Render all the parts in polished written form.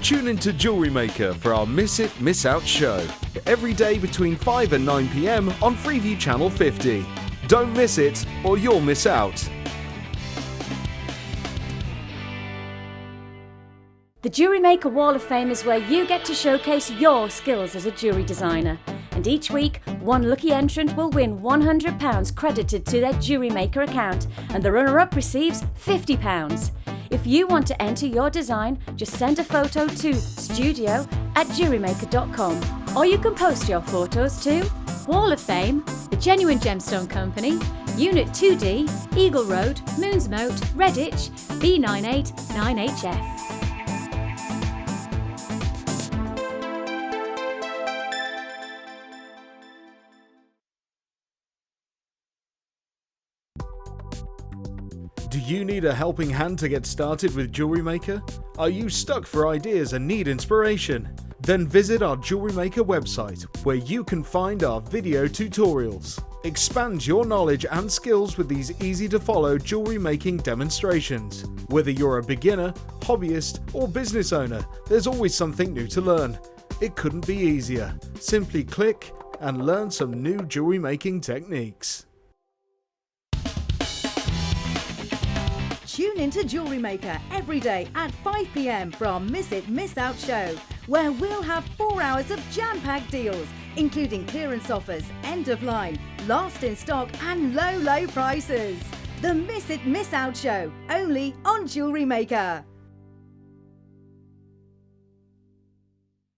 Tune into Jewellery Maker for our Miss It, Miss Out show. Every day between 5 and 9 p.m. on Freeview Channel 50. Don't miss it or you'll miss out. The Jewellery Maker Wall of Fame is where you get to showcase your skills as a jewellery designer. And each week, one lucky entrant will win £100 credited to their Jewellery Maker account, and the runner-up receives £50. If you want to enter your design, just send a photo to studio@jewellerymaker.com, or you can post your photos to Wall of Fame, The Genuine Gemstone Company, Unit 2D, Eagle Road, Moonsmote, Redditch, B989HF. Do you need a helping hand to get started with Jewellery Maker? Are you stuck for ideas and need inspiration? Then visit our Jewellery Maker website, where you can find our video tutorials. Expand your knowledge and skills with these easy-to-follow jewellery making demonstrations. Whether you're a beginner, hobbyist, or business owner, there's always something new to learn. It couldn't be easier. Simply click and learn some new jewellery making techniques. Tune into Jewellery Maker every day at 5 p.m. for our Miss It, Miss Out show, where we'll have 4 hours of jam-packed deals, including clearance offers, end of line, last in stock and low prices. The Miss It, Miss Out show, only on Jewellery Maker.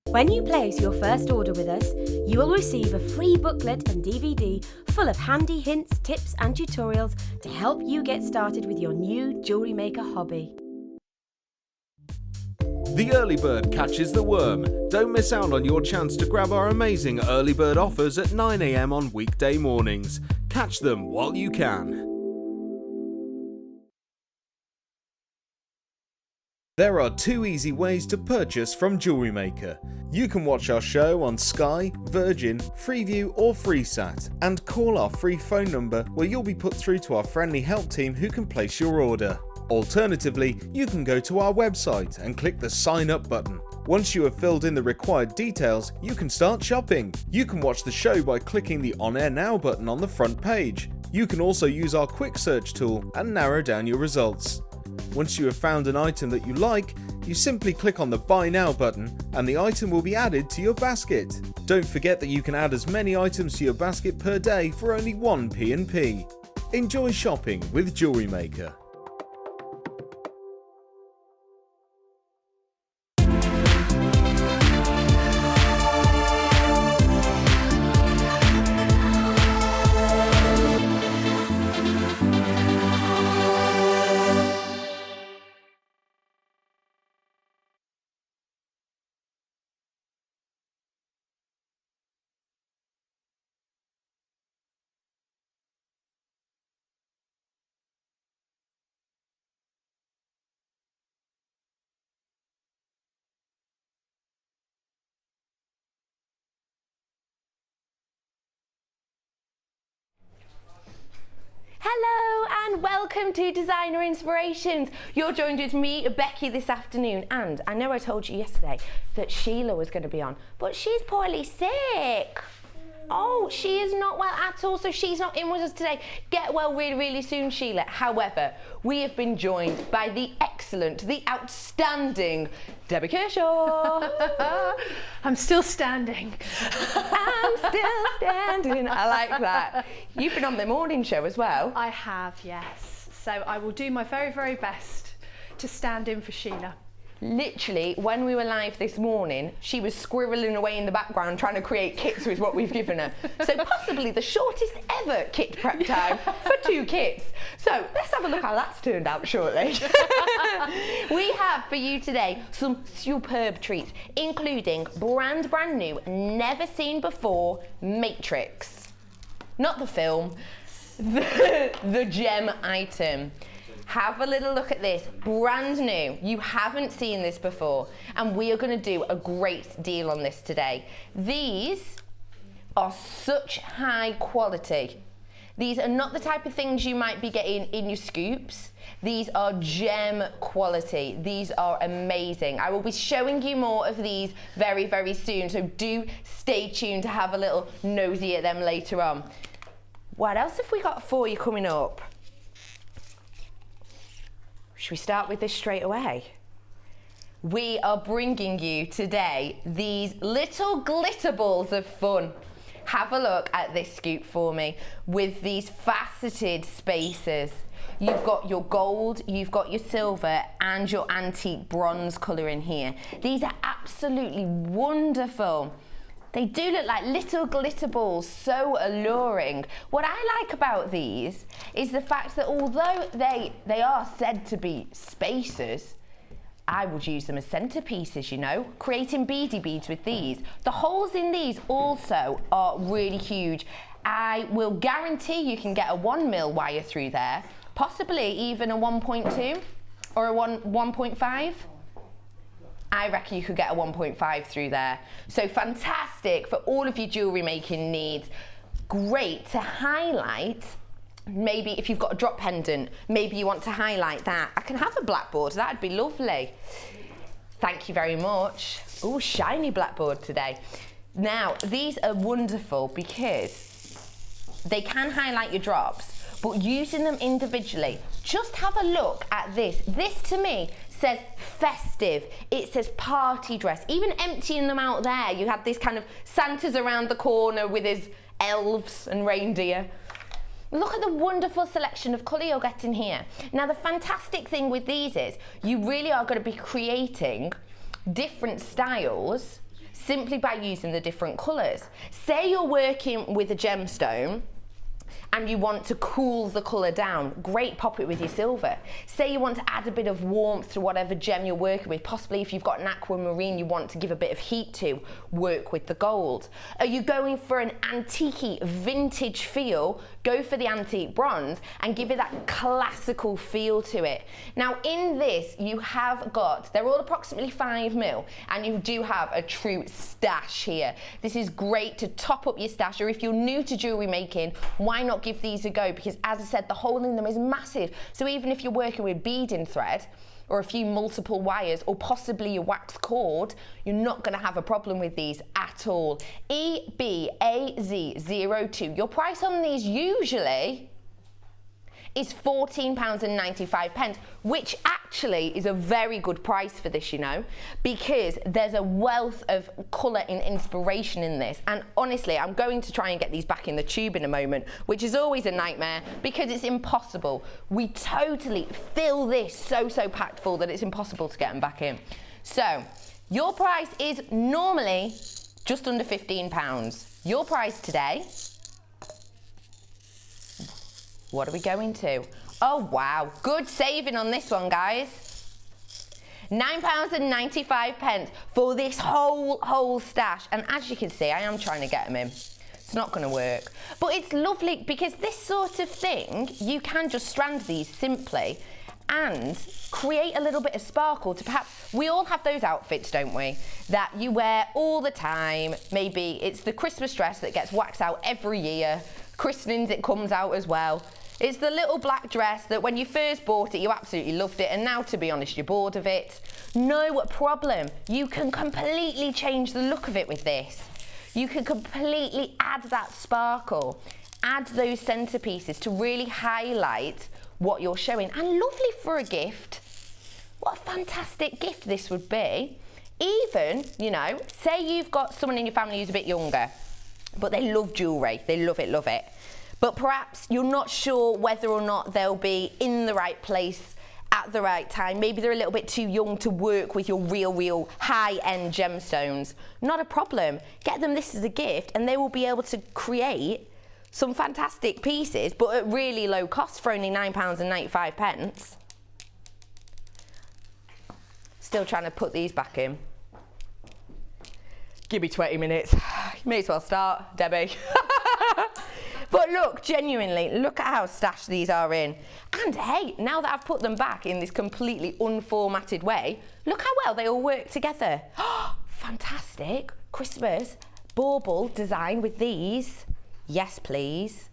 When you place your first order with us, you will receive a free booklet and DVD full of handy hints, tips and tutorials to help you get started with your new jewellery maker hobby. The early bird catches the worm. Don't miss out on your chance to grab our amazing early bird offers at 9 a.m. on weekday mornings. Catch them while you can. There are 2 easy ways to purchase from Jewellery Maker. You can watch our show on Sky, Virgin, Freeview or FreeSat and call our free phone number where you'll be put through to our friendly help team who can place your order. Alternatively, you can go to our website and click the sign up button. Once you have filled in the required details, you can start shopping. You can watch the show by clicking the On Air Now button on the front page. You can also use our quick search tool and narrow down your results. Once you have found an item that you like, you simply click on the Buy Now button and the item will be added to your basket. Don't forget that you can add as many items to your basket per day for only 1 P&P. Enjoy shopping with Jewellery Maker. Hello and welcome to Designer Inspirations. You're joined with me, Becky, this afternoon, and I know I told you yesterday that Sheila was going to be on, but she's poorly sick. Oh, she is not well at all, so she's not in with us today. Get well really, really soon, Sheila. However, we have been joined by the excellent, the outstanding Debbie Kershaw. I'm still standing. I'm still standing. I like that. You've been on the morning show as well. I have, yes. So I will do my very, very best to stand in for Sheila. Literally, when we were live this morning, she was squirreling away in the background trying to create kits with what we've given her. So possibly the shortest ever kit prep time for 2 kits. So let's have a look how that's turned out shortly. We have for you today some superb treats, including brand new, never seen before Matrix. Not the film, the gem item. Have a little look at this, brand new. You haven't seen this before, and we are going to do a great deal on this today. These are such high quality. These are not the type of things you might be getting in your scoops. These are gem quality. These are amazing. I will be showing you more of these very, very soon, so do stay tuned to have a little nosy at them later on. What else have we got for you coming up? Should we start with this straight away? We are bringing you today these little glitter balls of fun. Have a look at this scoop for me with these faceted spaces. You've got your gold, you've got your silver and your antique bronze colour in here. These are absolutely wonderful. They do look like little glitter balls, so alluring. What I like about these is the fact that although they are said to be spacers, I would use them as centerpieces, you know, creating beady beads with these. The holes in these also are really huge. I will guarantee you can get a 1mm wire through there, possibly even a 1.2 or a 1.5. I reckon you could get a 1.5 through there. So fantastic for all of your jewellery making needs. Great to highlight. Maybe if you've got a drop pendant, maybe you want to highlight that. I can have a blackboard, that'd be lovely. Thank you very much. Oh, shiny blackboard today. Now, these are wonderful because they can highlight your drops, but using them individually, just have a look at this. This to me says festive, it says party dress. Even emptying them out there, you had this kind of Santa's around the corner with his elves and reindeer. Look at the wonderful selection of colour you're getting here. Now the fantastic thing with these is you really are going to be creating different styles simply by using the different colours. Say you're working with a gemstone and you want to cool the colour down, great, pop it with your silver. Say you want to add a bit of warmth to whatever gem you're working with, possibly if you've got an aquamarine you want to give a bit of heat to, work with the gold. Are you going for an antique vintage feel? Go for the antique bronze and give it that classical feel to it. Now in this you have got, they're all approximately 5mm, and you do have a true stash here. This is great to top up your stash, or if you're new to jewellery making, why not give these a go? Because as I said, the hole in them is massive. So even if you're working with beading thread, or a few multiple wires, or possibly your wax cord, you're not going to have a problem with these at all. EBAZ02. Your price on these usually is £14.95, which actually is a very good price for this, you know, because there's a wealth of colour and inspiration in this. And honestly, I'm going to try and get these back in the tube in a moment, which is always a nightmare because it's impossible. We totally fill this so packed full that it's impossible to get them back in. So your price is normally just under £15. Your price today, what are we going to? Oh wow, good saving on this one, guys. £9.95 for this whole stash. And as you can see, I am trying to get them in. It's not going to work. But it's lovely because this sort of thing, you can just strand these simply and create a little bit of sparkle to perhaps, we all have those outfits, don't we, that you wear all the time. Maybe it's the Christmas dress that gets waxed out every year. Christenings, it comes out as well. It's the little black dress that when you first bought it, you absolutely loved it, and now, to be honest, you're bored of it. No problem. You can completely change the look of it with this. You can completely add that sparkle, add those centerpieces to really highlight what you're showing. And lovely for a gift. What a fantastic gift this would be. Even, you know, say you've got someone in your family who's a bit younger, but they love jewellery, they love it. But perhaps you're not sure whether or not they'll be in the right place at the right time. Maybe they're a little bit too young to work with your real high-end gemstones. Not a problem. Get them this as a gift and they will be able to create some fantastic pieces, but at really low cost for only £9.95. Still trying to put these back in. Give me 20 minutes. You may as well start, Debbie. But look, genuinely, look at how stashed these are in. And hey, now that I've put them back in this completely unformatted way, look how well they all work together. Fantastic. Christmas bauble design with these. Yes, please.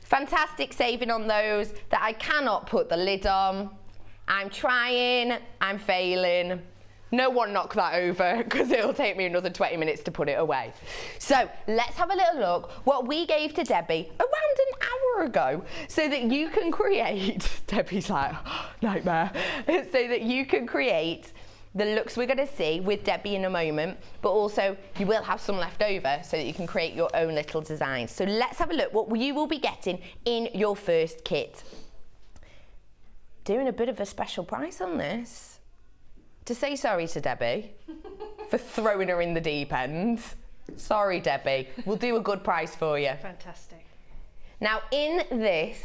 Fantastic saving on those that I cannot put the lid on. I'm trying, I'm failing. No one knock that over because it'll take me another 20 minutes to put it away. So let's have a little look what we gave to Debbie around an hour ago so that you can create, Debbie's like, oh, nightmare, so that you can create the looks we're going to see with Debbie in a moment, but also you will have some left over so that you can create your own little designs. So let's have a look what you will be getting in your first kit. Doing a bit of a special price on this. To say sorry to Debbie for throwing her in the deep end. Sorry, Debbie. We'll do a good price for you. Fantastic. Now, in this,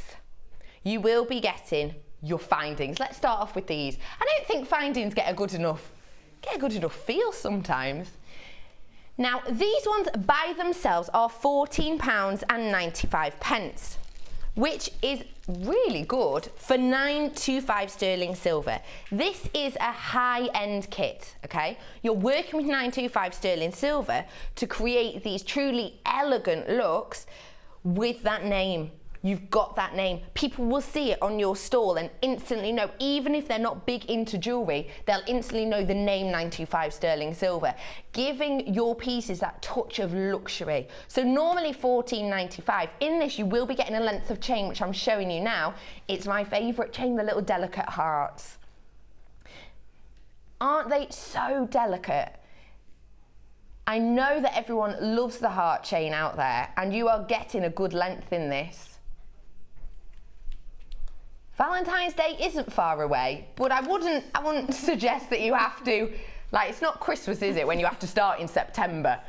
you will be getting your findings. Let's start off with these. I don't think findings get a good enough feel sometimes. Now, these ones by themselves are £14.95, which is really good for 925 sterling silver. This is a high-end kit, okay? You're working with 925 sterling silver to create these truly elegant looks with that name. You've got that name. People will see it on your stall and instantly know, even if they're not big into jewellery, they'll instantly know the name 925 sterling silver, giving your pieces that touch of luxury. So normally £14.95. In this, you will be getting a length of chain, which I'm showing you now. It's my favourite chain, the little delicate hearts. Aren't they so delicate? I know that everyone loves the heart chain out there, and you are getting a good length in this. Valentine's Day isn't far away, but I wouldn't suggest that you have to, like, it's not Christmas, is it, when you have to start in September?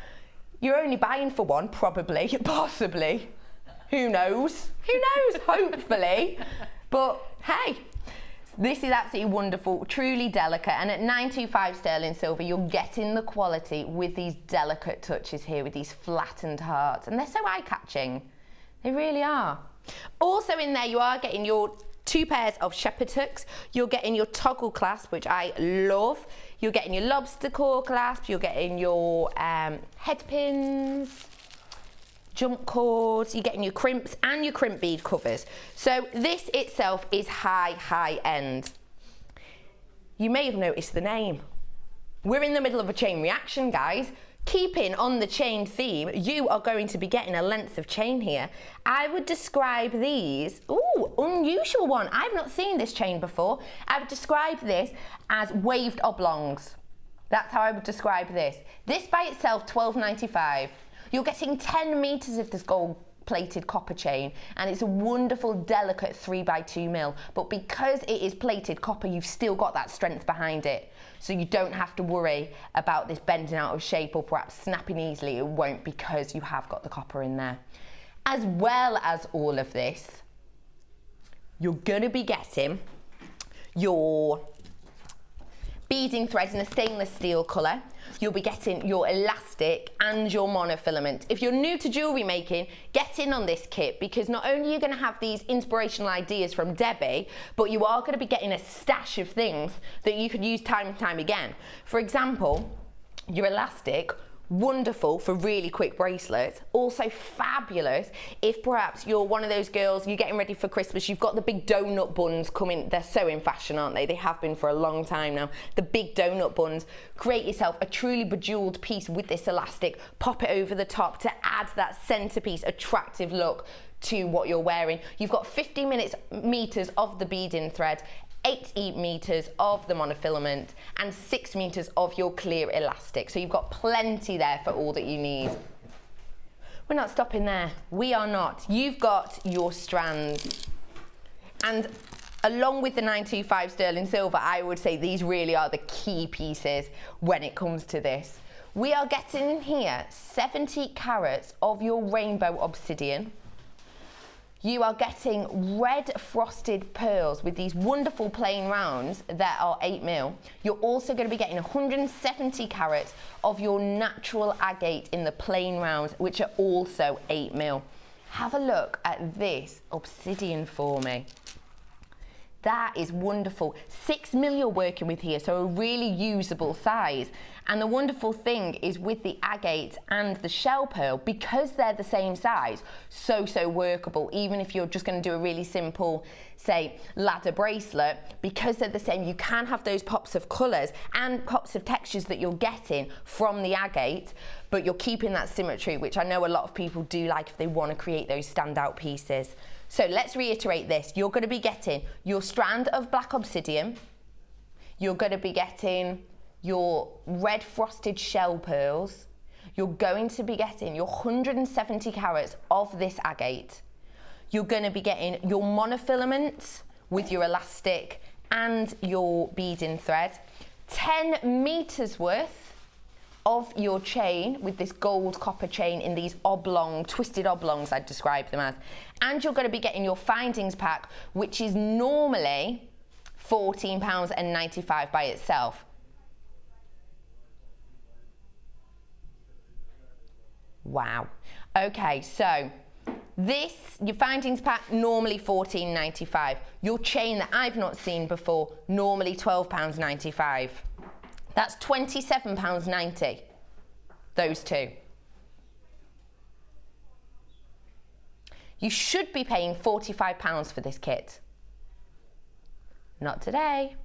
You're only buying for one, probably, possibly. Who knows? Who knows? Hopefully. But hey, this is absolutely wonderful, truly delicate, and at 925 sterling silver, you're getting the quality with these delicate touches here, with these flattened hearts, and they're so eye-catching. They really are. Also in there, you are getting your 2 pairs of shepherd hooks. You're getting your toggle clasp, which I love. You're getting your lobster core clasp. You're getting your head pins, jump cords. You're getting your crimps and your crimp bead covers. So this itself is high end. You may have noticed the name. We're in the middle of a chain reaction, guys. Keeping on the chain theme, you are going to be getting a length of chain here. I would describe these, ooh, unusual one. I've not seen this chain before. I would describe this as waved oblongs. That's how I would describe this. This by itself, £12.95. You're getting 10 meters of this gold plated copper chain, and it's a wonderful, delicate 3x2 mil. But because it is plated copper, you've still got that strength behind it. So you don't have to worry about this bending out of shape or perhaps snapping easily. It won't, because you have got the copper in there. As well as all of this, you're going to be getting your beading thread in a stainless steel colour. You'll be getting your elastic and your monofilament. If you're new to jewellery making, get in on this kit, because not only are you going to have these inspirational ideas from Debbie, but you are going to be getting a stash of things that you could use time and time again. For example, your elastic, wonderful for really quick bracelets. Also fabulous if perhaps you're one of those girls, you're getting ready for Christmas, you've got the big donut buns coming. They're so in fashion, aren't they? They have been for a long time now. The big donut buns. Create yourself a truly bejeweled piece with this elastic. Pop it over the top to add that centerpiece attractive look to what you're wearing. You've got 50 meters of the beading thread, 8 meters of the monofilament, and 6 meters of your clear elastic. So you've got plenty there for all that you need. We're not stopping there. We are not. You've got your strands. And along with the 925 sterling silver, I would say these really are the key pieces when it comes to this. We are getting in here 70 carats of your rainbow obsidian. You are getting red frosted pearls with these wonderful plain rounds that are 8 mil. You're also going to be getting 170 carats of your natural agate in the plain rounds, which are also 8 mil. Have a look at this obsidian for me. That is wonderful. 6mm you're working with here, so a really usable size. And the wonderful thing is with the agate and the shell pearl, because they're the same size, so workable. Even if you're just going to do a really simple, say, ladder bracelet, because they're the same, you can have those pops of colours and pops of textures that you're getting from the agate, but you're keeping that symmetry, which I know a lot of people do like if they want to create those standout pieces. So let's reiterate this. You're going to be getting your strand of black obsidian. You're going to be getting your red frosted shell pearls. You're going to be getting your 170 carats of this agate. You're going to be getting your monofilament with your elastic and your beading thread. 10 meters worth of your chain with this gold copper chain in these oblong, twisted oblongs I'd describe them as. And you're going to be getting your findings pack, which is normally £14.95 by itself. Wow. Okay, so this, your findings pack, normally £14.95. Your chain that I've not seen before, normally £12.95. That's £27.90, those two. You should be paying £45 for this kit. Not today.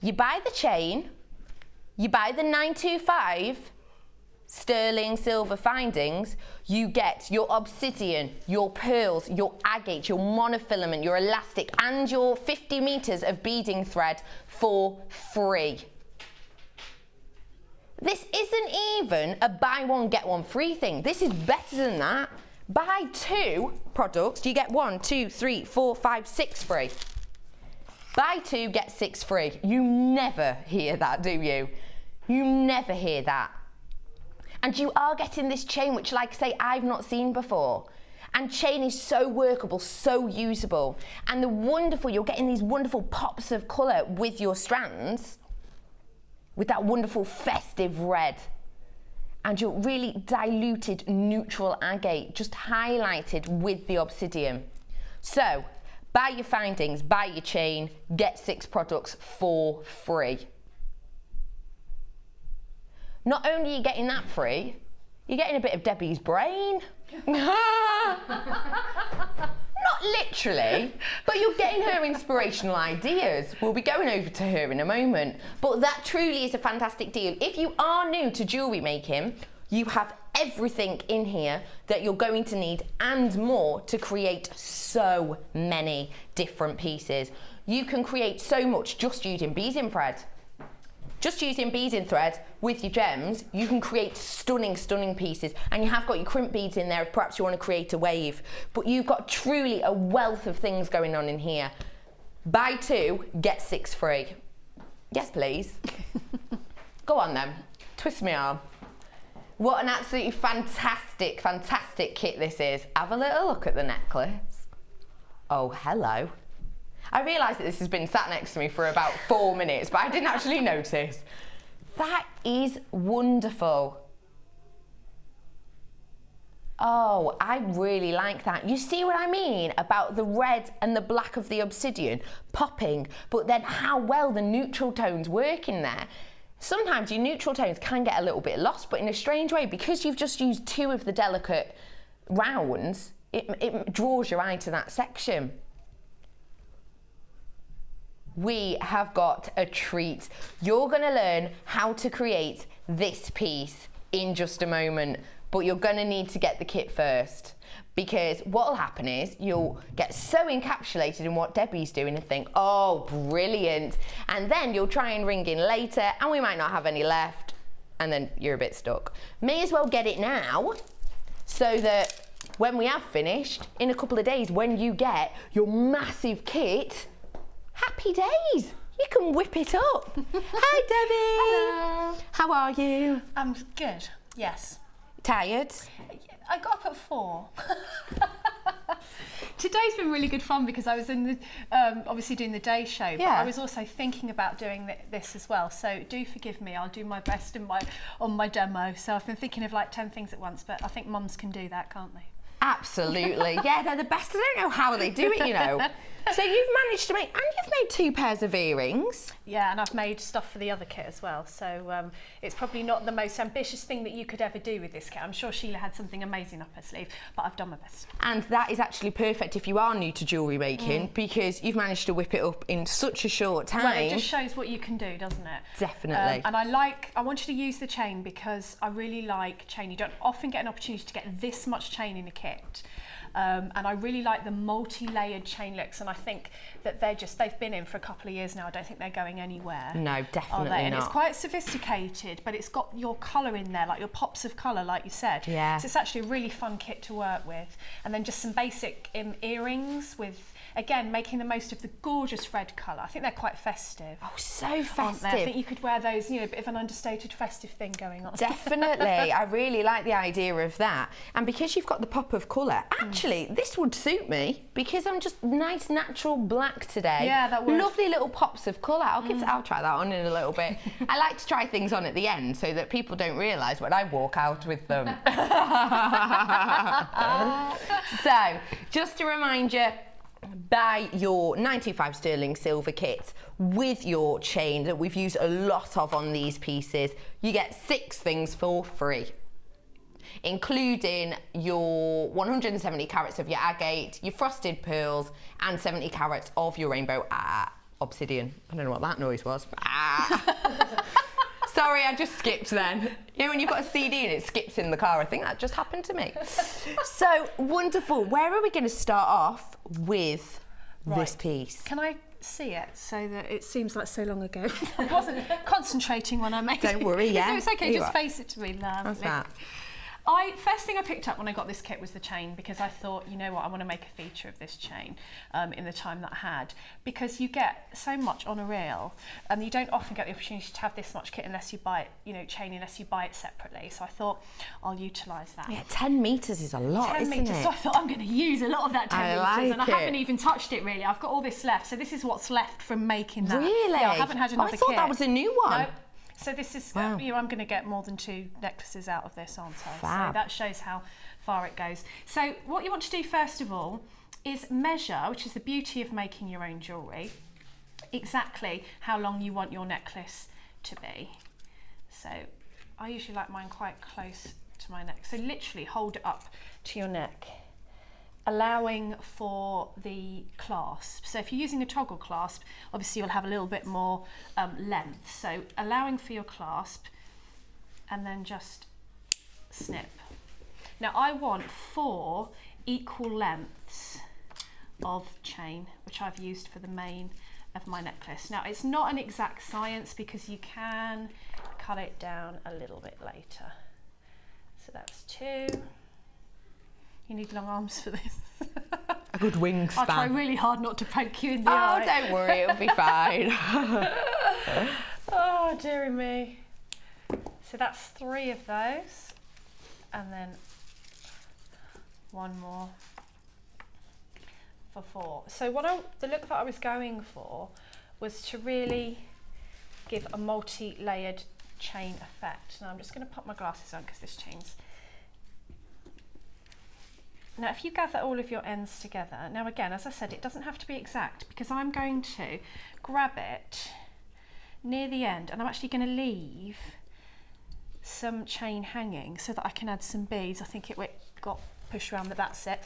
You buy the chain, you buy the 925 sterling silver findings, you get your obsidian, your pearls, your agate, your monofilament, your elastic, and your 50 meters of beading thread for free. This isn't even a buy one get one free thing. This is better than that. Buy 2 products, you get 1, 2, 3, 4, 5, 6 free. Buy 2, get 6 free. You never hear that, do you? You never hear that. And you are getting this chain, which, like I say, I've not seen before. And chain is so workable, so usable. And the wonderful, you're getting these wonderful pops of colour with your strands, with that wonderful festive red. And your really diluted neutral agate, just highlighted with the obsidian. So, buy your findings, buy your chain, get 6 products for free. Not only are you getting that free, you're getting a bit of Debbie's brain. Not literally, but you're getting her inspirational ideas. We'll be going over to her in a moment. But that truly is a fantastic deal. If you are new to jewellery making, you have everything in here that you're going to need and more to create so many different pieces. You can create so much just using beading thread. Just using beading thread with your gems, you can create stunning, stunning pieces. And you have got your crimp beads in there if perhaps you want to create a wave. But you've got truly a wealth of things going on in here. Buy 2, get 6 free. Yes, please. Go on then, twist my arm. What an absolutely fantastic, fantastic kit this is. Have a little look at the necklace. Oh, hello. I realise that this has been sat next to me for about 4 minutes, but I didn't actually notice. That is wonderful. Oh, I really like that. You see what I mean about the red and the black of the obsidian popping, but then how well the neutral tones work in there. Sometimes your neutral tones can get a little bit lost, but in a strange way, because you've just used 2 of the delicate rounds, it draws your eye to that section. We have got a treat. You're going to learn how to create this piece in just a moment, but you're going to need to get the kit first, because what will happen is you'll get so encapsulated in what Debbie's doing and think, oh, brilliant, and then you'll try and ring in later and we might not have any left, and then you're a bit stuck. May as well get it now, so that when we have finished, in a couple of days, when you get your massive kit, happy days, you can whip it up. Hi Debbie. Hello. How are you? I'm good, yes. Tired? I got up at 4. Today's been really good fun because I was in the, obviously doing the day show, but I was also thinking about doing this as well. So do forgive me, I'll do my best on my demo. So I've been thinking of like 10 things at once, but I think mums can do that, can't they? Absolutely. Yeah, they're the best. I don't know how they do it, you know. So you've managed to make, and you've made 2 pairs of earrings. Yeah, and I've made stuff for the other kit as well. So it's probably not the most ambitious thing that you could ever do with this kit. I'm sure Sheila had something amazing up her sleeve, but I've done my best. And that is actually perfect if you are new to jewellery making, because you've managed to whip it up in such a short time. Well, it just shows what you can do, doesn't it? Definitely. And I want you to use the chain because I really like chain. You don't often get an opportunity to get this much chain in a kit. And I really like the multi-layered chain looks, and I think that they've been in for a couple of years now. I don't think they're going anywhere. No, definitely not. And it's quite sophisticated, but it's got your colour in there, like your pops of colour, like you said. Yeah. So it's actually a really fun kit to work with. And then just some basic earrings with, again, making the most of the gorgeous red colour. I think they're quite festive. Oh, so festive. I think you could wear those, you know, a bit of an understated festive thing going on. Definitely. I really like the idea of that. And because you've got the pop of colour, actually, this would suit me because I'm just nice natural black today. Yeah, that would. Lovely little pops of colour. I'll try that on in a little bit. I like to try things on at the end so that people don't realise when I walk out with them. So, just to remind you, buy your 95 sterling silver kit with your chain that we've used a lot of on these pieces. You get 6 things for free, including your 170 carats of your agate, your frosted pearls, and 70 carats of your rainbow obsidian. I don't know what that noise was. Sorry, I just skipped then. You know when you've got a CD and it skips in the car? I think that just happened to me. So, wonderful. Where are we going to start off with this piece? Can I see it so that it seems like so long ago? I wasn't concentrating when I made it. Don't worry, yeah. No, it's okay, You just are. face it to me. Lovely. How's that? First thing I picked up when I got this kit was the chain, because I thought, you know what, I want to make a feature of this chain in the time that I had, because you get so much on a reel, and you don't often get the opportunity to have this much kit unless you buy it, you know, chain unless you buy it separately. So I thought I'll utilise that. Yeah, 10 metres is a lot, 10 isn't metres. it? So I thought I'm going to use a lot of that 10 I metres, and I like haven't it. even touched it really. I've got all this left, so this is what's left from making that. Really? Yeah, I haven't had another I thought kit. that was a new one. No. So this is, Wow. you know, I'm going to get more than 2 necklaces out of this, aren't I? Fab. So that shows how far it goes. So what you want to do first of all is measure, which is the beauty of making your own jewellery, exactly how long you want your necklace to be. So I usually like mine quite close to my neck. So literally hold it up to your neck, allowing for the clasp. So if you're using a toggle clasp, obviously you'll have a little bit more length. So allowing for your clasp, and then just snip. Now I want 4 equal lengths of chain, which I've used for the main of my necklace. Now it's not an exact science because you can cut it down a little bit later. So that's 2. You need long arms for this. A good wingspan. I'll try really hard not to poke you in the eye. Oh, don't worry, it'll be fine. Oh, dearie me. So that's 3 of those. And then 1 more for 4. So the look that I was going for was to really give a multi-layered chain effect. Now I'm just going to put my glasses on because this chain's... Now if you gather all of your ends together, now again, as I said, it doesn't have to be exact because I'm going to grab it near the end and I'm actually going to leave some chain hanging so that I can add some beads. I think it got pushed around, but that's it.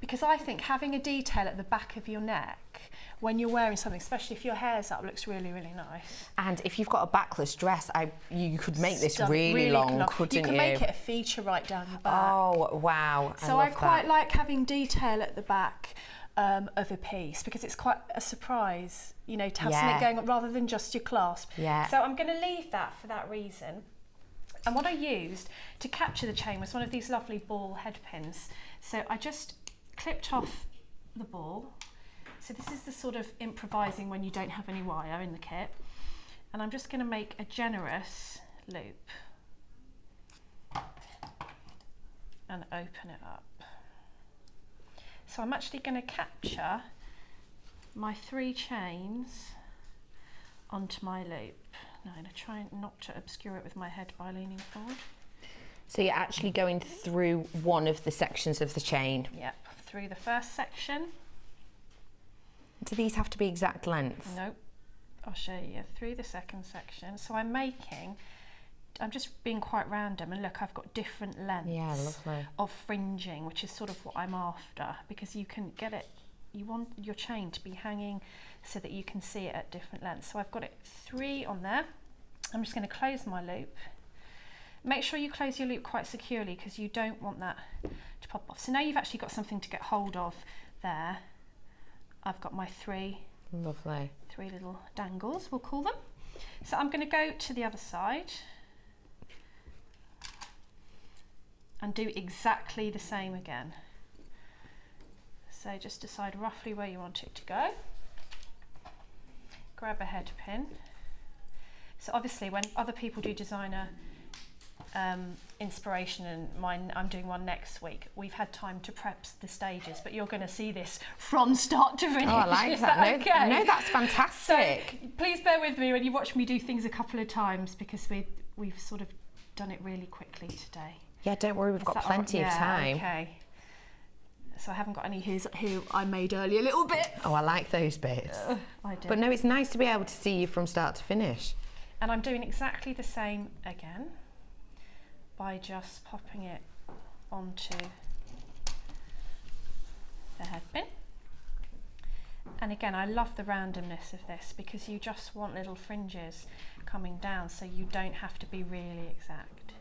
Because I think having a detail at the back of your neck when you're wearing something, especially if your hair's up, looks really, really nice. And if you've got a backless dress, you could make this Stunning, really long, couldn't you? You can make it a feature right down the back. Oh, wow. So I quite like having detail at the back of a piece because it's quite a surprise, you know, to have something going on rather than just your clasp. Yeah. So I'm going to leave that for that reason. And what I used to capture the chain was one of these lovely ball head pins. So I just clipped off the ball. So this is the sort of improvising when you don't have any wire in the kit. And I'm just going to make a generous loop and open it up. So I'm actually going to capture my 3 chains onto my loop. Now I'm going to try not to obscure it with my head by leaning forward. So you're actually going through one of the sections of the chain. Yep, through the first section. Do these have to be exact length? Nope. I'll show you through the second section. So I'm just being quite random, and look, I've got different lengths of fringing, which is sort of what I'm after, because you can get it, you want your chain to be hanging so that you can see it at different lengths. So I've got it 3 on there. I'm just going to close my loop. Make sure you close your loop quite securely, because you don't want that to pop off. So now you've actually got something to get hold of there. I've got my 3 little dangles, we'll call them. So I'm going to go to the other side and do exactly the same again. So just decide roughly where you want it to go. Grab a head pin. So obviously when other people do designer inspiration, and mine, I'm doing one next week, we've had time to prep the stages, but you're going to see this from start to finish. Oh, I like that. Okay? No, that's fantastic. So please bear with me when you watch me do things a couple of times, because we've sort of done it really quickly today. Yeah, don't worry, we've got plenty of time. Okay. So I haven't got any who I made earlier a little bit. Oh, I like those bits. I do. But no, it's nice to be able to see you from start to finish. And I'm doing exactly the same again by just popping it onto the head pin. And again, I love the randomness of this, because you just want little fringes coming down, so you don't have to be really exact.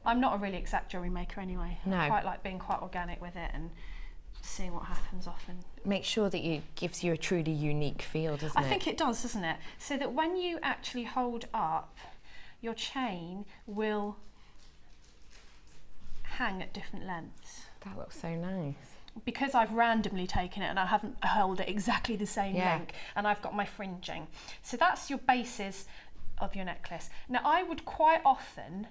I'm not a really exact jewellery maker anyway. No. I quite like being quite organic with it and seeing what happens often. Make sure that it gives you a truly unique feel, doesn't it? I think it does, doesn't it? So that when you actually hold up, your chain will hang at different lengths. That looks so nice. Because I've randomly taken it and I haven't held it exactly the same length, and I've got my fringing. So that's your basis of your necklace. Now I would quite often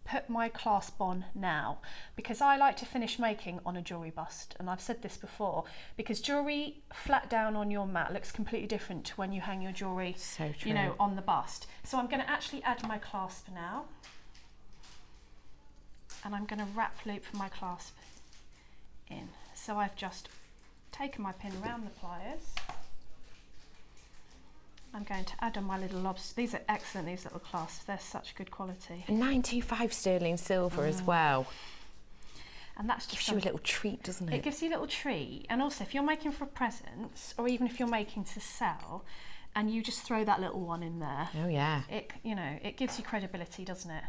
put my clasp on now, because I like to finish making on a jewellery bust, and I've said this before, because jewellery flat down on your mat looks completely different to when you hang your jewellery, so true, you know, on the bust. So I'm going to actually add my clasp now, and I'm going to wrap loop my clasp in. So I've just taken my pin around the pliers. I'm going to add on my little lobster. These are excellent, these little clasps. They're such good quality. 925 sterling silver as well. And that's just gives you a little treat, doesn't it? It gives you a little treat. And also, if you're making for presents, or even if you're making to sell, and you just throw that little one in there. Oh yeah. It gives you credibility, doesn't it?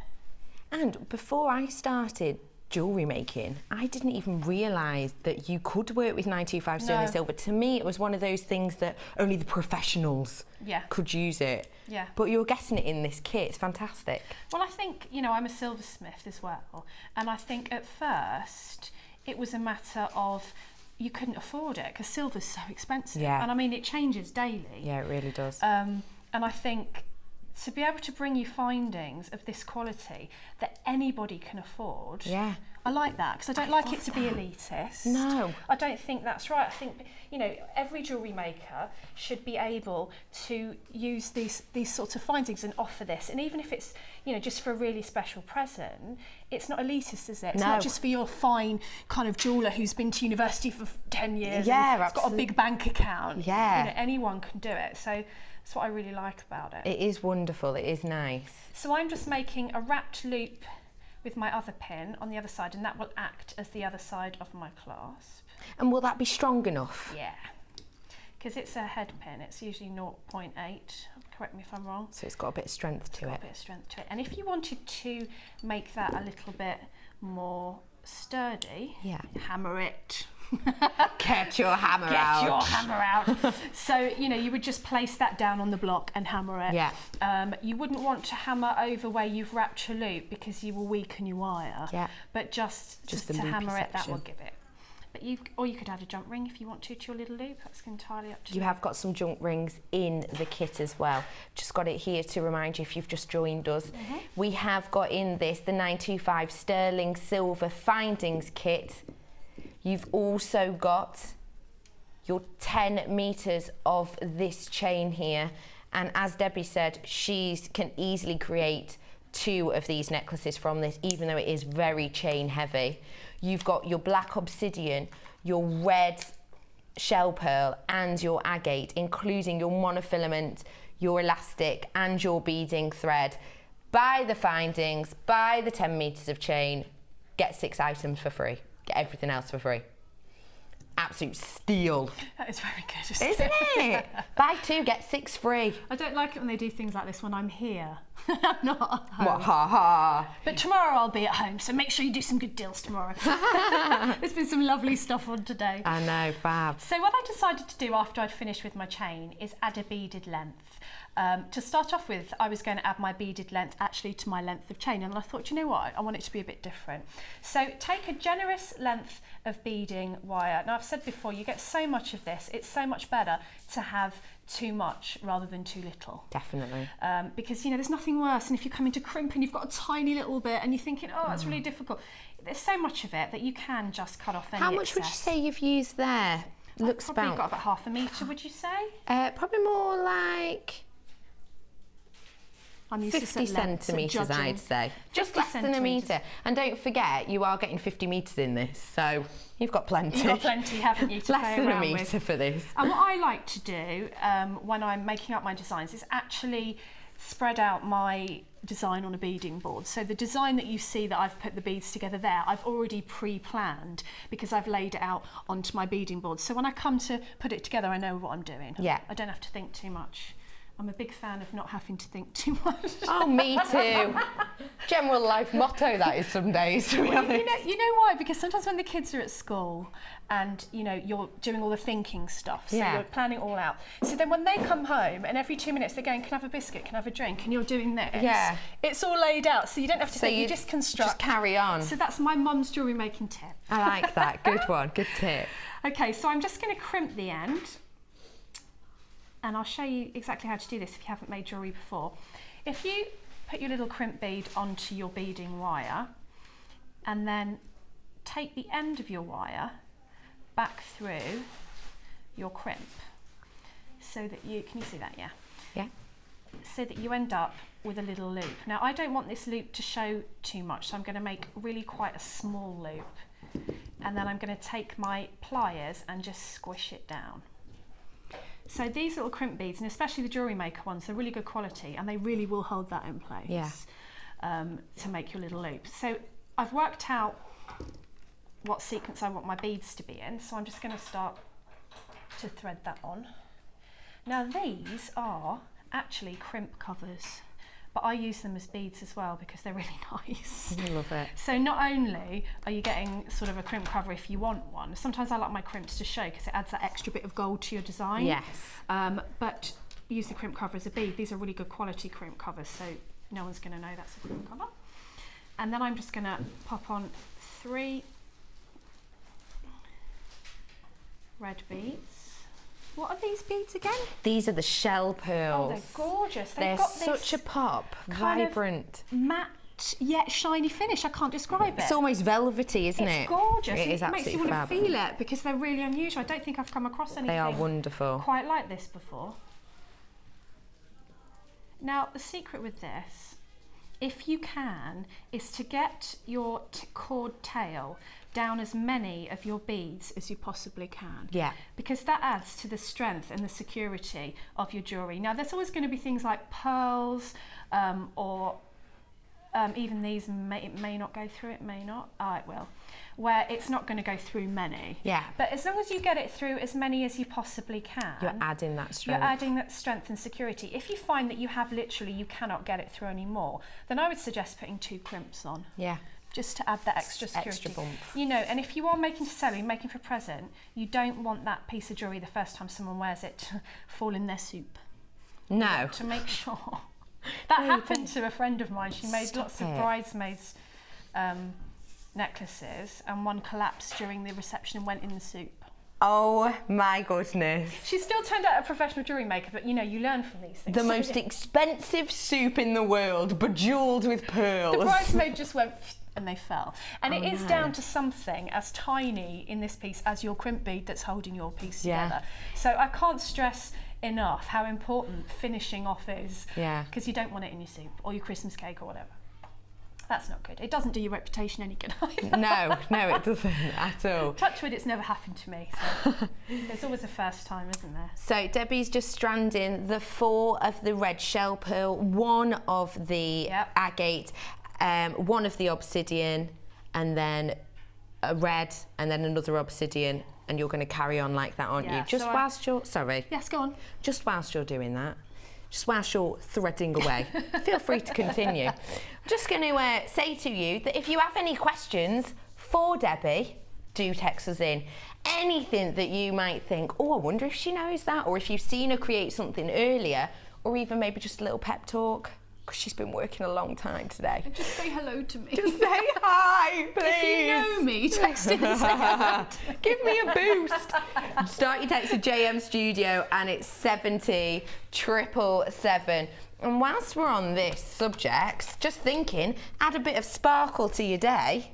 And before I started jewellery making, I didn't even realise that you could work with 925 sterling silver. To me, it was one of those things that only the professionals could use it. Yeah. But you're getting it in this kit. It's fantastic. Well, I think, I'm a silversmith as well, and I think at first it was a matter of you couldn't afford it because silver's so expensive. Yeah. And I mean, it changes daily. Yeah, it really does. And I think to be able to bring you findings of this quality that anybody can afford, I like that, because I don't like it to be elitist. No. I don't think that's right. I think, every jewellery maker should be able to use these sorts of findings and offer this. And even if it's, just for a really special present, it's not elitist, is it? It's not just for your fine kind of jeweller who's been to university for 10 years and has got a big bank account. Yeah. Anyone can do it. So that's what I really like about it. It is wonderful, it is nice. So I'm just making a wrapped loop with my other pin on the other side, and that will act as the other side of my clasp. And will that be strong enough? Yeah, because it's a head pin, it's usually 0.8, correct me if I'm wrong. So it's got a bit of strength to it. Got a bit of strength to it. And if you wanted to make that a little bit more sturdy, hammer it. Get your hammer out. Get your hammer out. So, you would just place that down on the block and hammer it. Yeah. You wouldn't want to hammer over where you've wrapped your loop, because you will weaken your wire. Yeah. But just to hammer it, that will give it. But you could add a jump ring if you want to your little loop. That's entirely up to you. You have got some jump rings in the kit as well. Just got it here to remind you if you've just joined us. We have got in this the 925 sterling silver findings kit. You've also got your 10 meters of this chain here. And as Debbie said, she can easily create 2 of these necklaces from this, even though it is very chain heavy. You've got your black obsidian, your red shell pearl, and your agate, including your monofilament, your elastic, and your beading thread. Buy the findings, buy the 10 meters of chain, get 6 items for free. Get everything else for free. Absolute steal. That is very good, Isn't it? Buy 2, get 6 free. I don't like it when they do things like this when I'm here. I'm not at home. What, ha ha. But tomorrow I'll be at home, so make sure you do some good deals tomorrow. There's been some lovely stuff on today. I know, fab. So what I decided to do after I'd finished with my chain is add a beaded length. To start off with, I was going to add my beaded length actually to my length of chain, and I thought, you know what, I want it to be a bit different. So take a generous length of beading wire. Now I've said before, you get so much of this, it's so much better to have too much rather than too little. Definitely. Because, you know, there's nothing worse, and if you come into crimp and you've got a tiny little bit and you're thinking, oh, it's really difficult, there's so much of it that you can just cut off any How much excess. would you say you've used there? Looks Probably got about half a metre, would you say? Probably more like I'm used 50 to lengths at centimetres, judging. I'd say. Just 50 less than a centimetres. metre. And don't forget, you are getting 50 metres in this, so you've got plenty. You've got plenty, haven't you, to Less play than a around metre with. for this. And what I like to do when I'm making up my designs is actually spread out my design on a beading board. So the design that you see that I've put the beads together there, I've already pre-planned because I've laid it out onto my beading board. So when I come to put it together, I know what I'm doing. Yeah. I don't have to think too much. I'm a big fan of not having to think too much. Oh, me too. General life motto that is some days, to be honest. You know why? Because sometimes when the kids are at school and, you know, you're doing all the thinking stuff, so Yeah. you're planning it all out. So then when they come home and every 2 minutes they're going, can I have a biscuit, can I have a drink, and you're doing this, Yeah. it's all laid out, so you don't have to So think, you just construct. Just carry on. So that's my mum's jewellery making tip. I like that. Good one. Good tip. Okay, so I'm just going to crimp the end. And I'll show you exactly how to do this if you haven't made jewellery before. If you put your little crimp bead onto your beading wire and then take the end of your wire back through your crimp so that you, can you see that? Yeah. Yeah. So that you end up with a little loop. Now I don't want this loop to show too much, so I'm going to make really quite a small loop. And then I'm going to take my pliers and just squish it down. So these little crimp beads, and especially the Jewellery Maker ones, they're really good quality and they really will hold that in place. Yeah. To make your little loop. So I've worked out what sequence I want my beads to be in, so I'm just going to start to thread that on. Now these are actually crimp covers, but I use them as beads as well because they're really nice. I love it. So not only are you getting sort of a crimp cover if you want one, sometimes I like my crimps to show because it adds that extra bit of gold to your design. Yes. But use the crimp cover as a bead. These are really good quality crimp covers, so no one's going to know that's a crimp cover. And then I'm just going to pop on 3 red beads. What are these beads again? These are the shell Oh, pearls. they're gorgeous. They've They're got such this a pop, kind of vibrant. matte yet shiny finish. I can't describe it. It's almost velvety, isn't it? It's gorgeous. It is makes you absolutely want fab. to feel it because they're really unusual. I don't think I've come across anything They are wonderful. quite like this before. Now, the secret with this, if you can, is to get your cord tail down as many of your beads as you possibly can. Yeah. Because that adds to the strength and the security of your jewellery. Now, there's always going to be things like pearls or even these, it may not go through, it may not, it will, where it's not going to go through many. Yeah. But as long as you get it through as many as you possibly can, You're adding that strength. you're adding that strength and security. If you find that you have literally, you cannot get it through anymore, then I would suggest putting 2 crimps on. Yeah. Just to add that extra security. Extra bump. You know, and if you are making to sell, you're making for a present, you don't want that piece of jewellery the first time someone wears it to fall in their soup. No. To make sure. That happened to a friend of mine. She made lots of it. bridesmaids necklaces and one collapsed during the reception and went in the soup. Oh my goodness. She still turned out a professional jewellery maker, but you know, you learn from these things. The most expensive soup in the world, bejewelled with pearls. The bridesmaid just went and they fell. And it is no. down to something as tiny in this piece as your crimp bead that's holding your piece Yeah. together. So I can't stress enough how important finishing off is. Yeah. Because you don't want it in your soup or your Christmas cake or whatever. That's not good. It doesn't do your reputation any good either. No, it doesn't at all. Touch wood, it's never happened to me. So there's always a first time, isn't there? So Debbie's just stranding the 4 of the red shell pearl, 1 of the agate, 1 of the obsidian, and then a red, and then another obsidian, and you're going to carry on like that, aren't you? Just so whilst you're... Sorry. Yes, go on. Just whilst you're doing that. Just whilst you're threading away, feel free to continue. I'm just going to say to you that if you have any questions for Debbie, do text us in. Anything that you might think, oh, I wonder if she knows that, or if you've seen her create something earlier, or even maybe just a little pep talk, because she's been working a long time today. And just say hello to me. Just say hi, please. If you know me, text in and say hello to me. Give me a boost. Start your text to JM Studio and it's 70 777. And whilst we're on this subject, just thinking, add a bit of sparkle to your day.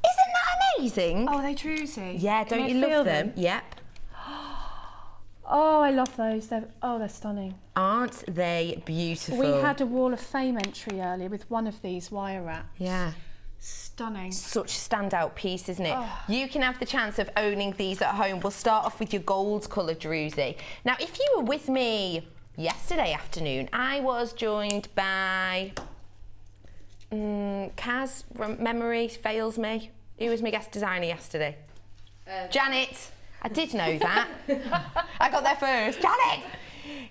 Isn't that amazing? Oh, are they druzy? Yeah, don't you love them? Yep. Oh, I love those. They're stunning. Aren't they beautiful? We had a Wall of Fame entry earlier with one of these wire wraps. Yeah. Stunning. Such a standout piece, isn't it? Oh. You can have the chance of owning these at home. We'll start off with your gold coloured druzy. Now, if you were with me yesterday afternoon, I was joined by Kaz, memory fails me. Who was my guest designer yesterday? Janet. I did know that. I got there first. Janet!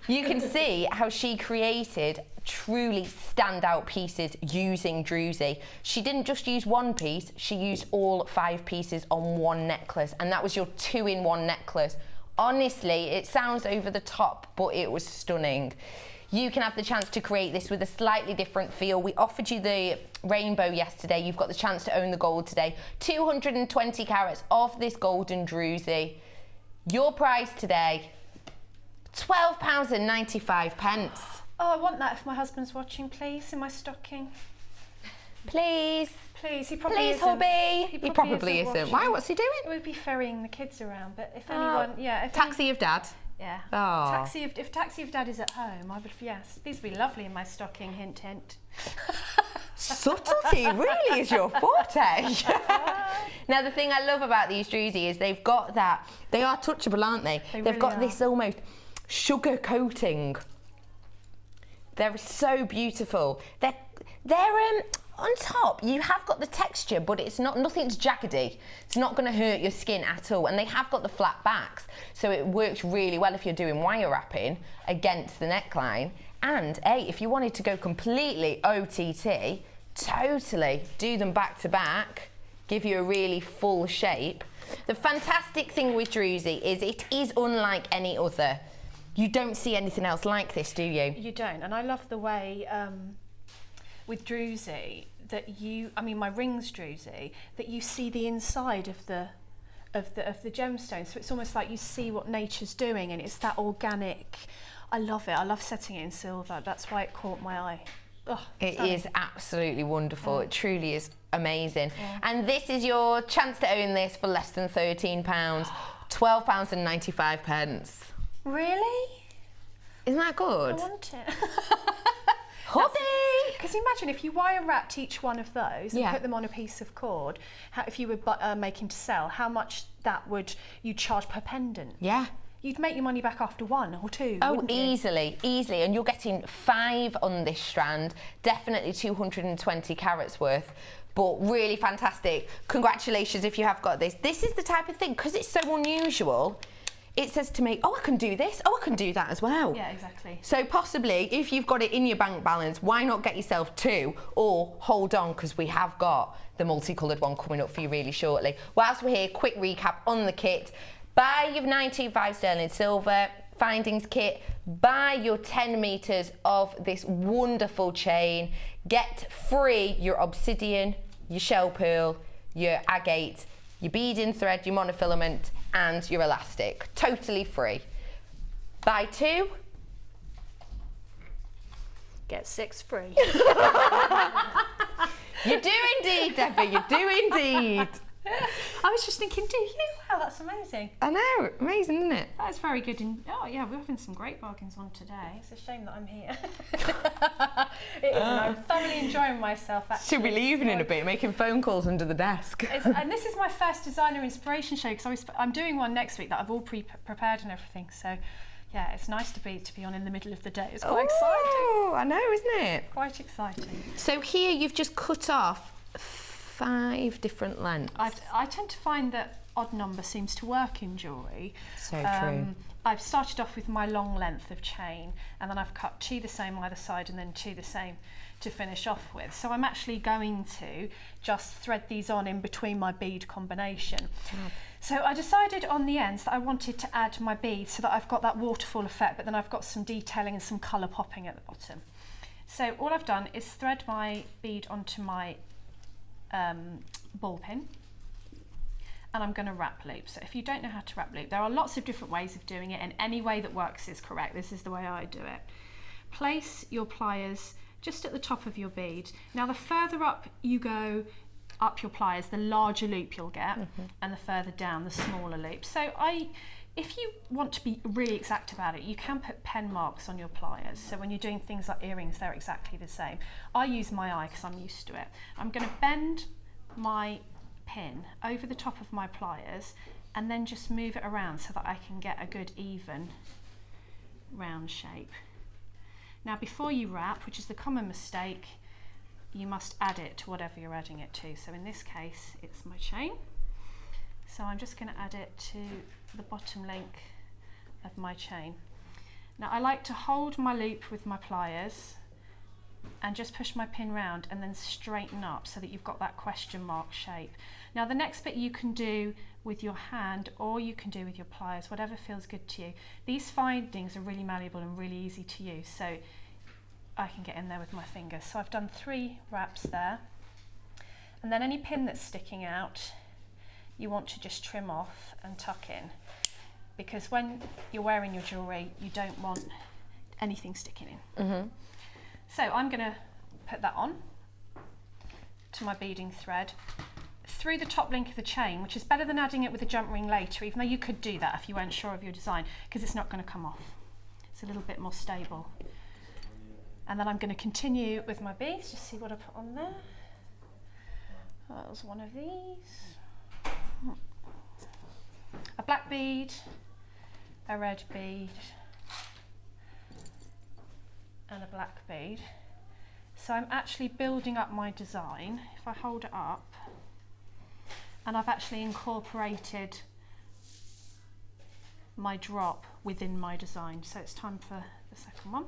You can see how she created truly standout pieces using druzy. She didn't just use one piece, she used all 5 pieces on one necklace, and that was your 2-in-1 necklace. Honestly, it sounds over the top, but it was stunning. You can have the chance to create this with a slightly different feel. We offered you the rainbow yesterday. You've got the chance to own the gold today. 220 carats of this golden druzy. Your price today, £12.95. Oh, I want that if my husband's watching, please, in my stocking. Please. Please, he probably Please, isn't. hubby. He probably isn't. watching. Why? What's he doing? We'd be ferrying the kids around, but if anyone, if Taxi of Dad. yeah. Oh. If Taxi of Dad is at home, I would, yes, these would be lovely in my stocking, hint, hint. Subtlety really is your forte. Now, the thing I love about these druzy is they've got that, they are touchable, aren't they? They've really got are. this almost sugar coating. They're so beautiful. They're on top, you have got the texture, but it's not, nothing's jaggedy. It's not going to hurt your skin at all. And they have got the flat backs, so it works really well if you're doing wire wrapping against the neckline. And if you wanted to go completely OTT, totally do them back to back, give you a really full shape. The fantastic thing with druzy is it is unlike any other. You don't see anything else like this, do you? You don't, and I love the way with druzy that my ring's druzy, that you see the inside of the gemstone. So it's almost like you see what nature's doing, and it's that organic. I love it. I love setting it in silver. That's why it caught my eye. Oh, it stunning. is absolutely wonderful. It truly is amazing. Yeah. And this is your chance to own this for less than £13, £12.95. Really? Isn't that good? I want it. Hobby! Because imagine if you wire wrapped each one of those and Yeah. put them on a piece of cord, if you were making to sell, how much that would you charge per pendant? Yeah. You'd make your money back after 1 or 2. Oh, wouldn't you? easily, and you're getting 5 on this strand, definitely 220 carats worth, but really fantastic. Congratulations if you have got this. This is the type of thing, because it's so unusual, it says to me, oh, I can do this, oh, I can do that as well. Yeah, exactly. So possibly, if you've got it in your bank balance, why not get yourself 2, or hold on, because we have got the multicoloured one coming up for you really shortly. Whilst we're here, quick recap on the kit. Buy your 925 sterling silver findings kit, buy your 10 metres of this wonderful chain, get free your obsidian, your shell pearl, your agate, your beading thread, your monofilament and your elastic, totally free. Buy 2, Get 6 free. you do indeed, Debbie, you do indeed. I was just thinking, do you? Wow, that's amazing. I know, amazing, isn't it? That's very good. And oh yeah, we're having some great bargains on today. It's a shame that I'm here. It is, and I'm thoroughly enjoying myself. Actually, She'll be leaving in a bit, making phone calls under the desk. And this is my first designer inspiration show because I'm doing one next week that I've all prepared and everything. So yeah, it's nice to be on in the middle of the day. It's quite exciting. I know, isn't it? Quite exciting. So here you've just cut off 5 different lengths. I tend to find that odd number seems to work in jewellery. So true. I've started off with my long length of chain, and then I've cut 2 the same either side and then 2 the same to finish off with. So I'm actually going to just thread these on in between my bead combination. So I decided on the ends that I wanted to add my beads so that I've got that waterfall effect, but then I've got some detailing and some colour popping at the bottom. So all I've done is thread my bead onto my ball pin, and I'm going to wrap loop. So if you don't know how to wrap loop, there are lots of different ways of doing it, and any way that works is correct. This is the way I do it. Place your pliers just at the top of your bead. Now the further up you go up your pliers, the larger loop you'll get, and the further down, the smaller loop. So if you want to be really exact about it, you can put pen marks on your pliers. So when you're doing things like earrings, they're exactly the same. I use my eye because I'm used to it. I'm going to bend my pin over the top of my pliers and then just move it around so that I can get a good even round shape. Now before you wrap, which is the common mistake, you must add it to whatever you're adding it to. So in this case, it's my chain. So I'm just going to add it to the bottom link of my chain. Now I like to hold my loop with my pliers and just push my pin round and then straighten up so that you've got that question mark shape. Now the next bit you can do with your hand or you can do with your pliers, whatever feels good to you. These findings are really malleable and really easy to use, so I can get in there with my fingers. So I've done 3 wraps there, and then any pin that's sticking out you want to just trim off and tuck in, because when you're wearing your jewellery you don't want anything sticking in. So I'm going to put that on to my beading thread through the top link of the chain, which is better than adding it with a jump ring later, even though you could do that if you weren't sure of your design, because it's not going to come off. It's a little bit more stable. And then I'm going to continue with my beads. Just see what I put on there. That was one of these. A black bead, a red bead, and a black bead. So I'm actually building up my design. If I hold it up, and I've actually incorporated my drop within my design. So it's time for the second one.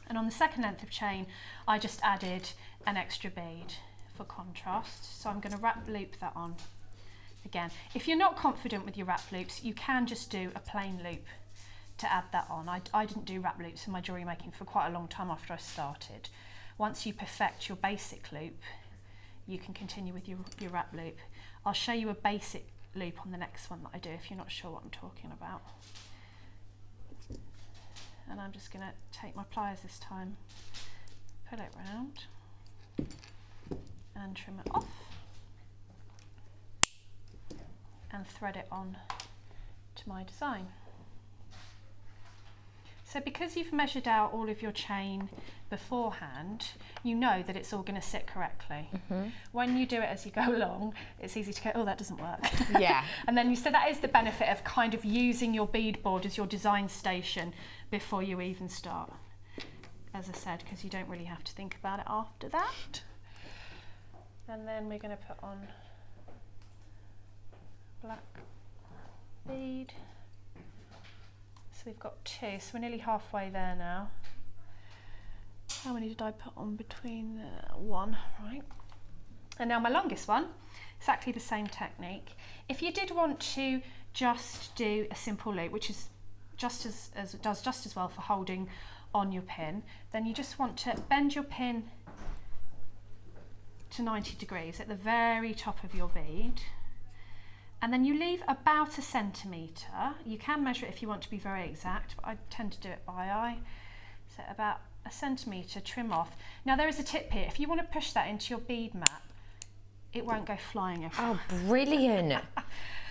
And on the second length of chain, I just added an extra bead for contrast. So I'm going to wrap loop that on again. If you're not confident with your wrap loops, you can just do a plain loop to add that on. I didn't do wrap loops in my jewellery making for quite a long time after I started. Once you perfect your basic loop, you can continue with your wrap loop. I'll show you a basic loop on the next one that I do if you're not sure what I'm talking about. And I'm just going to take my pliers this time, pull it round and trim it off and thread it on to my design. So because you've measured out all of your chain beforehand, you know that it's all going to sit correctly. When you do it as you go along, it's easy to go, oh, that doesn't work. Yeah. And then so that is the benefit of kind of using your bead board as your design station before you even start, as I said, because you don't really have to think about it after that. And then we're going to put on black bead. So we've got 2, so we're nearly halfway there now. How many did I put on between 1, right? And now my longest one, exactly the same technique. If you did want to just do a simple loop, which is just as it does just as well for holding on your pin, then you just want to bend your pin to 90 degrees at the very top of your bead. And then you leave about 1 centimetre. You can measure it if you want to be very exact, but I tend to do it by eye. So about 1 centimetre, trim off. Now there is a tip here. If you want to push that into your bead map, it won't go flying everywhere. Oh, brilliant.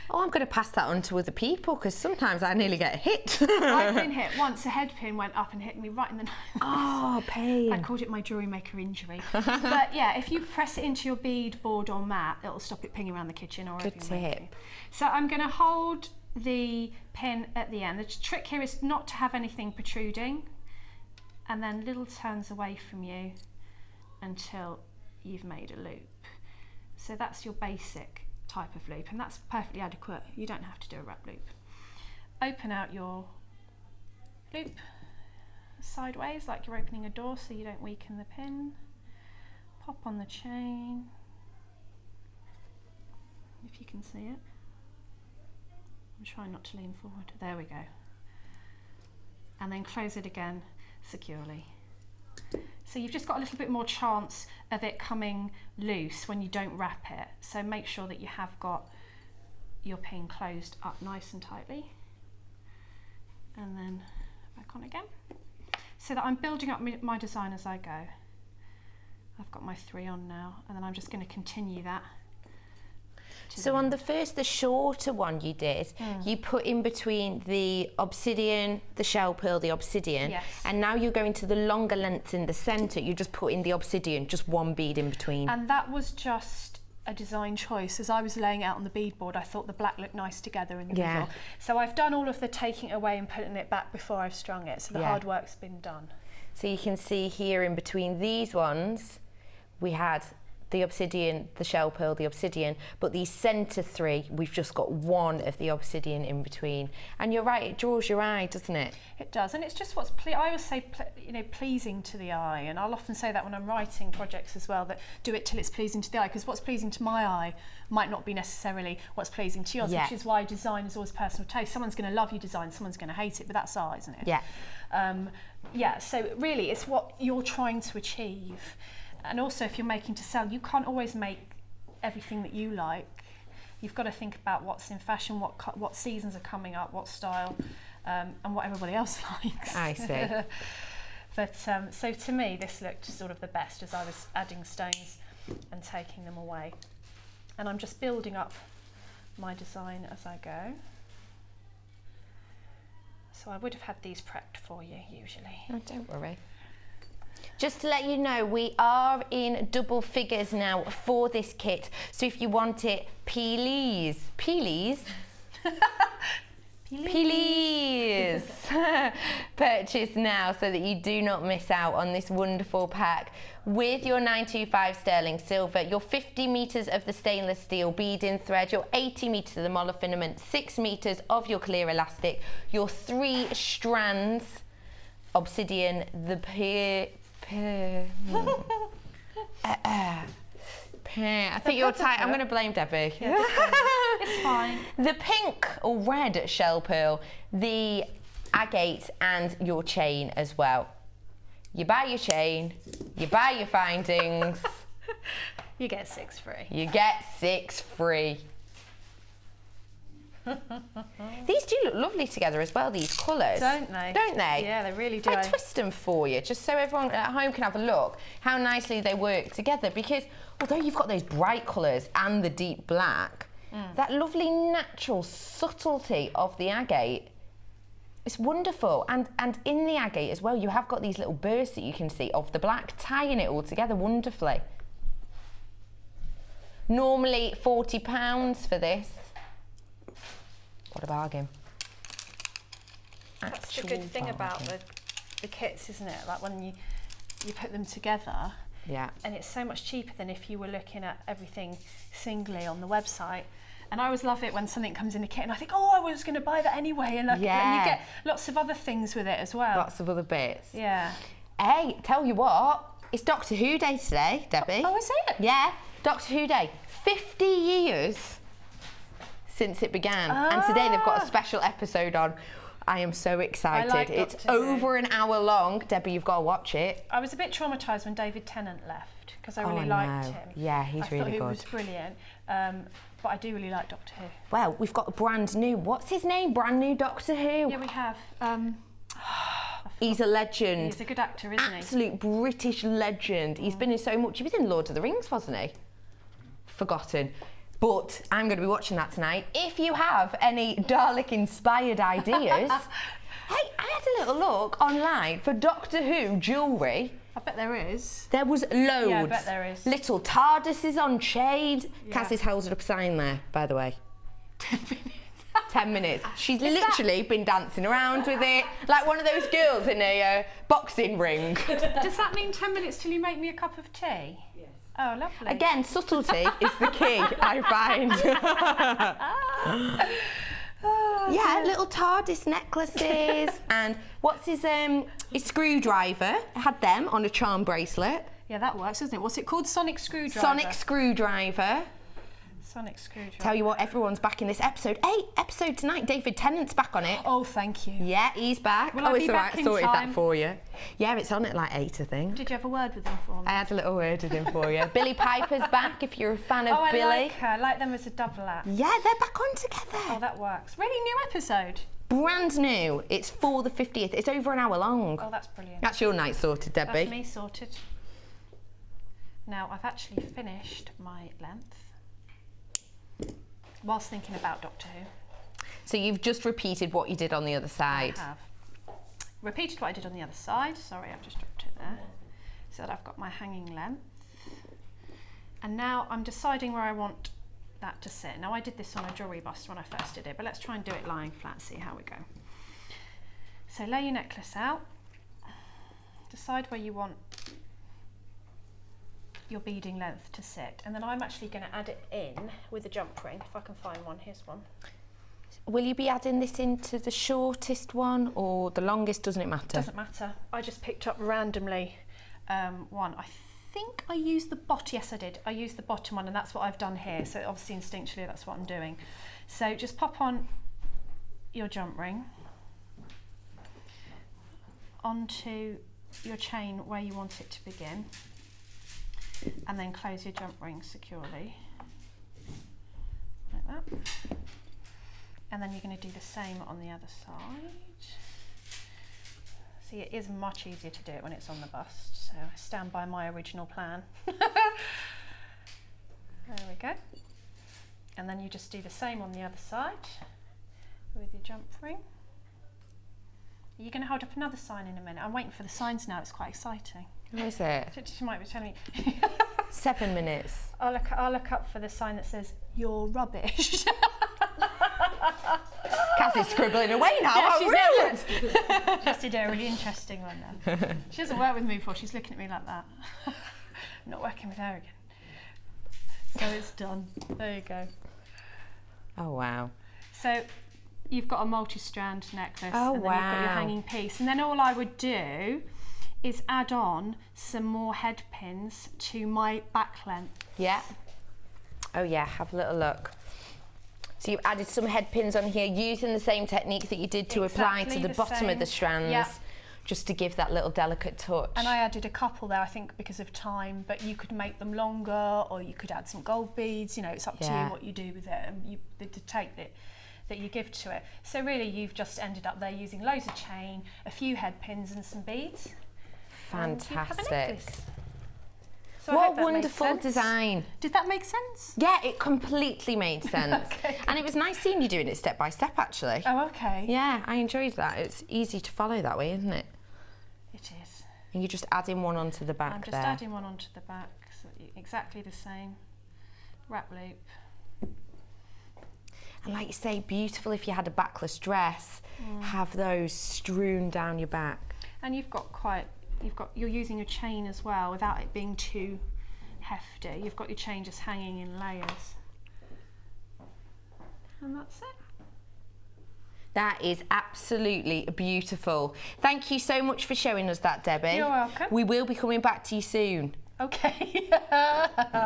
Oh, I'm going to pass that on to other people because sometimes I nearly get hit. I've been hit once. A head pin went up and hit me right in the nose. Oh, pain. I called it my JewelleryMaker injury. But yeah, if you press it into your bead board or mat, it'll stop it pinging around the kitchen or Good wherever you're making. tip. So I'm going to hold the pin at the end. The trick here is not to have anything protruding, and then little turns away from you until you've made a loop. So that's your basic type of loop, and that's perfectly adequate. You don't have to do a wrap loop. Open out your loop sideways like you're opening a door so you don't weaken the pin. Pop on the chain, if you can see it. I'm trying not to lean forward. There we go. And then close it again securely. So you've just got a little bit more chance of it coming loose when you don't wrap it. So make sure that you have got your pin closed up nice and tightly. And then back on again. So that I'm building up my design as I go. I've got my 3 on now, and then I'm just going to continue that. So on the shorter one you did, you put in between the obsidian, the shell pearl, the obsidian, Yes. and now you're going to the longer lengths in the centre. You just put in the obsidian, just one bead in between. And that was just a design choice. As I was laying out on the bead board, I thought the black looked nice together in the middle. So I've done all of the taking it away and putting it back before I've strung it, so the hard work's been done. So you can see here in between these ones, we had the obsidian, the shell pearl, the obsidian, but these centre 3, we've just got one of the obsidian in between. And you're right, it draws your eye, doesn't it? It does, and it's just what's I always say, pleasing to the eye, and I'll often say that when I'm writing projects as well, that do it till it's pleasing to the eye, because what's pleasing to my eye might not be necessarily what's pleasing to yours, which is why design is always personal taste. Someone's going to love your design, someone's going to hate it, but that's art, isn't it? Yeah. So really, it's what you're trying to achieve. And also, if you're making to sell, you can't always make everything that you like. You've got to think about what's in fashion, what seasons are coming up, what style, and what everybody else likes. I see. But so to me, this looked sort of the best as I was adding stones and taking them away. And I'm just building up my design as I go. So I would have had these prepped for you usually. Oh, don't worry. Just to let you know, we are in double figures now for this kit. So if you want it, please purchase now so that you do not miss out on this wonderful pack with your 925 sterling silver, your 50 meters of the stainless steel beading thread, your 80 meters of the monofinament, 6 meters of your clear elastic, your 3 strands obsidian, the I think you're tight. I'm going to blame Debbie. Yeah, it's fine. The pink or red shell pearl, the agate, and your chain as well. You buy your chain, you buy your findings. You get 6 free. You get 6 free. These do look lovely together as well, these colours. Don't they? Don't they? Yeah, they really do. I twist them for you, just so everyone at home can have a look how nicely they work together, because although you've got those bright colours and the deep black, that lovely natural subtlety of the agate, it's wonderful. And in the agate as well, you have got these little bursts that you can see of the black, tying it all together wonderfully. Normally £40 for this. What a bargain. That's the good thing about the kits, isn't it? Like when you put them together, and it's so much cheaper than if you were looking at everything singly on the website. And I always love it when something comes in a kit and I think, oh, I was going to buy that anyway. And, and you get lots of other things with it as well. Lots of other bits. Yeah. Hey, tell you what, it's Doctor Who Day today, Debbie. Oh, is it? Yeah, Doctor Who Day. 50 years since it began, and today they've got a special episode on. I am so excited. I like it's Doctor Who. over an hour long. Debbie, you've got to watch it. I was a bit traumatised when David Tennant left because I really liked him. Yeah, he's really good. I thought he was brilliant, but I do really like Doctor Who. Well, we've got a brand new, what's his name? Brand new Doctor Who. Yeah, we have. He's a legend. He's a good actor, isn't he? Absolute British legend. He's been in so much. He was in Lord of the Rings, wasn't he? forgotten. But I'm going to be watching that tonight. If you have any Dalek-inspired ideas, hey, I had a little look online for Doctor Who jewellery. I bet there is. There was loads. Yeah, I bet there is. Little TARDISes on chains. Yeah. Cassie's held up a sign there, by the way. 10 minutes. 10 minutes. She's literally been dancing around with it, like one of those girls in a boxing ring. Does that mean 10 minutes till you make me a cup of tea? Yes. Oh, lovely. Again, subtlety is the key, I find. Yeah, little TARDIS necklaces, and what's his screwdriver? I had them on a charm bracelet. Yeah, that works, doesn't it? What's it called? Sonic screwdriver. Sonic screwdriver. Sonic screwdriver. Tell you what, everyone's back in this episode. Hey, episode tonight, David Tennant's back on it. Oh, thank you. Yeah, he's back. Will I be it's all back right, I in sorted time? that for you. Yeah, it's on at like 8, I think. Did you have a word with him for me? I had a little word with him for you. Billy Piper's back, if you're a fan of Oh, I Billy. like her. I like them as a double act. Yeah, they're back on together. Oh, that works. Really new episode? Brand new. It's for the 50th. It's over an hour long. Oh, that's brilliant. That's your night sorted, Debbie. That's me sorted. Now, I've actually finished my length whilst thinking about Doctor Who. So you've just repeated what you did on the other side. I have. Repeated what I did on the other side. Sorry, I've just dropped it there. So that I've got my hanging length. And now I'm deciding where I want that to sit. Now I did this on a jewellery bust when I first did it, but let's try and do it lying flat, see how we go. So lay your necklace out. Decide where you want your beading length to sit, and then I'm actually going to add it in with a jump ring, if I can find one. Here's one. Will you be adding this into the shortest one or the longest? Doesn't it matter? Doesn't matter. I just picked up randomly one. I think I used the bottom. Yes, I did. I used the bottom one, and that's what I've done here. So obviously instinctually that's what I'm doing. So just pop on your jump ring onto your chain where you want it to begin, and then close your jump ring securely like that. And then you're going to do the same on the other side. See, it is much easier to do it when it's on the bust, so I stand by my original plan. There we go. And then you just do the same on the other side with your jump ring. You're going to hold up another sign in a minute. I'm waiting for the signs now, it's quite exciting. What is it? She might be telling me. 7 minutes. I'll look up for the sign that says, "You're rubbish." Cassie's scribbling away now. Yeah, Oh, she's brilliant. Just did a really interesting one then. She hasn't worked with me before, she's looking at me like that. I'm not working with her again. So it's done. There you go. Oh, wow. So you've got a multi-strand necklace, Oh, and then you've got your wow. hanging piece. And then all I would do is add on some more head pins to my back length. Yeah. Oh, yeah, have a little look. So you've added some head pins on here using the same technique that you did to apply Exactly to the the bottom of the same. strands, Yeah. just to give that little delicate touch. And I added a couple there, I think, because of time, but you could make them longer, or you could add some gold beads. You know, it's up to Yeah. you what you do with it, and the take that you give to it. So really, you've just ended up there using loads of chain, a few head pins, and some beads. And you have a Fantastic. necklace. So I What hope a that made wonderful sense. design. Did that make sense? Yeah, it completely made sense. Okay, And it was nice seeing you doing it step by step, actually. Oh, okay. Yeah, I enjoyed that. It's easy to follow that way, isn't it? It is. And you're just adding one onto the back I'm just there. adding one onto the back, so exactly the same. Wrap loop. And like you say, beautiful if you had a backless dress, have those strewn down your back. And you're using a chain as well without it being too hefty. You've got your chain just hanging in layers. And that's it. That is absolutely beautiful. Thank you so much for showing us that, Debbie. You're welcome. We will be coming back to you soon. Okay.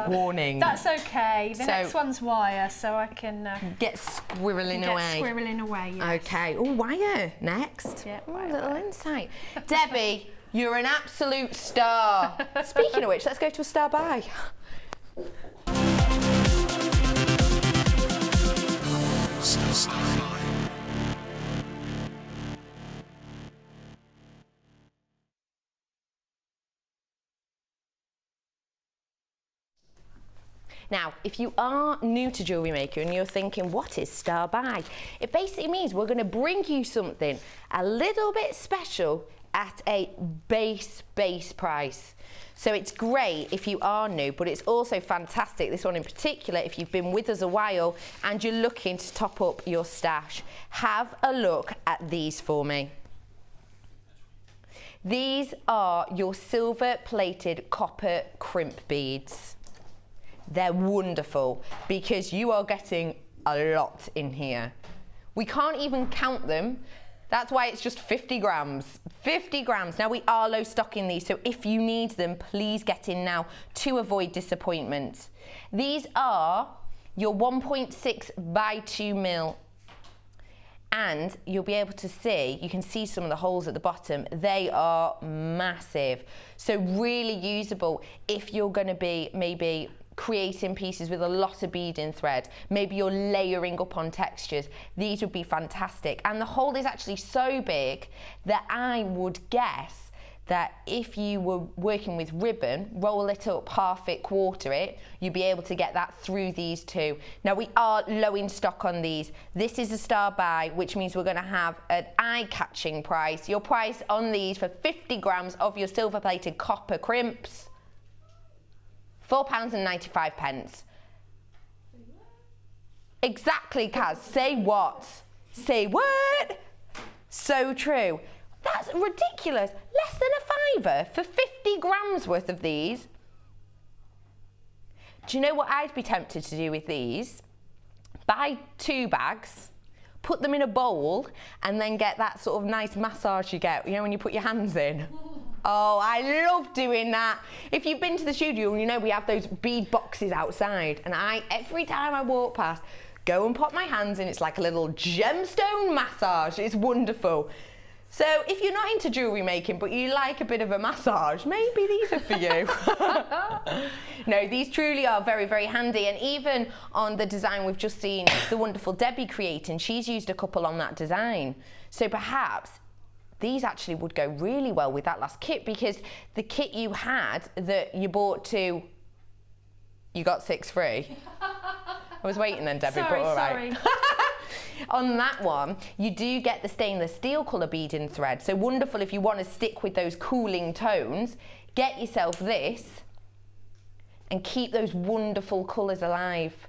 Warning. That's okay. The So- next one's wire, so I can Get squirreling get away. squirreling away. Yes. Okay. Oh, wire next. Yeah, Oh, wire, a little insight. Debbie, you're an absolute star. Speaking of which, let's go to a star by. Now, if you are new to Jewellery Maker and you're thinking, what is star buy? It basically means we're going to bring you something a little bit special at a base price. So it's great if you are new, but it's also fantastic, this one in particular, if you've been with us a while and you're looking to top up your stash. Have a look at these for me. These are your silver plated copper crimp beads. They're wonderful because you are getting a lot in here. We can't even count them. That's why it's just 50 grams. 50 grams. Now we are low stock in these, so if you need them, please get in now to avoid disappointment. These are your 1.6 by 2 mil. And you'll be able to see, you can see some of the holes at the bottom. They are massive. So really usable if you're going to be maybe creating pieces with a lot of beading thread. Maybe you're layering up on textures. These would be fantastic. And the hole is actually so big that I would guess that if you were working with ribbon, roll it up, half it, quarter it, you'd be able to get that through these too. Now we are low in stock on these. This is a star buy, which means we're gonna have an eye-catching price. Your price on these for 50 grams of your silver-plated copper crimps, £4.95. Exactly, Kaz. Say what? Say what? So true. That's ridiculous. Less than a £5 for 50 grams worth of these. Do you know what I'd be tempted to do with these? Buy 2 bags, put them in a bowl, and then get that sort of nice massage you get, you know, when you put your hands in. Oh, I love doing that. If you've been to the studio, you know we have those bead boxes outside, and every time I walk past, go and pop my hands in. It's like a little gemstone massage. It's wonderful. So if you're not into jewellery making, but you like a bit of a massage, maybe these are for you. No, these truly are very, very handy. And even on the design we've just seen the wonderful Debbie creating, she's used a couple on that design. So perhaps these actually would go really well with that last kit, because the kit you had that you bought to, you got 6 free. I was waiting then, Debbie, but all right. Sorry. On that one, you do get the stainless steel colour beading thread. So wonderful if you want to stick with those cooling tones. Get yourself this and keep those wonderful colours alive.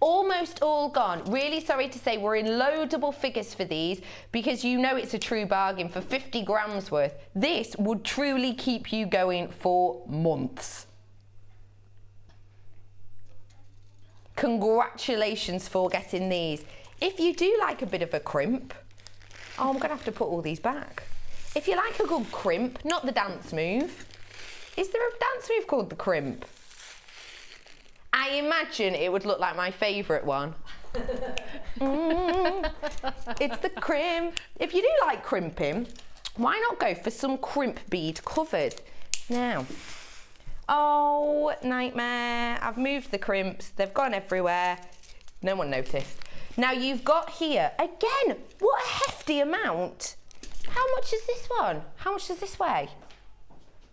Almost all gone. Really sorry to say we're in low double figures for these, because you know it's a true bargain for 50 grams worth. This would truly keep you going for months. Congratulations for getting these. If you do like a bit of a crimp, oh, I'm gonna have to put all these back. If you like a good crimp, not the dance move. Is there a dance move called the crimp? I imagine it would look like my favourite one. It's the crimp. If you do like crimping, why not go for some crimp bead covers? Now, oh, nightmare. I've moved the crimps. They've gone everywhere. No one noticed. Now you've got here, again, what a hefty amount. How much is this one? How much does this weigh?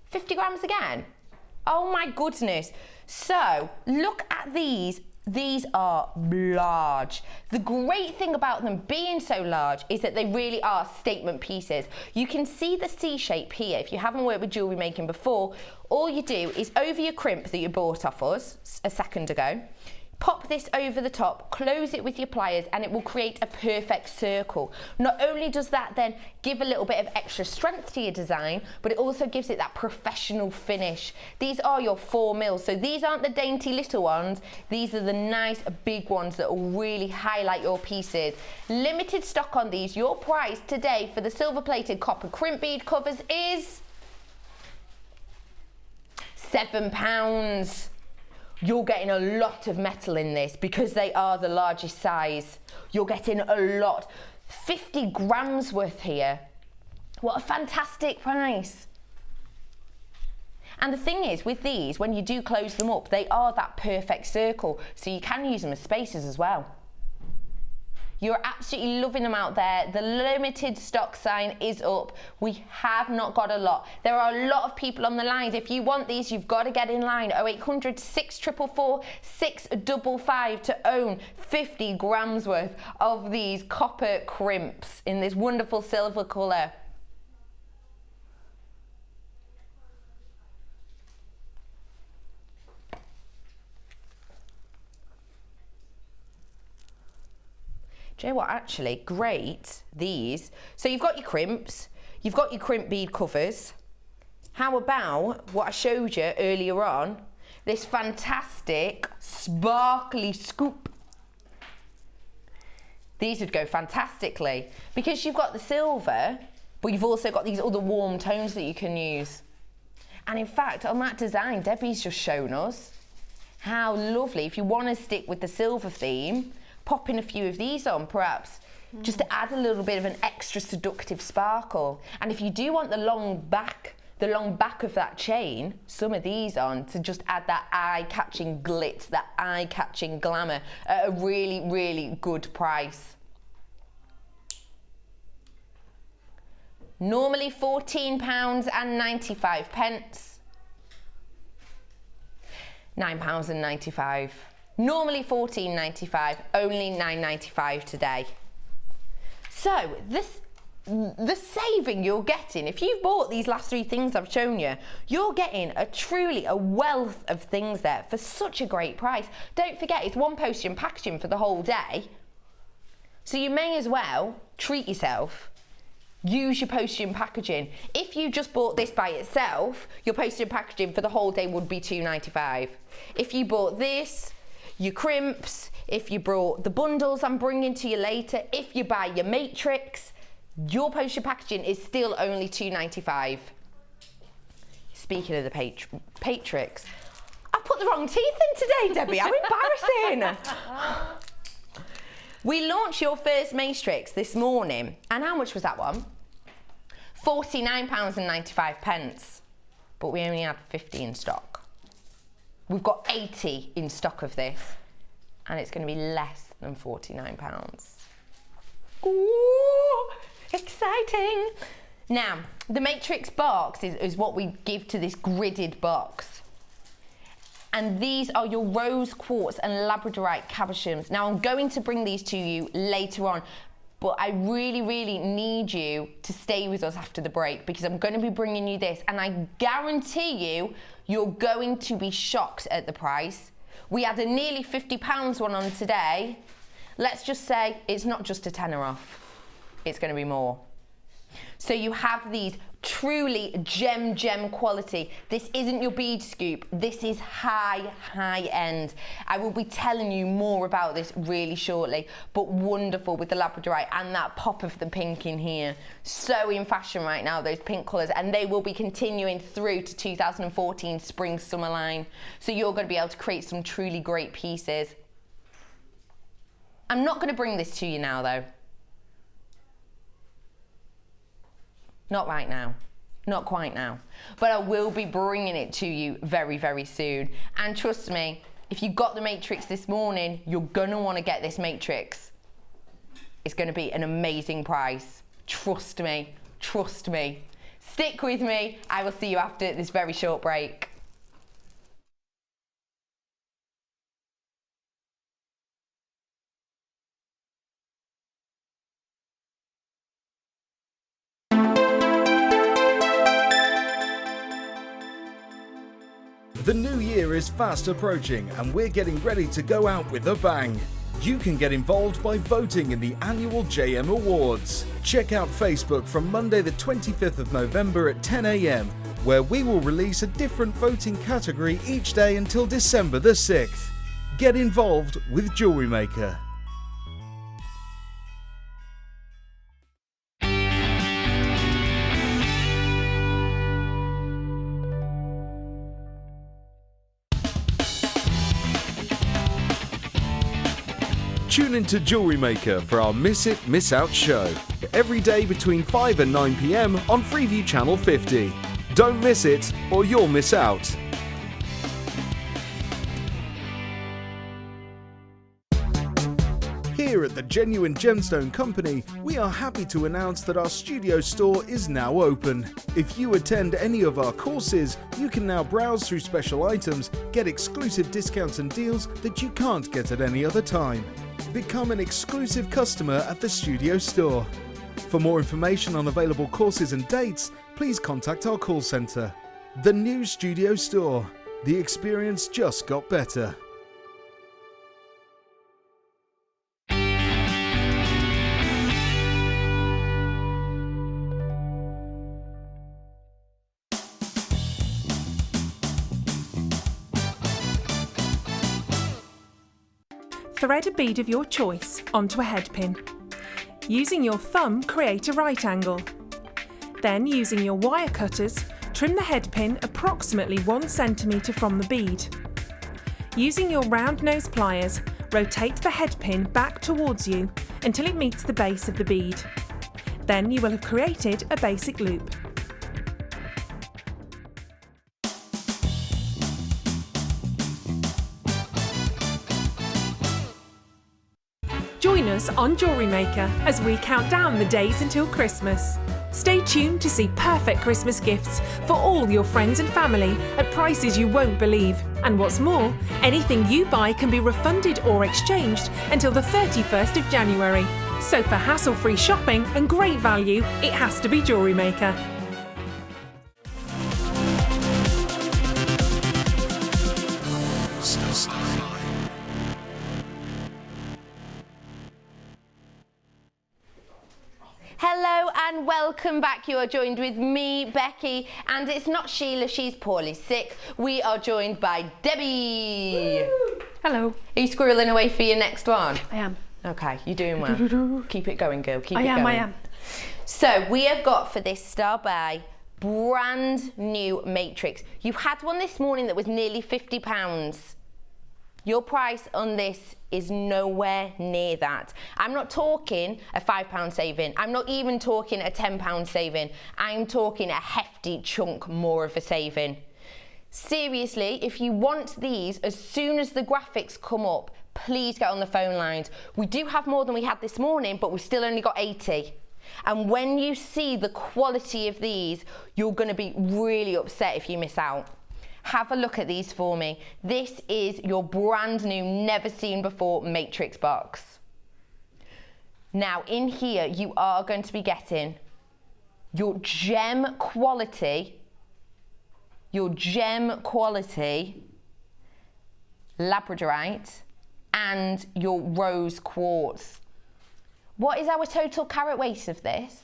50 grams again? Oh my goodness. So look at these. These are large. The great thing about them being so large is that they really are statement pieces. You can see the C shape here. If you haven't worked with jewellery making before, all you do is over your crimp that you bought off us a second ago, pop this over the top, close it with your pliers, and it will create a perfect circle. Not only does that then give a little bit of extra strength to your design, but it also gives it that professional finish. These are your 4 mils, so these aren't the dainty little ones. These are the nice big ones that will really highlight your pieces. Limited stock on these. Your price today for the silver-plated copper crimp bead covers is £7. You're getting a lot of metal in this because they are the largest size. You're getting a lot. 50 grams worth here. What a fantastic price. And the thing is, with these, when you do close them up, they are that perfect circle, so you can use them as spaces as well. You're absolutely loving them out there. The limited stock sign is up. We have not got a lot. There are a lot of people on the lines. If you want these, you've got to get in line. 0800 644 655 to own 50 grams worth of these copper crimps in this wonderful silver colour. Do you know what, actually, great, these. So you've got your crimps, you've got your crimp bead covers. How about what I showed you earlier on, this fantastic sparkly scoop? These would go fantastically because you've got the silver, but you've also got these other warm tones that you can use. And in fact, on that design, Debbie's just shown us how lovely, if you want to stick with the silver theme, pop in a few of these on, perhaps, just to add a little bit of an extra seductive sparkle. And if you do want the long back of that chain, some of these on to just add that eye-catching glitz, that eye-catching glamour at a really, really good price. Normally £14.95. £9.95. Normally $14.95, only $9.95 today. So the saving you're getting, if you've bought these last three things I've shown you, you're getting truly a wealth of things there for such a great price. Don't forget, it's one postage and packaging for the whole day. So you may as well treat yourself. Use your postage and packaging. If you just bought this by itself, your postage and packaging for the whole day would be $2.95. If you bought this, your crimps, if you brought the bundles I'm bringing to you later, if you buy your matrix, your postage packaging is still only $2.95. Speaking of the Patrix, I put the wrong teeth in today, Debbie. How embarrassing. We launched your first matrix this morning, and how much was that one? £49.95, but we only had 50 in stock. We've got 80 in stock of this, and it's going to be less than £49. Ooh, exciting. Now, the matrix box is what we give to this gridded box. And these are your rose quartz and labradorite cabochons. Now, I'm going to bring these to you later on, but I really, really need you to stay with us after the break because I'm going to be bringing you this, and I guarantee you're going to be shocked at the price. We had a nearly £50 one on today. Let's just say it's not just a tenner off. It's going to be more. So you have these truly gem quality. This isn't your bead scoop. This is high end. I will be telling you more about this really shortly, but wonderful with the labradorite and that pop of the pink in here. So in fashion right now, those pink colours, and they will be continuing through to 2014 spring summer line. So you're going to be able to create some truly great pieces. I'm not going to bring this to you now though. Not right now, not quite now, but I will be bringing it to you very, very soon. And trust me, if you got the matrix this morning, you're gonna wanna get this matrix. It's gonna be an amazing price. Trust me, trust me. Stick with me, I will see you after this very short break. The new year is fast approaching and we're getting ready to go out with a bang. You can get involved by voting in the annual JM Awards. Check out Facebook from Monday the 25th of November at 10 AM, where we will release a different voting category each day until December the 6th. Get involved with Jewellery Maker. Tune into Jewellery Maker for our Miss It, Miss Out show. Every day between 5 and 9 PM on Freeview Channel 50. Don't miss it or you'll miss out. Here at the Genuine Gemstone Company, we are happy to announce that our studio store is now open. If you attend any of our courses, you can now browse through special items, get exclusive discounts and deals that you can't get at any other time. Become an exclusive customer at the studio store. For more information on available courses and dates, please contact our call centre. The new studio store. The experience just got better. Thread a bead of your choice onto a head pin. Using your thumb, create a right angle. Then, using your wire cutters, trim the head pin approximately 1 centimetre from the bead. Using your round nose pliers, rotate the head pin back towards you until it meets the base of the bead. Then you will have created a basic loop. Join us on Jewellery Maker as we count down the days until Christmas. Stay tuned to see perfect Christmas gifts for all your friends and family at prices you won't believe. And what's more, anything you buy can be refunded or exchanged until the 31st of January. So for hassle-free shopping and great value, it has to be Jewellery Maker. Hello and welcome back. You are joined with me, Becky, and it's not Sheila, she's poorly sick. We are joined by Debbie. Woo. Hello. Are you squirreling away for your next one? I am. Okay, you're doing well. Keep it going, girl. Keep it going. I am. So we have got for this Star By brand new matrix. You had one this morning that was nearly £50. Your price on this is nowhere near that. I'm not talking a £5 saving. I'm not even talking a £10 saving. I'm talking a hefty chunk more of a saving. Seriously, if you want these, as soon as the graphics come up, please get on the phone lines. We do have more than we had this morning, but we've still only got 80. And when you see the quality of these, you're gonna be really upset if you miss out. Have a look at these for me. This is your brand new, never seen before matrix box. Now in here, you are going to be getting your gem quality labradorite and your rose quartz. What is our total carat weight of this?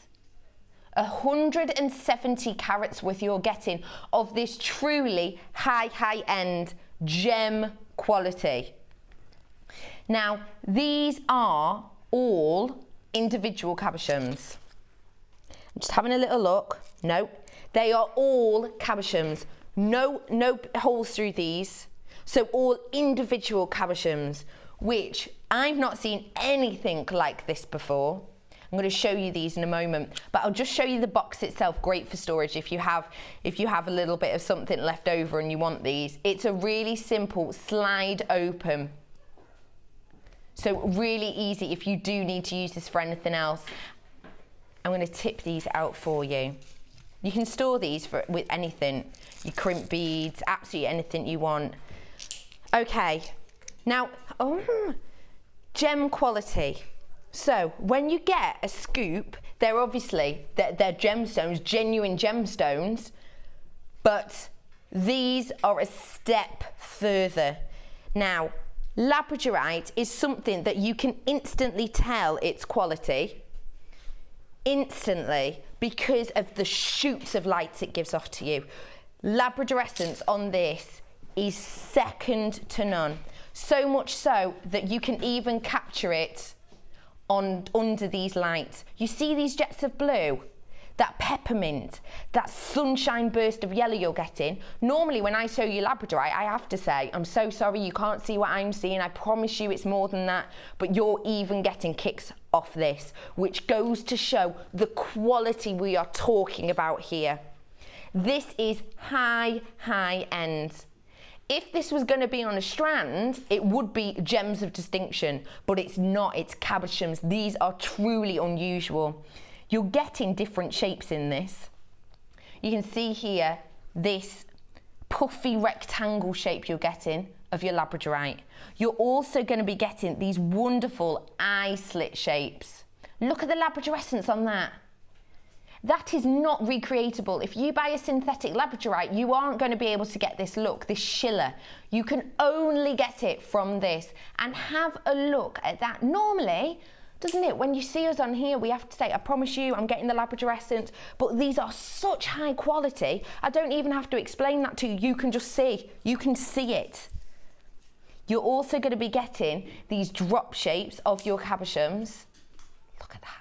170 carats worth you're getting of this truly high-end gem quality. Now, these are all individual cabochons. I'm just having a little look. No, they are all cabochons. No holes through these. So all individual cabochons, which I've not seen anything like this before. I'm going to show you these in a moment, but I'll just show you the box itself. Great for storage if you have a little bit of something left over and you want these. It's a really simple slide open. So really easy if you do need to use this for anything else. I'm going to tip these out for you. You can store these with anything. Your crimp beads, absolutely anything you want. Okay, now, gem quality. So when you get a scoop, they're gemstones, genuine gemstones, but these are a step further. Now, labradorite is something that you can instantly tell its quality, instantly, because of the shoots of light it gives off to you. Labradorescence on this is second to none. So much so that you can even capture it under these lights. You see these jets of blue? That peppermint, that sunshine burst of yellow you're getting. Normally when I show you labradorite, I have to say, I'm so sorry, you can't see what I'm seeing. I promise you it's more than that. But you're even getting kicks off this, which goes to show the quality we are talking about here. This is high end. if this was going to be on a strand, it would be gems of distinction, but it's not, it's cabochons. These are truly unusual. You're getting different shapes in this. You can see here this puffy rectangle shape you're getting of your labradorite. You're also going to be getting these wonderful eye slit shapes. Look at the labradorescence on that. That is not recreatable. If you buy a synthetic labradorite, you aren't going to be able to get this look, this Sheila. You can only get it from this. And have a look at that. Normally, doesn't it, when you see us on here, we have to say, I promise you, I'm getting the labradorescent, but these are such high quality, I don't even have to explain that to you. You can just see, you can see it. You're also going to be getting these drop shapes of your cabochons. Look at that.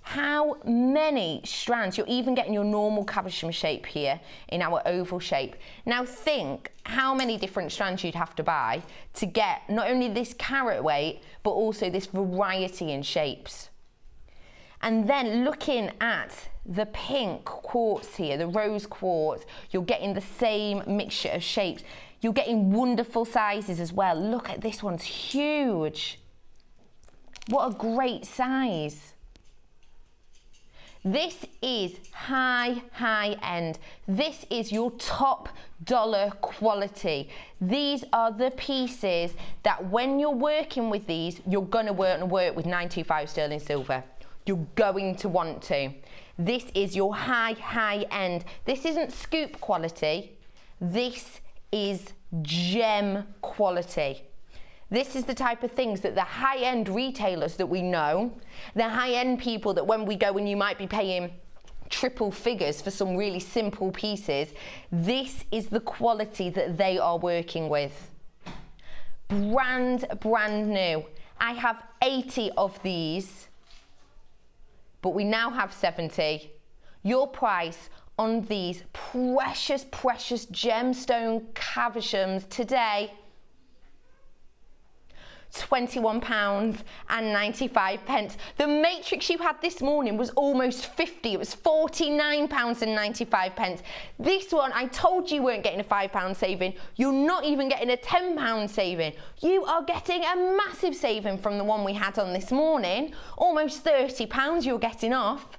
How many strands? You're even getting your normal cabochon shape here in our oval shape. Now think how many different strands you'd have to buy to get not only this carat weight, but also this variety in shapes. And then looking at the pink quartz here, the rose quartz, you're getting the same mixture of shapes. You're getting wonderful sizes as well. Look at this one's huge. What a great size. This is high end. This is your top dollar quality. These are the pieces that when you're working with these, you're gonna work with 925 sterling silver. You're going to want to. This is your high end. This isn't scoop quality. This is gem quality. This is the type of things that the high-end retailers that we know, the high-end people that when we go and you might be paying triple figures for some really simple pieces, this is the quality that they are working with. Brand new. I have 80 of these, but we now have 70. Your price on these precious gemstone cabochons today, £21.95. The matrix you had this morning was almost 50. It was £49.95. This one, I told you weren't getting a £5 saving. You're not even getting a £10 saving. You are getting a massive saving from the one we had on this morning. Almost £30 you're getting off.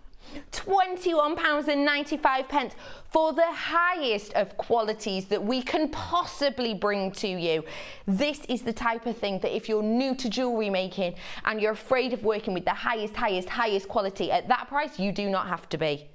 £21.95 for the highest of qualities that we can possibly bring to you. This is the type of thing that if you're new to jewellery making and you're afraid of working with the highest quality at that price, you do not have to be.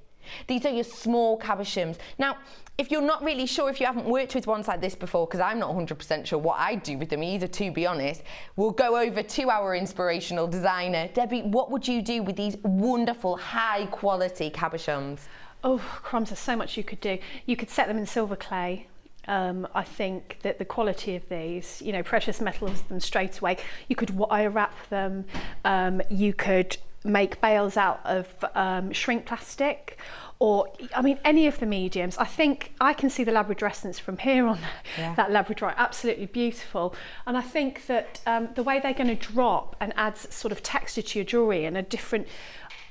These are your small cabochons. Now, if you're not really sure, if you haven't worked with ones like this before, because I'm not 100% sure what I do with them either, to be honest, we'll go over to our inspirational designer. Debbie, what would you do with these wonderful, high quality cabochons? Oh, crumbs, there's so much you could do. You could set them in silver clay. I think that the quality of these, you know, precious metals them straight away. You could wire wrap them. You could make bales out of shrink plastic, or I mean any of the mediums. I think I can see the labradorescence from here on that labradorite, absolutely beautiful. And I think that the way they're going to drop and add sort of texture to your jewellery and a different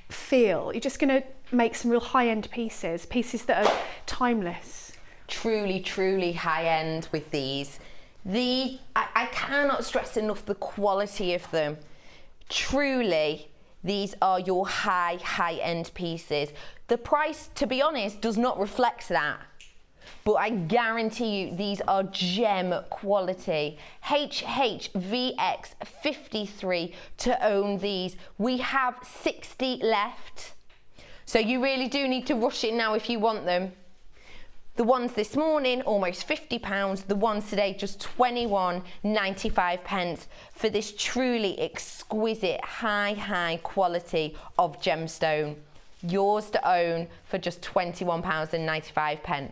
feel, you're just going to make some real high-end pieces that are timeless. Truly high-end with these. I cannot stress enough the quality of them. Truly, these are your high-end pieces. The price, to be honest, does not reflect that. But I guarantee you, these are gem quality. HHVX53 to own these. We have 60 left. So you really do need to rush it now if you want them. The ones this morning, almost £50. The ones today, just £21.95 for this truly exquisite, high quality of gemstone. Yours to own for just £21.95.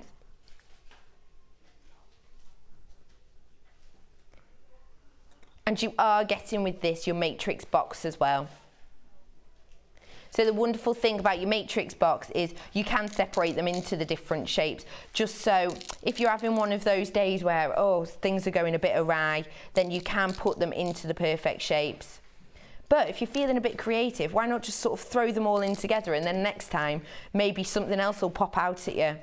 And you are getting with this your matrix box as well. So the wonderful thing about your matrix box is you can separate them into the different shapes, just so if you're having one of those days where, oh, things are going a bit awry, then you can put them into the perfect shapes. But if you're feeling a bit creative, why not just sort of throw them all in together, and then next time maybe something else will pop out at you.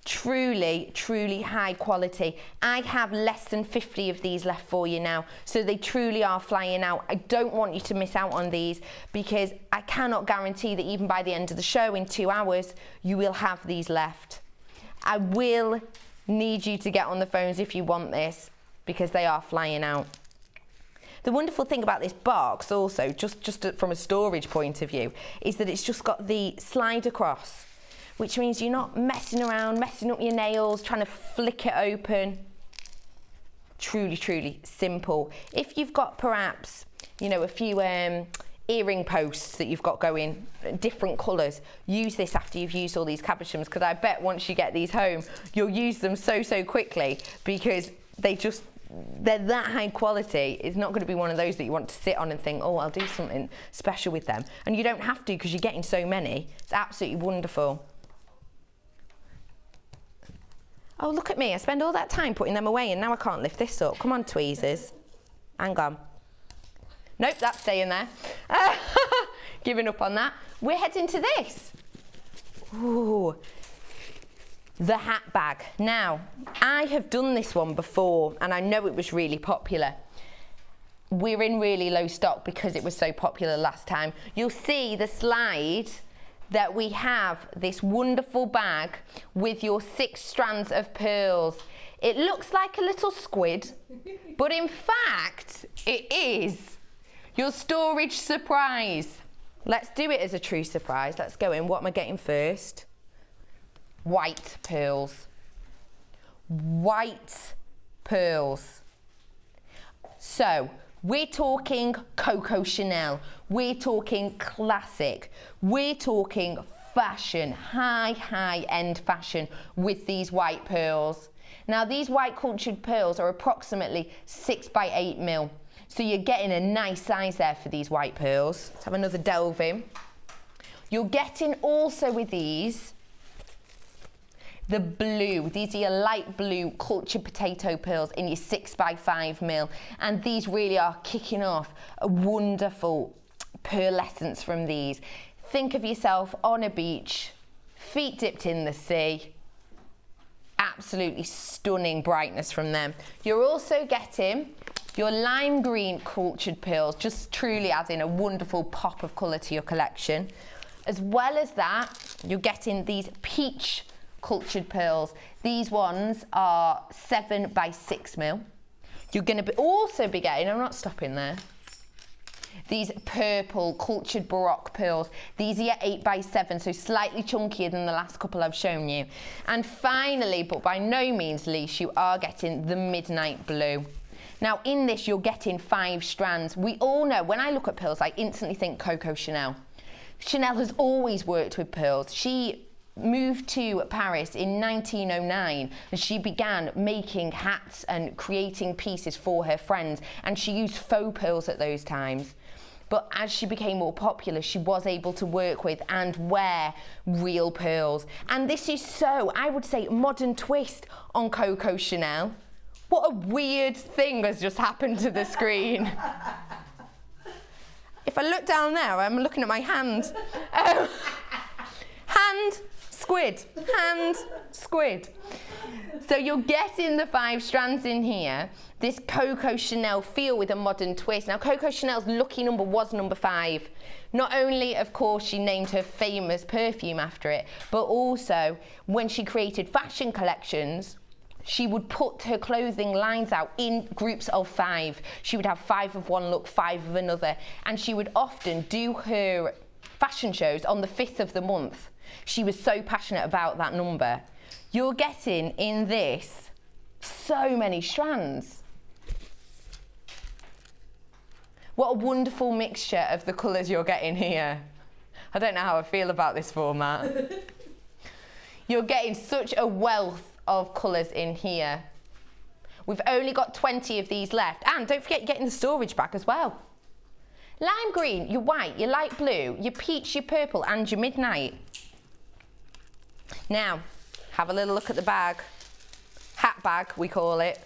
Truly, truly high quality. I have less than 50 of these left for you now, so they truly are flying out. I don't want you to miss out on these, because I cannot guarantee that even by the end of the show in 2 hours, you will have these left. I will need you to get on the phones if you want this, because they are flying out. The wonderful thing about this box also, just from a storage point of view, is that it's just got the slide across, which means you're not messing around, messing up your nails, trying to flick it open. Truly, truly simple. If you've got perhaps, you know, a few earring posts that you've got going, different colours, use this after you've used all these cabochons, because I bet once you get these home, you'll use them so quickly, because they're that high quality. It's not going to be one of those that you want to sit on and think, oh, I'll do something special with them. And you don't have to, because you're getting so many. It's absolutely wonderful. Oh, look at me. I spend all that time putting them away and now I can't lift this up. Come on, tweezers. Hang on. Nope, that's staying there. Giving up on that. We're heading to this. Ooh. The hat bag. Now, I have done this one before and I know it was really popular. We're in really low stock because it was so popular last time. You'll see the slide that we have this wonderful bag with your 6 strands of pearls. It looks like a little squid, but in fact, it is your storage surprise. Let's do it as a true surprise. Let's go in. What am I getting first? White pearls. White pearls. So, we're talking Coco Chanel, we're talking classic, we're talking fashion, high-end fashion with these white pearls. Now these white cultured pearls are approximately 6 by 8 mil, so you're getting a nice size there for these white pearls. Let's have another delve in. You're getting also with these the blue. These are your light blue cultured potato pearls in your 6 by 5 mil, and these really are kicking off a wonderful pearlescence from these. Think of yourself on a beach, feet dipped in the sea. Absolutely stunning brightness from them. You're also getting your lime green cultured pearls, just truly adding a wonderful pop of colour to your collection. As well as that, you're getting these peach cultured pearls. These ones are 7 by 6 mil. You're going to also be getting, I'm not stopping there, these purple cultured baroque pearls. These are 8 by 7, so slightly chunkier than the last couple I've shown you. And finally, but by no means least, you are getting the midnight blue. Now in this, you're getting 5 strands. We all know, when I look at pearls, I instantly think Coco Chanel. Chanel has always worked with pearls. She moved to Paris in 1909 and she began making hats and creating pieces for her friends, and she used faux pearls at those times. But as she became more popular, she was able to work with and wear real pearls. And this is so, I would say, modern twist on Coco Chanel. What a weird thing has just happened to the screen. If I look down there, I'm looking at my hand. Hand, squid, hand, squid. So you're getting the 5 strands in here, this Coco Chanel feel with a modern twist. Now Coco Chanel's lucky number was number 5. Not only, of course, she named her famous perfume after it, but also when she created fashion collections, she would put her clothing lines out in groups of 5. She would have 5 of one look, 5 of another, and she would often do her fashion shows on the 5th of the month. She was so passionate about that number. You're getting in this so many strands. What a wonderful mixture of the colours you're getting here. I don't know how I feel about this format. You're getting such a wealth of colours in here. We've only got 20 of these left, and don't forget you're getting the storage back as well. Lime green, your white, your light blue, your peach, your purple, and your midnight. Now, have a little look at the bag. Hat bag, we call it.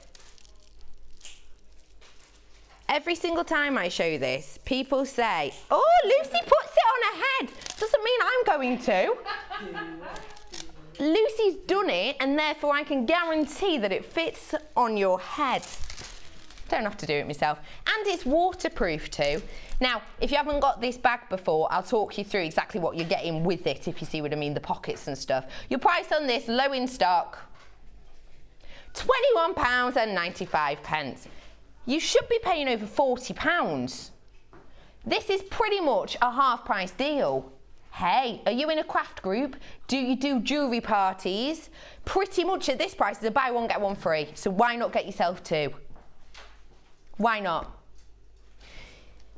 Every single time I show this, people say, oh, Lucy puts it on her head. Doesn't mean I'm going to. Lucy's done it, and therefore I can guarantee that it fits on your head. Don't have to do it myself. And it's waterproof too. Now, if you haven't got this bag before, I'll talk you through exactly what you're getting with it, if you see what I mean, the pockets and stuff. Your price on this, low in stock, £21.95. You should be paying over £40. This is pretty much a half price deal. Hey, are you in a craft group? Do you do jewellery parties? Pretty much at this price is a buy one, get one free. So why not get yourself two? Why not?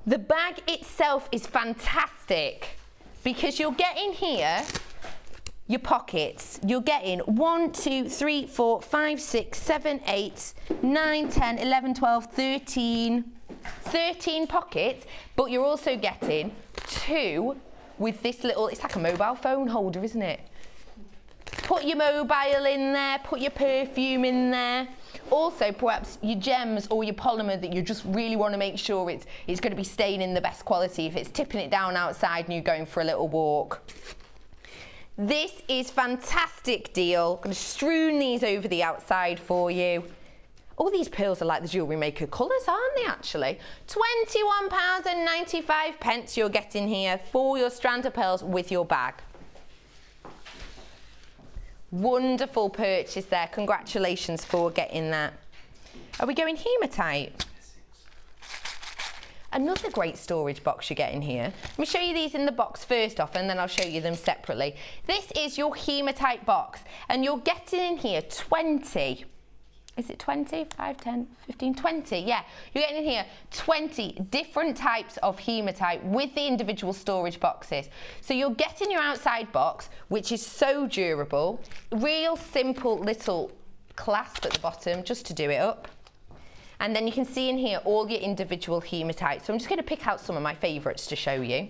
The bag itself is fantastic because you're getting here your pockets. You're getting 1, 2, 3, 4, 5, 6, 7, 8, 9, 10, 11, 12, 13 pockets, but you're also getting 2 with this little, it's like a mobile phone holder, isn't it? Put your mobile in there, put your perfume in there. Also, perhaps your gems or your polymer that you just really want to make sure it's going to be staying in the best quality if it's tipping it down outside and you're going for a little walk. This is fantastic deal. I'm going to strewn these over the outside for you. All these pearls are like the Jewellery Maker colours, aren't they, actually? £21.95 you're getting here for your strand of pearls with your bag. Wonderful purchase there. Congratulations for getting that. Are we going hematite? Another great storage box you're getting here. Let me show you these in the box first off, and then I'll show you them separately. This is your hematite box, and you're getting in here 20. Is it 20? 5, 10, 15, 20. Yeah, you're getting in here 20 different types of hematite with the individual storage boxes. So you're getting your outside box, which is so durable. Real simple little clasp at the bottom just to do it up. And then you can see in here all your individual hematite. So I'm just going to pick out some of my favourites to show you.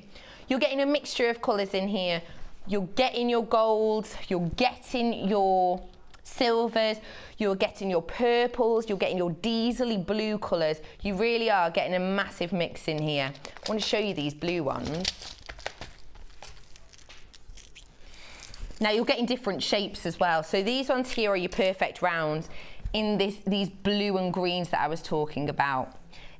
You're getting a mixture of colours in here. You're getting your golds, you're getting your silvers, you're getting your purples, you're getting your diesely blue colours. You really are getting a massive mix in here. I want to show you these blue ones. Now you're getting different shapes as well. So these ones here are your perfect rounds in these blue and greens that I was talking about.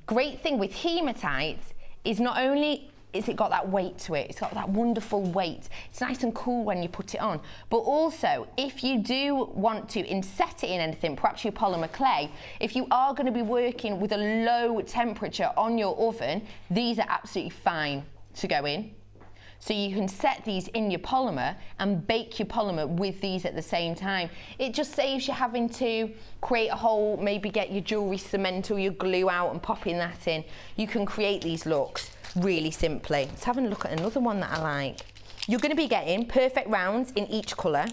Great thing with hematite is not only is it got that weight to it, it's got that wonderful weight. It's nice and cool when you put it on. But also, if you do want to inset it in anything, perhaps your polymer clay, if you are going to be working with a low temperature on your oven, these are absolutely fine to go in. So you can set these in your polymer and bake your polymer with these at the same time. It just saves you having to create a hole, maybe get your jewellery cement or your glue out and popping that in. You can create these looks really simply. Let's have a look at another one that I like. You're going to be getting perfect rounds in each colour.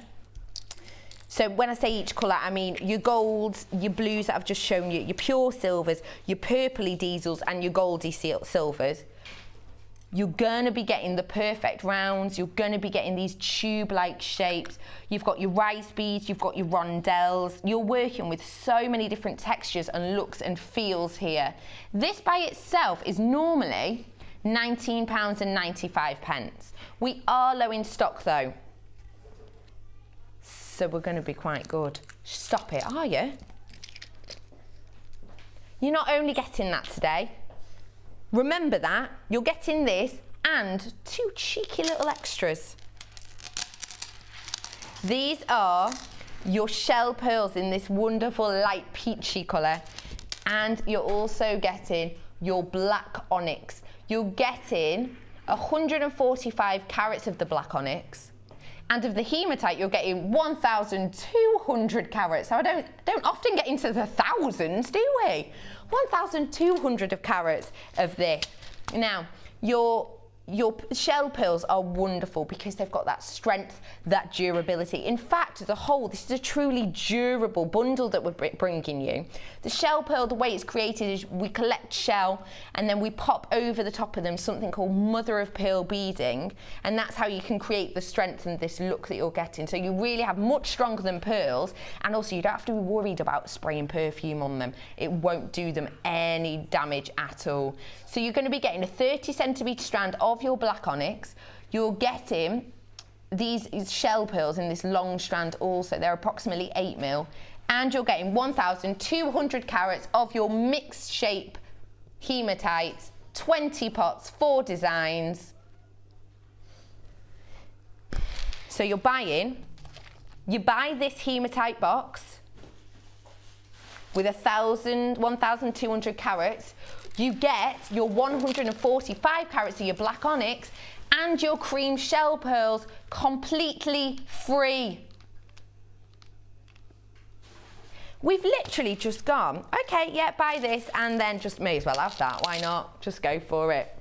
So when I say each colour, I mean your golds, your blues that I've just shown you, your pure silvers, your purpley diesels and your goldy silvers. You're going to be getting the perfect rounds, you're going to be getting these tube-like shapes. You've got your rice beads, you've got your rondelles. You're working with so many different textures and looks and feels here. This by itself is normally £19.95. We are low in stock though, so we're going to be quite good. Stop it, are you? You're not only getting that today. Remember that, you're getting this and 2 cheeky little extras. These are your shell pearls in this wonderful light peachy colour, and you're also getting your black onyx. You're getting 145 carats of the black onyx, and of the hematite you're getting 1,200 carats. So I don't often get into the thousands, do we? 1,200 of carats of this. Now, your shell pearls are wonderful because they've got that strength, that durability. In fact, as a whole, this is a truly durable bundle that we're bringing you. The shell pearl, the way it's created is we collect shell and then we pop over the top of them something called mother of pearl beading, and that's how you can create the strength and this look that you're getting. So you really have much stronger than pearls, and also you don't have to be worried about spraying perfume on them. It won't do them any damage at all. So you're going to be getting a 30 centimetre strand of your black onyx. You're getting these shell pearls in this long strand also. They're approximately 8mm, and you're getting 1,200 carats of your mixed shape hematite, 20 pots, 4 designs. So you buy this hematite box with 1,200 carats. You get your 145 carats of your black onyx and your cream shell pearls completely free. We've literally just gone, okay, yeah, buy this, and then just may as well have that. Why not? Just go for it.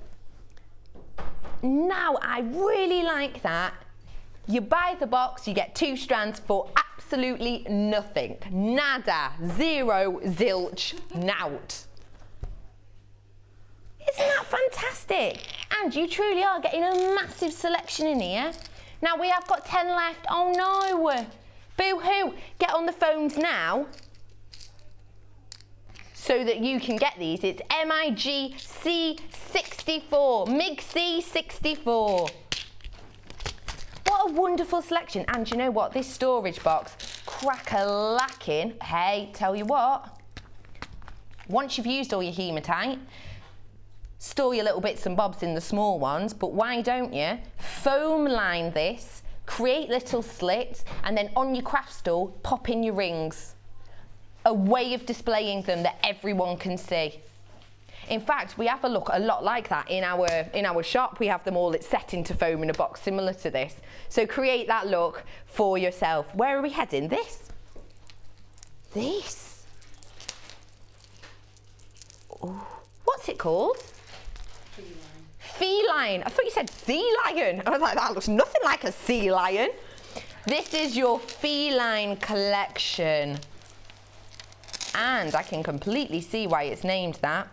Now, I really like that. You buy the box, you get 2 strands for absolutely nothing. Nada, zero, zilch, nout. Isn't that fantastic? And you truly are getting a massive selection in here. Now we have got 10 left. Oh no, boo-hoo. Get on the phones now so that you can get these. It's MIG C64, MIG C64. What a wonderful selection. And you know what? This storage box, crack-a-lacking. Hey, tell you what, once you've used all your hematite, store your little bits and bobs in the small ones, but why don't you foam line this, create little slits, and then on your craft stool, pop in your rings. A way of displaying them that everyone can see. In fact, we have a look a lot like that in our shop. We have them all set into foam in a box similar to this. So create that look for yourself. Where are we heading? This. Ooh. What's it called? Feline. I thought you said sea lion. I was like, that looks nothing like a sea lion. This is your feline collection. And I can completely see why it's named that.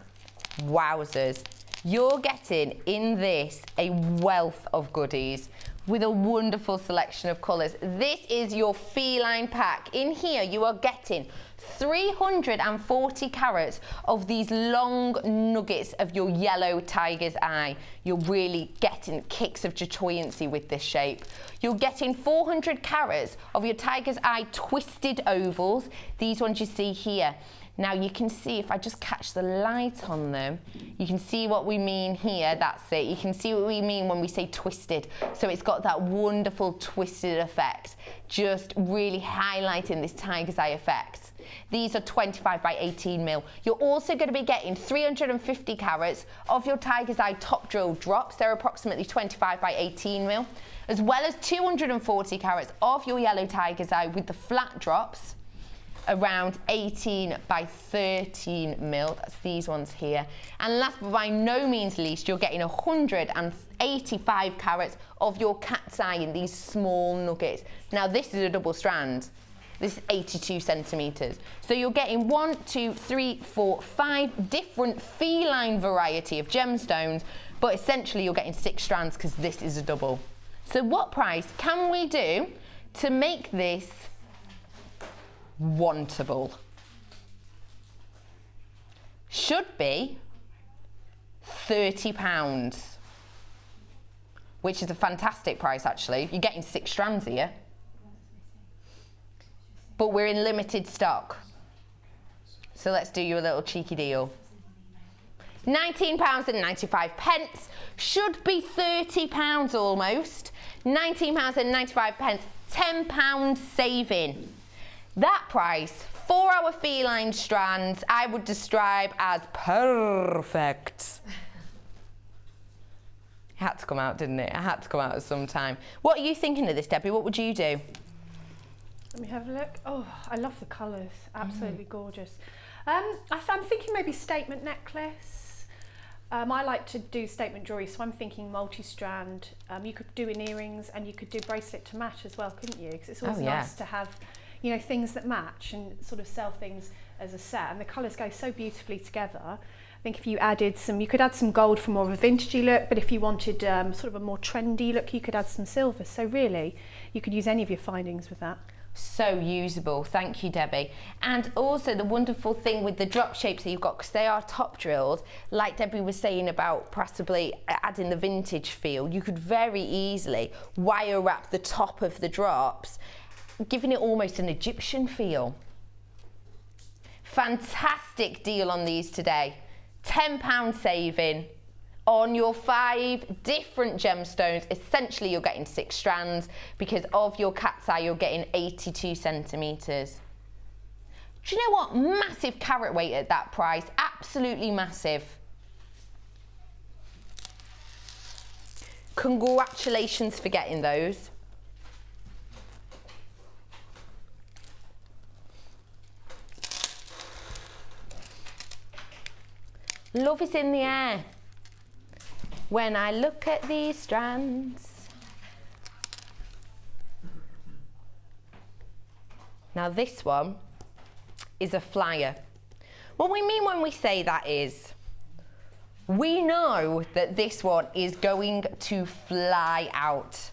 Wowzers. You're getting in this a wealth of goodies with a wonderful selection of colours. This is your feline pack. In here you are getting 340 carats of these long nuggets of your yellow tiger's eye. You're really getting kicks of buoyancy with this shape. You're getting 400 carats of your tiger's eye twisted ovals. These ones you see here. Now you can see, if I just catch the light on them, you can see what we mean here. That's it. You can see what we mean when we say twisted. So it's got that wonderful twisted effect, just really highlighting this tiger's eye effect. These are 25 by 18mm. You're also going to be getting 350 carats of your tiger's eye top drill drops. They're approximately 25 by 18mm, as well as 240 carats of your yellow tiger's eye with the flat drops, around 18 by 13mm. That's these ones here. And last but by no means least, you're getting 185 carats of your cat's eye in these small nuggets. Now this is a double strand. This is 82 centimetres. So you're getting 5 different feline variety of gemstones, but essentially you're getting 6 strands because this is a double. So what price can we do to make this wantable? Should be £30, which is a fantastic price actually. You're getting 6 strands here. But we're in limited stock. So let's do you a little cheeky deal. £19.95 should be £30 almost. £19.95, £10 saving. That price for our feline strands, I would describe as perfect. It had to come out, didn't it? It had to come out at some time. What are you thinking of this, Debbie? What would you do? Let me have a look. Oh, I love the colours. Absolutely gorgeous. I'm thinking maybe statement necklace. I like to do statement jewellery, so I'm thinking multi-strand. You could do in earrings and you could do bracelet to match as well, couldn't you? Because it's always nice to have, you know, things that match and sort of sell things as a set. And the colours go so beautifully together. I think if you added some, you could add some gold for more of a vintagey look, but if you wanted sort of a more trendy look, you could add some silver. So really, you could use any of your findings with that. So usable. Thank you, Debbie. And also the wonderful thing with the drop shapes that you've got, because they are top drilled, like Debbie was saying about possibly adding the vintage feel, you could very easily wire wrap the top of the drops, giving it almost an Egyptian feel. Fantastic deal on these today. £10 saving on your 5 different gemstones. Essentially you're getting 6 strands, because of your cat's eye you're getting 82 centimetres. Do you know what? Massive carat weight at that price, absolutely massive. Congratulations for getting those. Love is in the air. When I look at these strands. Now this one is a flyer. What we mean when we say that is, we know that this one is going to fly out.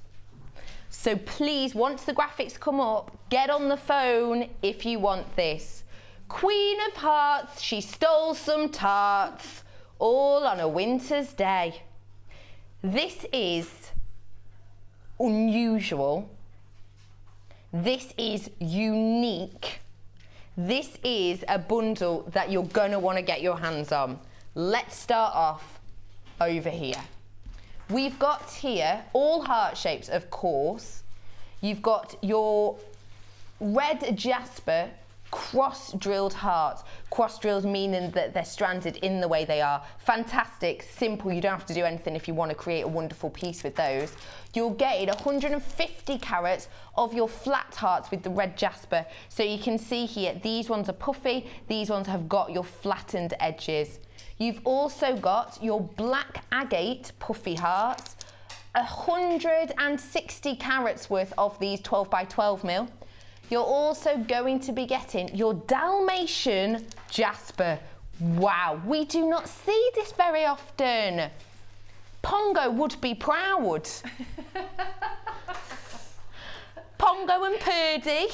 So please, once the graphics come up, get on the phone if you want this. Queen of Hearts, she stole some tarts, all on a winter's day. This is unusual. This is unique. This is a bundle that you're gonna wanna get your hands on. Let's start off over here. We've got here all heart shapes, of course. You've got your red jasper cross-drilled hearts. Cross-drills meaning that they're stranded in the way they are. Fantastic, simple, you don't have to do anything if you want to create a wonderful piece with those. You're getting 150 carats of your flat hearts with the red jasper. So you can see here, these ones are puffy, these ones have got your flattened edges. You've also got your black agate puffy hearts, 160 carats worth of these 12 by 12 mil. You're also going to be getting your Dalmatian jasper. Wow, we do not see this very often. Pongo would be proud. Pongo and Purdy.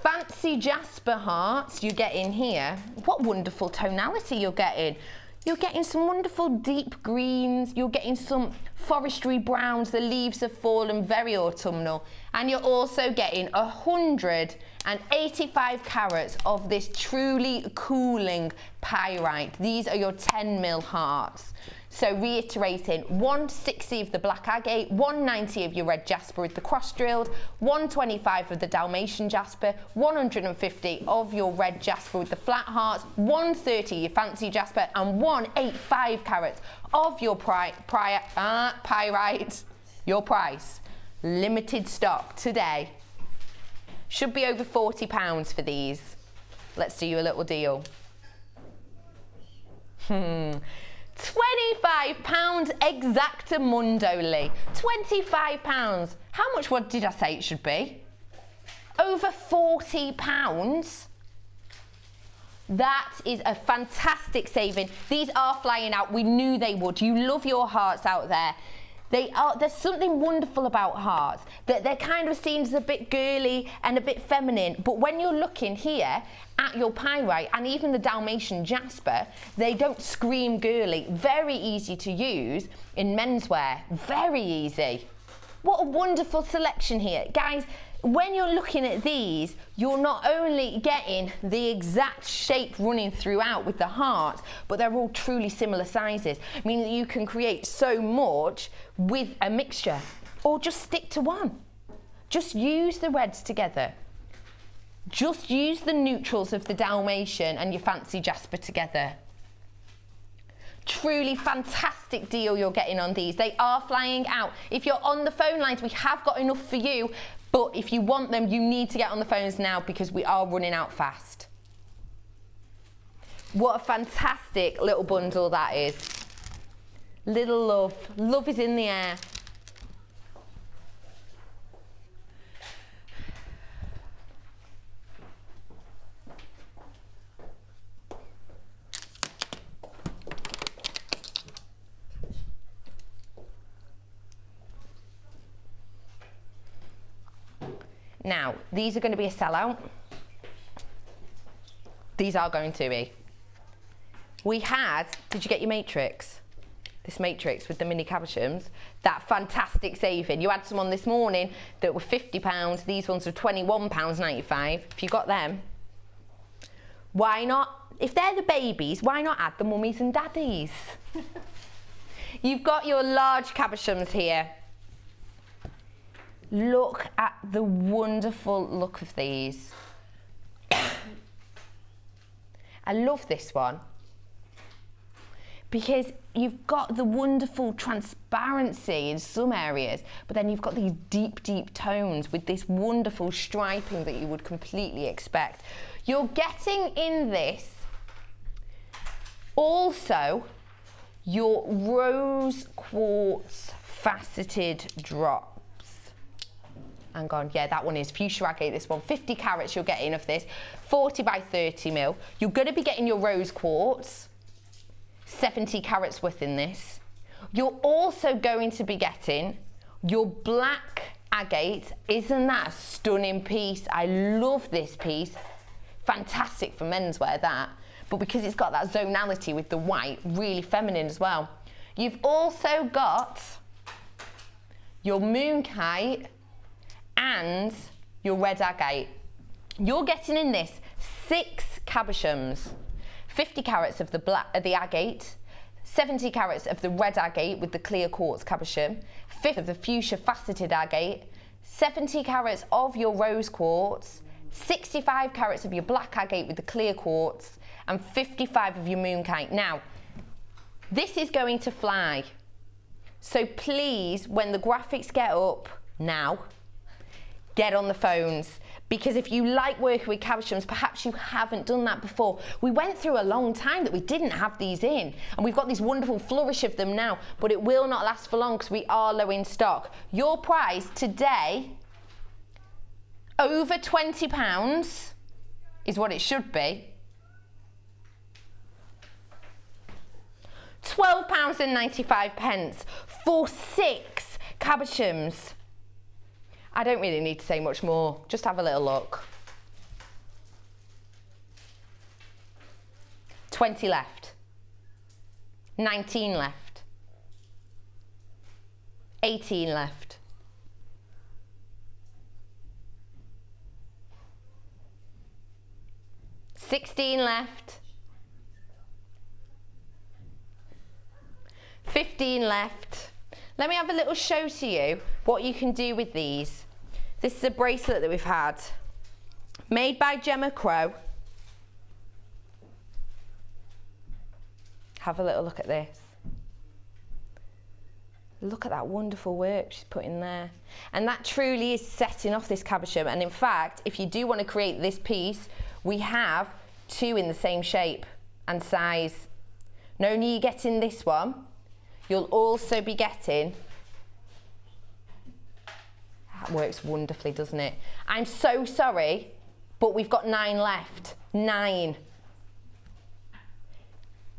Fancy jasper hearts you get in here. What wonderful tonality you're getting. You're getting some wonderful deep greens, you're getting some forestry browns, the leaves have fallen, very autumnal. And you're also getting 185 carats of this truly cooling pyrite. These are your 10 mil hearts. So reiterating, 160 of the black agate, 190 of your red jasper with the cross drilled, 125 of the Dalmatian jasper, 150 of your red jasper with the flat hearts, 130 your fancy jasper, and 185 carats of your pyrite. Your price, limited stock today. Should be over £40 for these. Let's do you a little deal. £25 exactamundoli. £25. How much, what did I say it should be? Over £40. That is a fantastic saving. These are flying out. We knew they would. You love your hearts out there. There's something wonderful about hearts, that they're kind of seen as a bit girly and a bit feminine, but when you're looking here at your pyrite and even the Dalmatian jasper, they don't scream girly. Very easy to use in menswear, very easy. What a wonderful selection here. Guys, when you're looking at these, you're not only getting the exact shape running throughout with the heart, but they're all truly similar sizes, meaning that you can create so much with a mixture, or just stick to one. Just use the reds together. Just use the neutrals of the Dalmatian and your fancy jasper together. Truly fantastic deal you're getting on these. They are flying out. If you're on the phone lines, we have got enough for you, but if you want them, you need to get on the phones now because we are running out fast. What a fantastic little bundle that is. Little love. Love is in the air. Now, these are going to be a sellout. These are going to be. We had, did you get your matrix? This matrix with the mini cabochons, that fantastic saving. You had some on this morning that were £50, these ones were £21.95. If you got them, why not, if they're the babies, why not add the mummies and daddies? You've got your large cabochons here. Look at the wonderful look of these. I love this one because you've got the wonderful transparency in some areas, but then you've got these deep, deep tones with this wonderful striping that you would completely expect. You're getting in this also your rose quartz faceted drops. Hang on, yeah, that one is fuchsia agate, this one. 50 carats you're getting of this, 40 by 30 mil. You're going to be getting your rose quartz, 70 carats worth in this. You're also going to be getting your black agate. Isn't that a stunning piece? I love this piece. Fantastic for menswear, that. But because it's got that zonality with the white, really feminine as well. You've also got your moonkite and your red agate. You're getting in this 6 cabochons, 50 carats of the agate, 70 carats of the red agate with the clear quartz cabochon, 50 of the fuchsia faceted agate, 70 carats of your rose quartz, 65 carats of your black agate with the clear quartz, and 55 of your moonkite. Now, this is going to fly. So please, when the graphics get up now, get on the phones, because if you like working with cabochons, perhaps you haven't done that before. We went through a long time that we didn't have these in, and we've got this wonderful flourish of them now, but it will not last for long because we are low in stock. Your price today, over £20, is what it should be. £12.95 for 6 cabochons. I don't really need to say much more, just have a little look. 20 left, 19 left, 18 left, 16 left, 15 left. Let me have a little show to you what you can do with these. This is a bracelet that we've had, made by Gemma Crow. Have a little look at this. Look at that wonderful work she's put in there. And that truly is setting off this cabochon. And in fact, if you do want to create this piece, we have 2 in the same shape and size. Not only are you getting this one, you'll also be getting, that works wonderfully, doesn't it? I'm so sorry, but we've got 9 left. 9.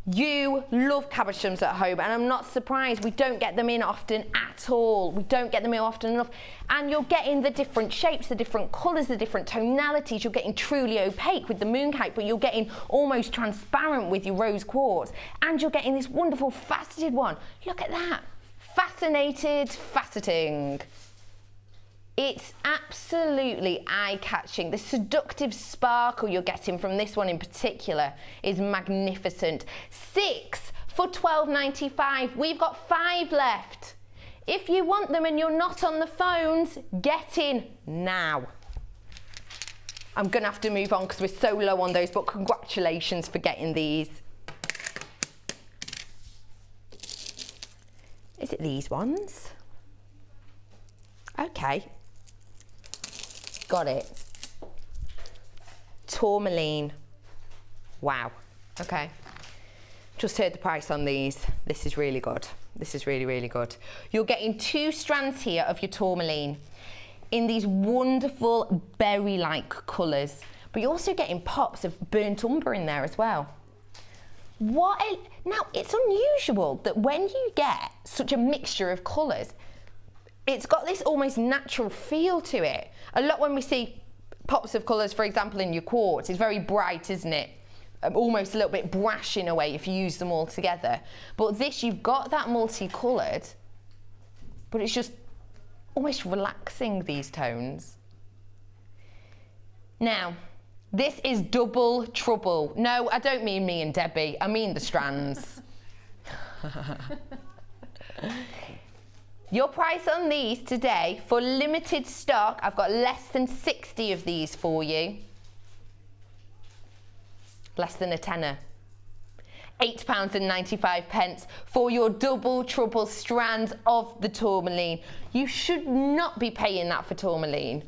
You love cabochons at home, and I'm not surprised. We don't get them in often at all. We don't get them in often enough. And you're getting the different shapes, the different colours, the different tonalities. You're getting truly opaque with the moonkite, but you're getting almost transparent with your rose quartz. And you're getting this wonderful faceted one. Look at that. Fascinated, faceting. It's absolutely eye-catching. The seductive sparkle you're getting from this one in particular is magnificent. 6 for £12.95. We've got 5 left. If you want them and you're not on the phones, get in now. I'm gonna have to move on because we're so low on those, but congratulations for getting these. Is it these ones? Okay. Got it. Tourmaline. Wow. Okay. Just heard the price on these. This is really good. This is really, really good. You're getting 2 strands here of your tourmaline in these wonderful berry-like colours, but you're also getting pops of burnt umber in there as well. Now, it's unusual that when you get such a mixture of colours, it's got this almost natural feel to it. A lot when we see pops of colours, for example, in your quartz, it's very bright, isn't it? Almost a little bit brash in a way if you use them all together. But this, you've got that multicoloured, but it's just almost relaxing, these tones. Now, this is double trouble. No, I don't mean me and Debbie, I mean the strands. Your price on these today, for limited stock, I've got less than 60 of these for you. Less than a tenner. £8.95 for your double trouble strands of the tourmaline. You should not be paying that for tourmaline.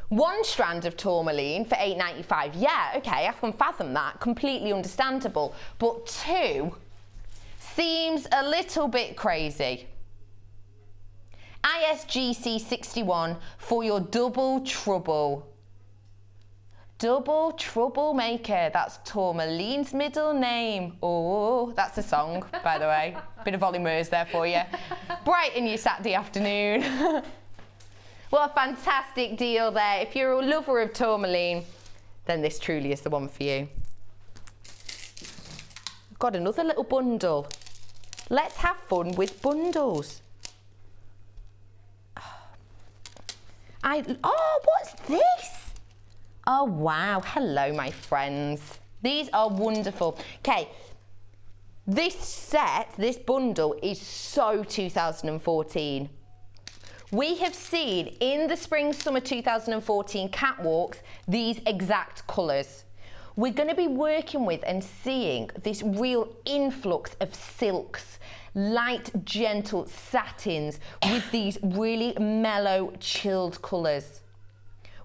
One strand of tourmaline for £8.95. Yeah, okay, I can fathom that. Completely understandable. But two seems a little bit crazy. ISGC 61 for your double trouble. Double Trouble Maker, that's Tourmaline's middle name. Oh, that's a song, by the way. Bit of Ollie Murs there for you. Brighten your Saturday afternoon. What a fantastic deal there. If you're a lover of tourmaline, then this truly is the one for you. Got another little bundle. Let's have fun with bundles. Oh, what's this? Oh wow, hello my friends. These are wonderful. Okay, this set, this bundle is so 2014. We have seen in the spring summer 2014 catwalks these exact colours. We're going to be working with and seeing this real influx of silks, light gentle satins with these really mellow chilled colours.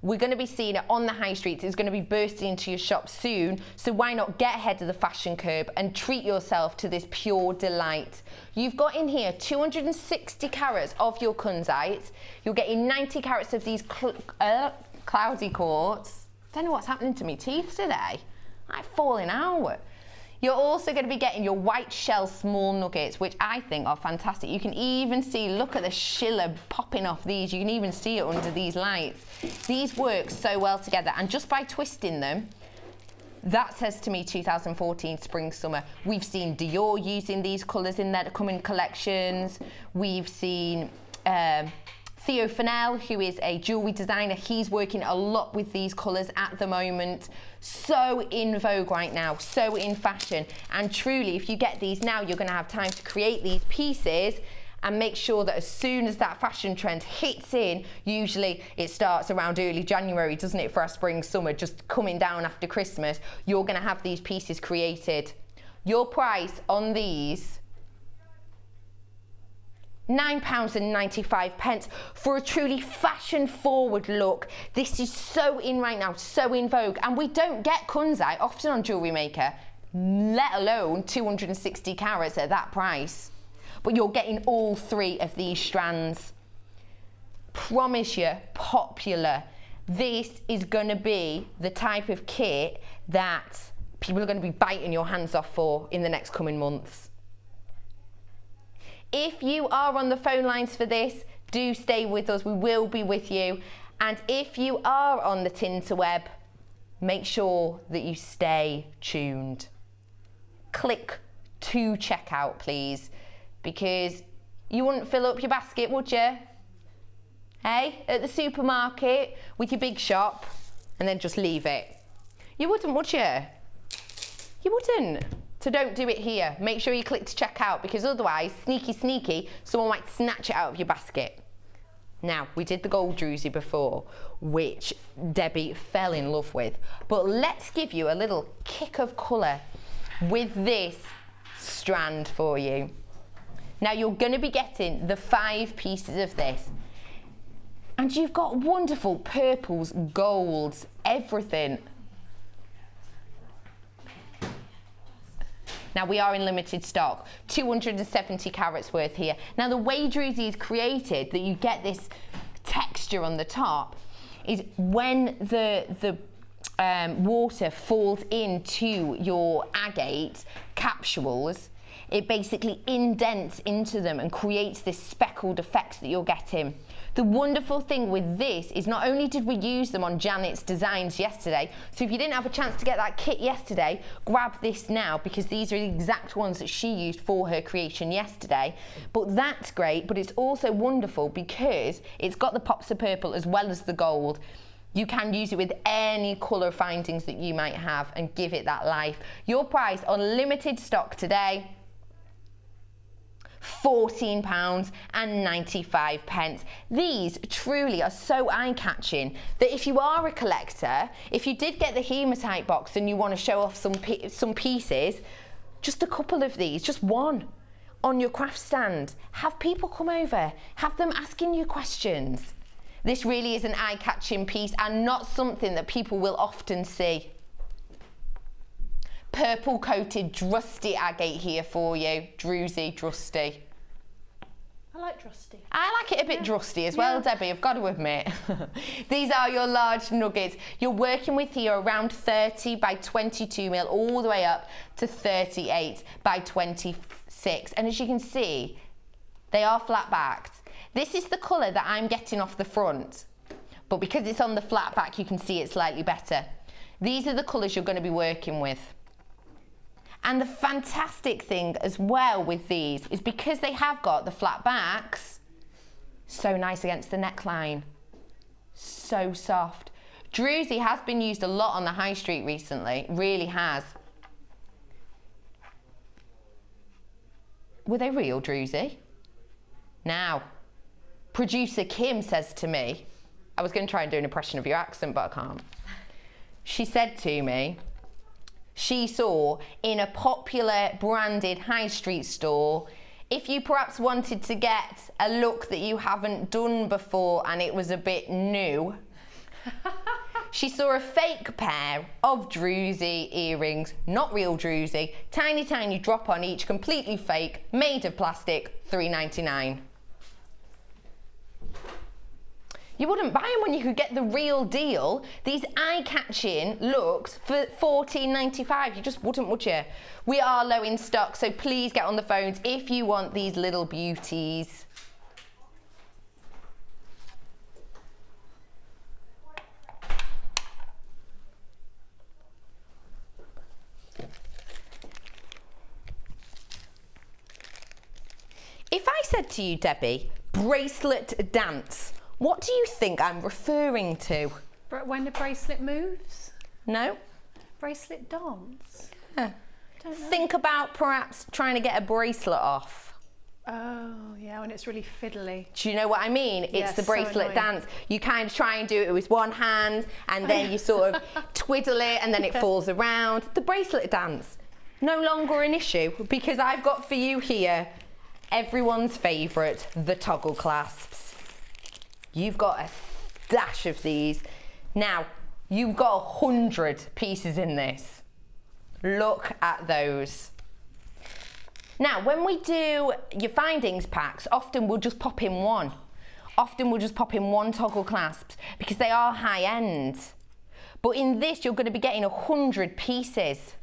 We're going to be seeing it on the high streets. It's going to be bursting into your shop soon. So why not get ahead of the fashion curve and treat yourself to this pure delight. You've got in here 260 carats of your kunzite. You're getting 90 carats of these cloudy quartz. Don't know what's happening to me teeth today. I'm falling out. You're also going to be getting your white shell small nuggets, which I think are fantastic. You can even see, look at the Sheila popping off these. You can even see it under these lights. These work so well together, and just by twisting them, that says to me 2014 spring summer. We've seen Dior using these colours in their coming collections. We've seen Theo Fennell, who is a jewellery designer, he's working a lot with these colours at the moment. So in vogue right now, so in fashion. And truly, if you get these now, you're going to have time to create these pieces and make sure that as soon as that fashion trend hits in, usually it starts around early January, doesn't it, for our spring summer, just coming down after Christmas, you're going to have these pieces created. Your price on these, £9.95 for a truly fashion forward look. This is so in right now, so in vogue, and we don't get kunzite often on Jewellery Maker, let alone 260 carats at that price. But you're getting all three of these strands. Promise you, popular. This is going to be the type of kit that people are going to be biting your hands off for in the next coming months. If you are on the phone lines for this, do stay with us. We will be with you. And if you are on the Tinterweb, make sure that you stay tuned. Click to checkout, please, because you wouldn't fill up your basket, would you? Hey, at the supermarket with your big shop and then just leave it. You wouldn't, would you? You wouldn't. So don't do it here. Make sure you click to check out, because otherwise, sneaky, someone might snatch it out of your basket. Now, we did the gold druzy before, which Debbie fell in love with. But let's give you a little kick of colour with this strand for you. Now, you're going to be getting the 5 pieces of this. And you've got wonderful purples, golds, everything. Now, we are in limited stock, 270 carats worth here. Now, the way druzy is created, that you get this texture on the top, is when the water falls into your agate capsules, it basically indents into them and creates this speckled effect that you're getting. The wonderful thing with this is not only did we use them on Janet's designs yesterday, so if you didn't have a chance to get that kit yesterday, grab this now because these are the exact ones that she used for her creation yesterday. But that's great, but it's also wonderful because it's got the pops of purple as well as the gold. You can use it with any colour findings that you might have and give it that life. Your price on limited stock today, £14.95. These truly are so eye-catching that if you are a collector, if you did get the hematite box and you want to show off some pieces, just a couple of these, just one on your craft stand. Have people come over, have them asking you questions. This really is an eye-catching piece and not something that people will often see. Purple coated drusty agate here for you. Druzy, drusty. I like drusty. I like it a bit drusty as well, Debbie, I've got to admit. These are your large nuggets. You're working with here around 30 by 22 mil, all the way up to 38 by 26. And as you can see, they are flat backed. This is the colour that I'm getting off the front, but because it's on the flat back, you can see it slightly better. These are the colours you're going to be working with. And the fantastic thing as well with these is because they have got the flat backs, so nice against the neckline, so soft. Druzy has been used a lot on the high street recently, really has. Were they real, Druzy? Now, producer Kim says to me, I was going to try and do an impression of your accent, but I can't. She said to me, she saw in a popular branded high street store, if you perhaps wanted to get a look that you haven't done before and it was a bit new, she saw a fake pair of Druzy earrings, not real Druzy, tiny, tiny drop on each, completely fake, made of plastic, $3.99. You wouldn't buy them when you could get the real deal. These eye-catching looks for $14.95. You just wouldn't, would you? We are low in stock, so please get on the phones if you want these little beauties. If I said to you, Debbie, bracelet dance, what do you think I'm referring to? When the bracelet moves? No? Bracelet dance? Yeah. Don't know. Think about perhaps trying to get a bracelet off. Oh, yeah, when it's really fiddly. Do you know what I mean? It's Yes, the so bracelet annoying. dance. You kind of try and do it with one hand and then you sort of twiddle it and then it falls around. The bracelet dance, no longer an issue because I've got for you here everyone's favourite, the toggle clasps. You've got a stash of these. Now, you've got 100 pieces in this. Look at those. Now, when we do your findings packs, often we'll just pop in one. Often we'll just pop in one toggle clasps because they are high end. But in this, you're going to be getting 100 pieces.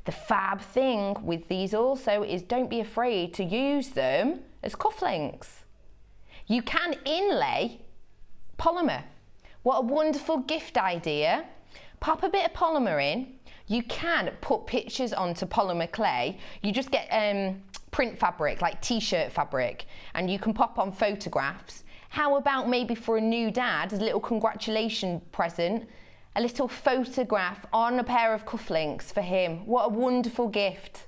The fab thing with these also is don't be afraid to use them as cufflinks. You can inlay polymer. What a wonderful gift idea. Pop a bit of polymer in. You can put pictures onto polymer clay. You just get print fabric, like t-shirt fabric, and you can pop on photographs. How about maybe for a new dad, as a little congratulation present, a little photograph on a pair of cufflinks for him. What a wonderful gift.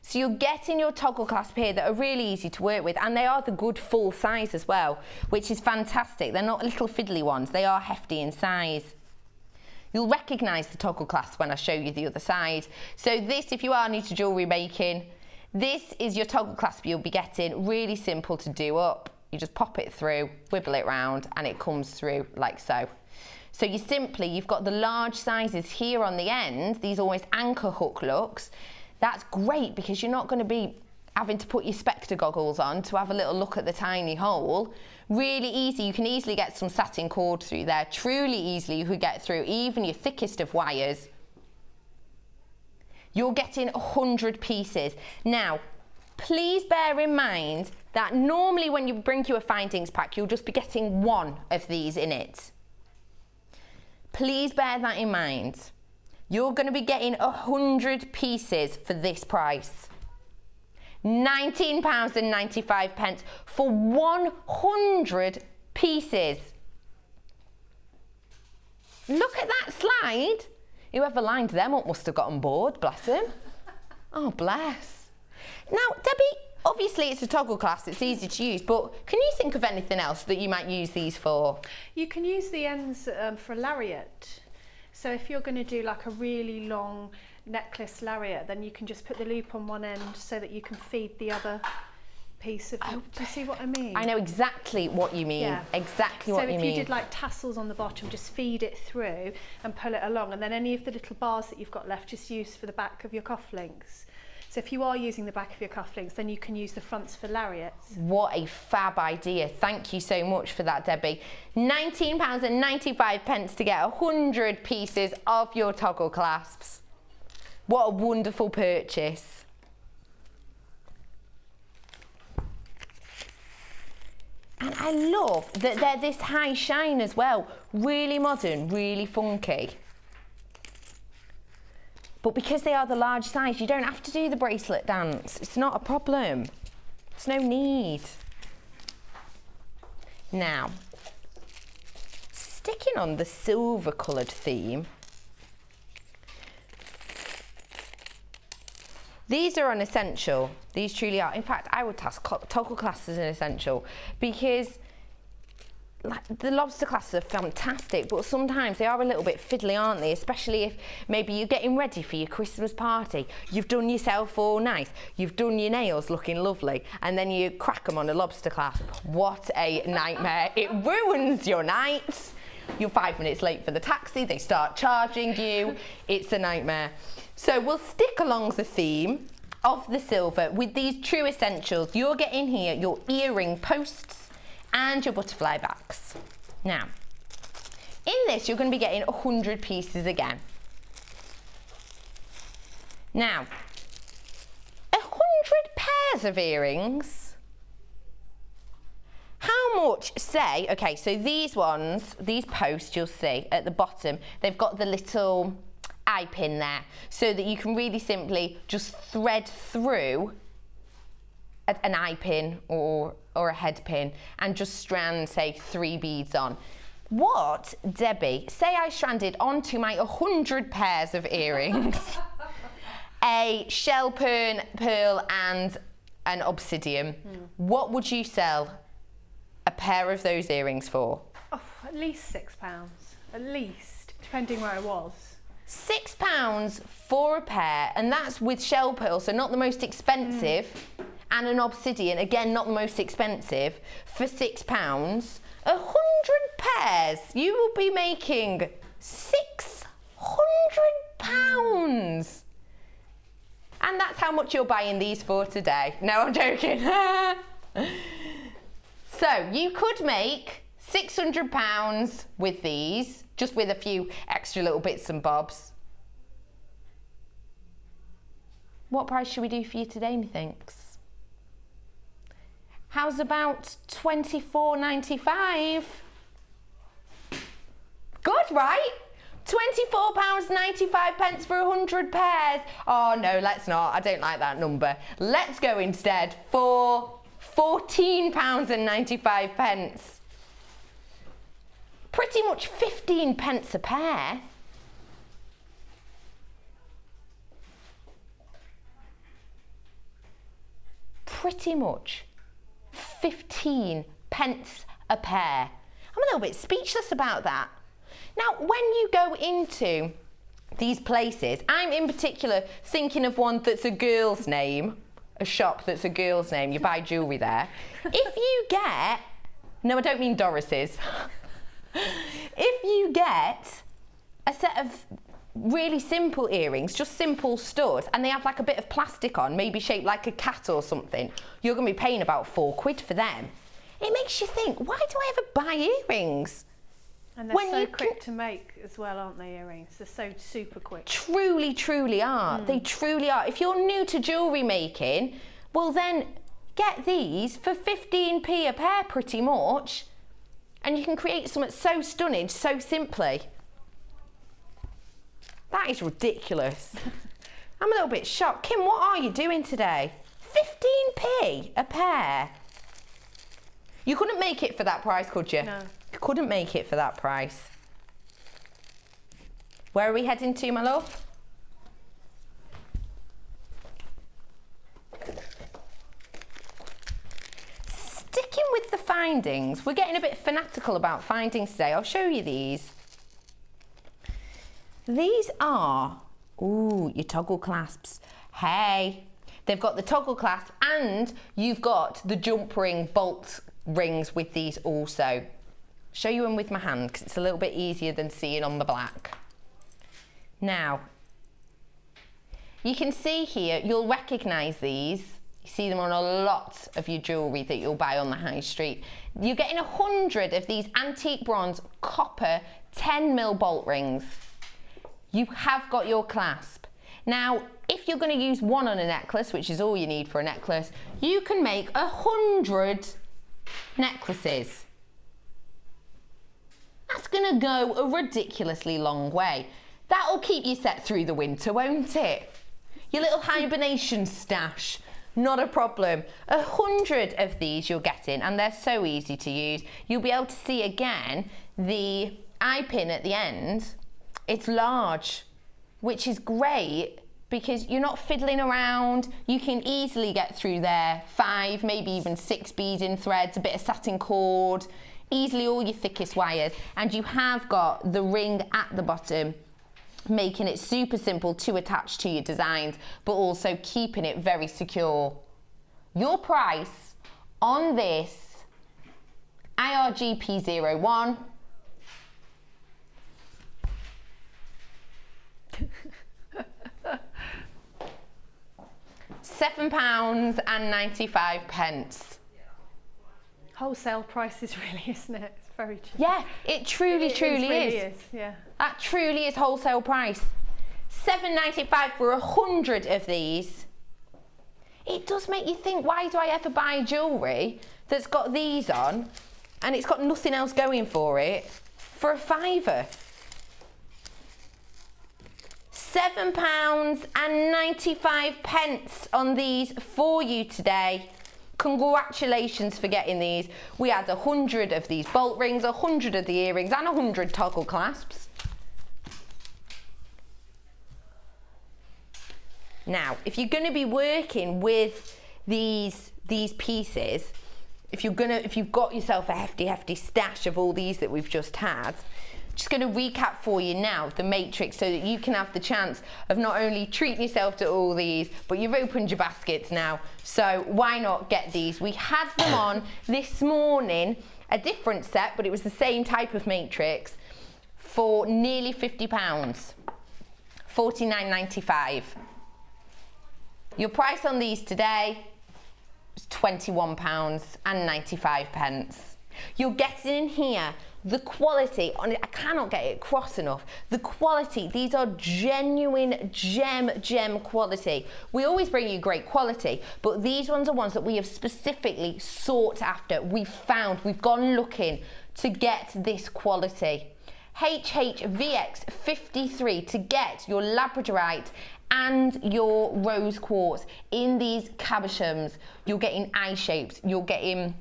So you're getting your toggle clasp here that are really easy to work with, and they are the good full size as well, which is fantastic. They're not little fiddly ones, they are hefty in size. You'll recognise the toggle clasp when I show you the other side. So this, if you are new to jewellery making, this is your toggle clasp you'll be getting. Really simple to do up. You just pop it through, wibble it round, and it comes through like so. So you've got the large sizes here on the end, these almost anchor hook looks. That's great because you're not going to be having to put your Spectre goggles on to have a little look at the tiny hole. Really easy, you can easily get some satin cord through there. Truly easily you could get through even your thickest of wires. You're getting 100 pieces. Now, please bear in mind that normally when you bring you a findings pack, you'll just be getting one of these in it. Please bear that in mind. You're going to be getting 100 pieces for this price. £19.95 for 100 pieces. Look at that slide. Whoever lined them up must have got on board, bless him. Oh, bless. Now, Debbie, obviously it's a toggle clasp, it's easy to use, but can you think of anything else that you might use these for? You can use the ends for a lariat. So if you're going to do like a really long necklace lariat, then you can just put the loop on one end so that you can feed the other piece of do you see what I mean? I know exactly what you mean. Yeah. Exactly what you mean. So if you did like tassels on the bottom, just feed it through and pull it along, and then any of the little bars that you've got left just use for the back of your cufflinks. So if you are using the back of your cufflinks, then you can use the fronts for lariats. What a fab idea. Thank you so much for that, Debbie. £19.95 to get 100 pieces of your toggle clasps. What a wonderful purchase. And I love that they're this high shine as well. Really modern, really funky. But because they are the large size, you don't have to do the bracelet dance. It's not a problem. There's no need. Now, sticking on the silver coloured theme, these are an essential. These truly are. In fact, I would task toggle clasps as an essential because like, the lobster clasps are fantastic, but sometimes they are a little bit fiddly, aren't they? Especially if maybe you're getting ready for your Christmas party. You've done yourself all nice. You've done your nails looking lovely, and then you crack them on a lobster clasp. What a nightmare. It ruins your night. You're 5 minutes late for the taxi. They start charging you. It's a nightmare. So we'll stick along the theme of the silver with these true essentials. You're getting here your earring posts and your butterfly backs. Now, in this you're going to be getting 100 pieces again. Now, 100 pairs of earrings. How much, say, okay, so these ones, these posts you'll see at the bottom, they've got the little eye pin there so that you can really simply just thread through an eye pin or a head pin and just strand, say, 3 beads on. What, Debbie, say I stranded onto my 100 pairs of earrings a shell pearl and an obsidian. What would you sell a pair of those earrings for? Oh, at least £6, at least, depending where I was. £6 for a pair, and that's with shell pearl, so not the most expensive. And an obsidian, again, not the most expensive, for £6. 100 pairs, you will be making £600. And that's how much you're buying these for today. No, I'm joking. So you could make £600 with these, just with a few extra little bits and bobs. What price should we do for you today, methinks? How's about £24.95? Good, right? £24.95 for 100 pairs. Oh no, let's not. I don't like that number. Let's go instead for £14.95. Pretty much 15 pence a pair. Pretty much 15 pence a pair. I'm a little bit speechless about that. Now, when you go into these places, I'm in particular thinking of one that's a girl's name, a shop that's a girl's name, you buy jewellery there. If you get, no, I don't mean Doris's. If you get a set of really simple earrings, just simple studs, and they have like a bit of plastic on, maybe shaped like a cat or something, you're going to be paying about £4 for them. It makes you think, why do I ever buy earrings? And they're so quick to make as well, aren't they, earrings? They're so super quick. Truly, truly are. They truly are. If you're new to jewellery making, well then get these for 15p a pair pretty much, and you can create something so stunning, so simply. That is ridiculous. I'm a little bit shocked. Kim, what are you doing today? 15p a pair. You couldn't make it for that price, could you? No. You couldn't make it for that price. Where are we heading to, my love? Sticking with the findings, we're getting a bit fanatical about findings today. I'll show you these. These are, ooh, your toggle clasps. Hey, they've got the toggle clasp and you've got the jump ring bolt rings with these also. Show you them with my hand because it's a little bit easier than seeing on the black. Now, you can see here, you'll recognise these. You see them on a lot of your jewellery that you'll buy on the high street. You're getting 100 of these antique bronze copper 10mm bolt rings. You have got your clasp. Now, if you're going to use one on a necklace, which is all you need for a necklace, you can make 100 necklaces. That's going to go a ridiculously long way. That'll keep you set through the winter, won't it? Your little hibernation stash, not a problem. 100 of these you're getting, and they're so easy to use. You'll be able to see again the eye pin at the end. It's large, which is great because you're not fiddling around. You can easily get through there 5, maybe even 6 beading threads, a bit of satin cord, easily all your thickest wires, and you have got the ring at the bottom, making it super simple to attach to your designs, but also keeping it very secure. Your price on this IRGP01 £7.95. Wholesale price is really, isn't it? It's very cheap. Yeah, it truly is. Yeah. That truly is wholesale price. £7.95 for 100 of these. It does make you think, why do I ever buy jewellery that's got these on and it's got nothing else going for it for a £5? £7.95 on these for you today. Congratulations for getting these. We had 100 of these bolt rings, 100 of the earrings, and 100 toggle clasps. Now, if you're going to be working with these pieces, if you've got yourself a hefty stash of all these that we've just had, just going to recap for you now the matrix so that you can have the chance of not only treating yourself to all these, but you've opened your baskets now, so why not get these? We had them on this morning, a different set, but it was the same type of matrix, for nearly £50, $49.95. Your price on these today is £21.95. You're getting in here the quality on it. I cannot get it across enough. The quality, these are genuine gem quality. We always bring you great quality, but these ones are ones that we have specifically sought after. We've gone looking to get this quality. HHVX53 to get your labradorite and your rose quartz in these cabochons. You're getting eye shapes, you're getting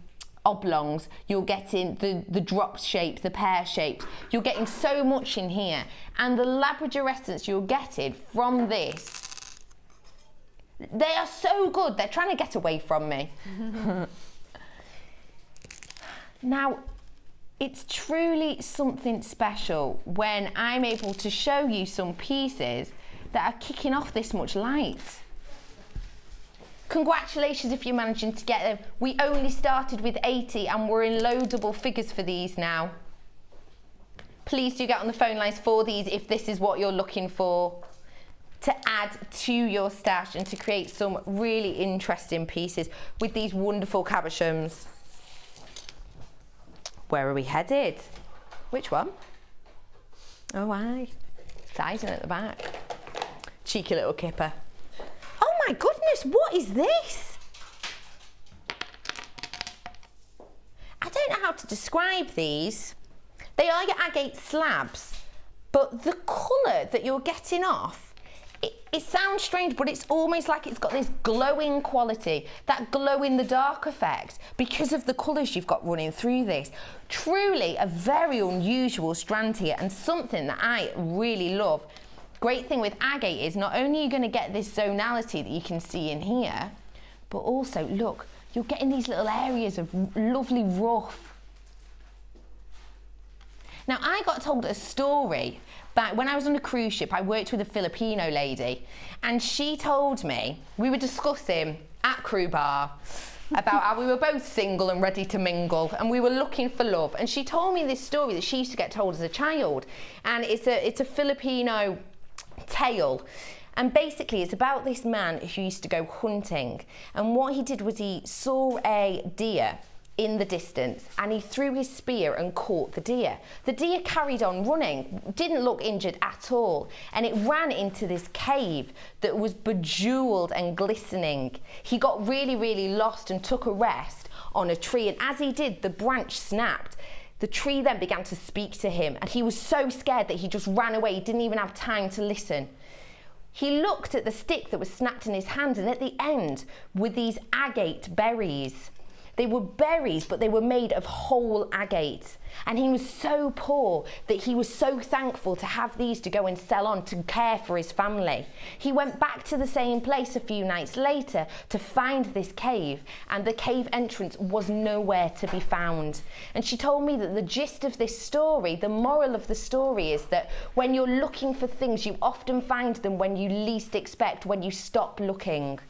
oblongs, you're getting the drop shapes, the pear shapes. You're getting so much in here, and the Labrador essence you're getting from this, they are so good. They're trying to get away from me. Now, it's truly something special when I'm able to show you some pieces that are kicking off this much light. Congratulations if you're managing to get them. We only started with 80 and we're in loadable figures for these now. Please do get on the phone lines for these if this is what you're looking for to add to your stash and to create some really interesting pieces with these wonderful cabochons. Where are we headed? Which one? Oh, aye. It's hiding at the back. Cheeky little kipper. Oh my goodness, what is this? I don't know how to describe these. They are your agate slabs, but the colour that you're getting off, it sounds strange, but it's almost like it's got this glowing quality, that glow in the dark effect, because of the colours you've got running through this. Truly a very unusual strand here, and something that I really love. Great thing with agate is not only are you going to get this zonality that you can see in here, but also, look, you're getting these little areas of lovely rough. Now, I got told a story back when I was on a cruise ship. I worked with a Filipino lady, and she told me, we were discussing at crew bar about how we were both single and ready to mingle, and we were looking for love. And she told me this story that she used to get told as a child, and it's a Filipino tale. And basically it's about this man who used to go hunting, and what he did was he saw a deer in the distance and he threw his spear and caught the deer. The deer carried on running, didn't look injured at all, and it ran into this cave that was bejeweled and glistening. He got really, really lost and took a rest on a tree, and as he did, the branch snapped. The tree then began to speak to him, and he was so scared that he just ran away. He didn't even have time to listen. He looked at the stick that was snapped in his hand, and at the end were these agate berries. They were berries, but they were made of whole agate. And he was so poor that he was so thankful to have these to go and sell on to care for his family. He went back to the same place a few nights later to find this cave, and the cave entrance was nowhere to be found. And she told me that the gist of this story, the moral of the story, is that when you're looking for things, you often find them when you least expect, when you stop looking.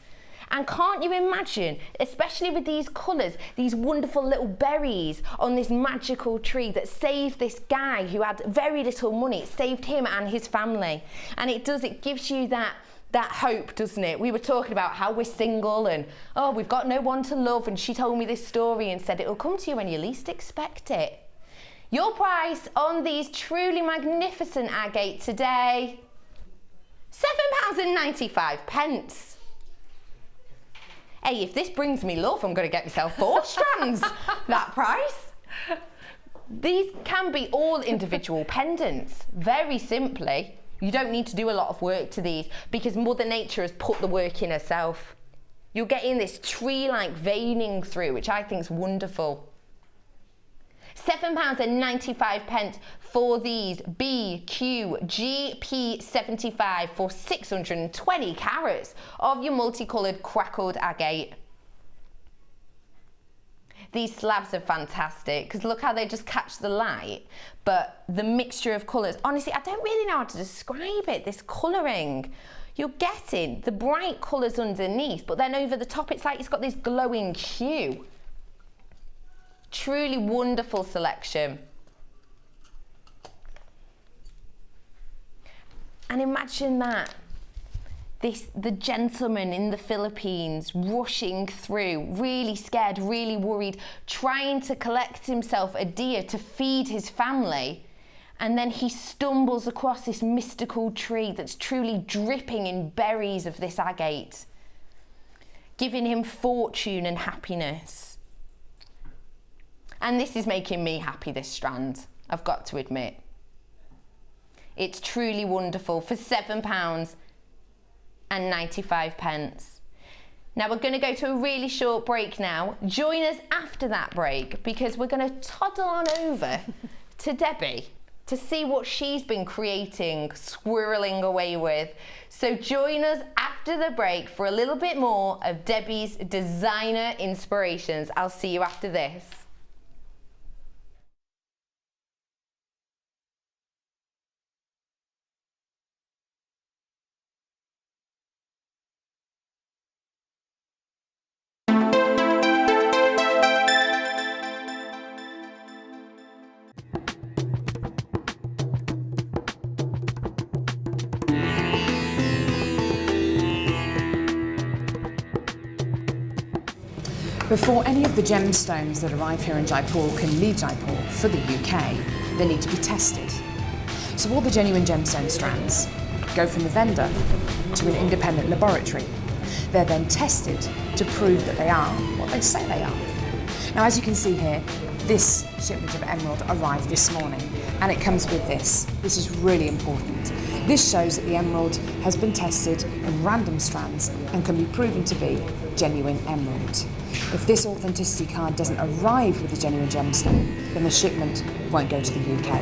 And can't you imagine, especially with these colours, these wonderful little berries on this magical tree that saved this guy who had very little money. It saved him and his family. And it gives you that hope, doesn't it? We were talking about how we're single and, oh, we've got no one to love. And she told me this story and said it'll come to you when you least expect it. Your price on these truly magnificent agate today, £7.95. Hey, if this brings me love, I'm going to get myself 4 strands. That price. These can be all individual pendants, very simply. You don't need to do a lot of work to these because Mother Nature has put the work in herself. You're getting this tree-like veining through, which I think is wonderful. £7.95 for these BQGP75 for 620 carats of your multicoloured crackled agate. These slabs are fantastic because look how they just catch the light, but the mixture of colours, honestly, I don't really know how to describe it, this colouring. You're getting the bright colours underneath, but then over the top it's like it's got this glowing hue. Truly wonderful selection. And imagine that. The gentleman in the Philippines rushing through, really scared, really worried, trying to collect himself a deer to feed his family. And then he stumbles across this mystical tree that's truly dripping in berries of this agate, giving him fortune and happiness. And this is making me happy, this strand, I've got to admit. It's truly wonderful for £7.95. Now we're going to go to a really short break now. Join us after that break because we're going to toddle on over to Debbie to see what she's been creating, squirreling away with. So join us after the break for a little bit more of Debbie's designer inspirations. I'll see you after this. Before any of the gemstones that arrive here in Jaipur can leave Jaipur for the UK, they need to be tested. So all the genuine gemstone strands go from the vendor to an independent laboratory. They're then tested to prove that they are what they say they are. Now, as you can see here, this shipment of emerald arrived this morning, and it comes with this. This is really important. This shows that the emerald has been tested in random strands and can be proven to be genuine emerald. If this authenticity card doesn't arrive with a genuine gemstone, then the shipment won't go to the UK.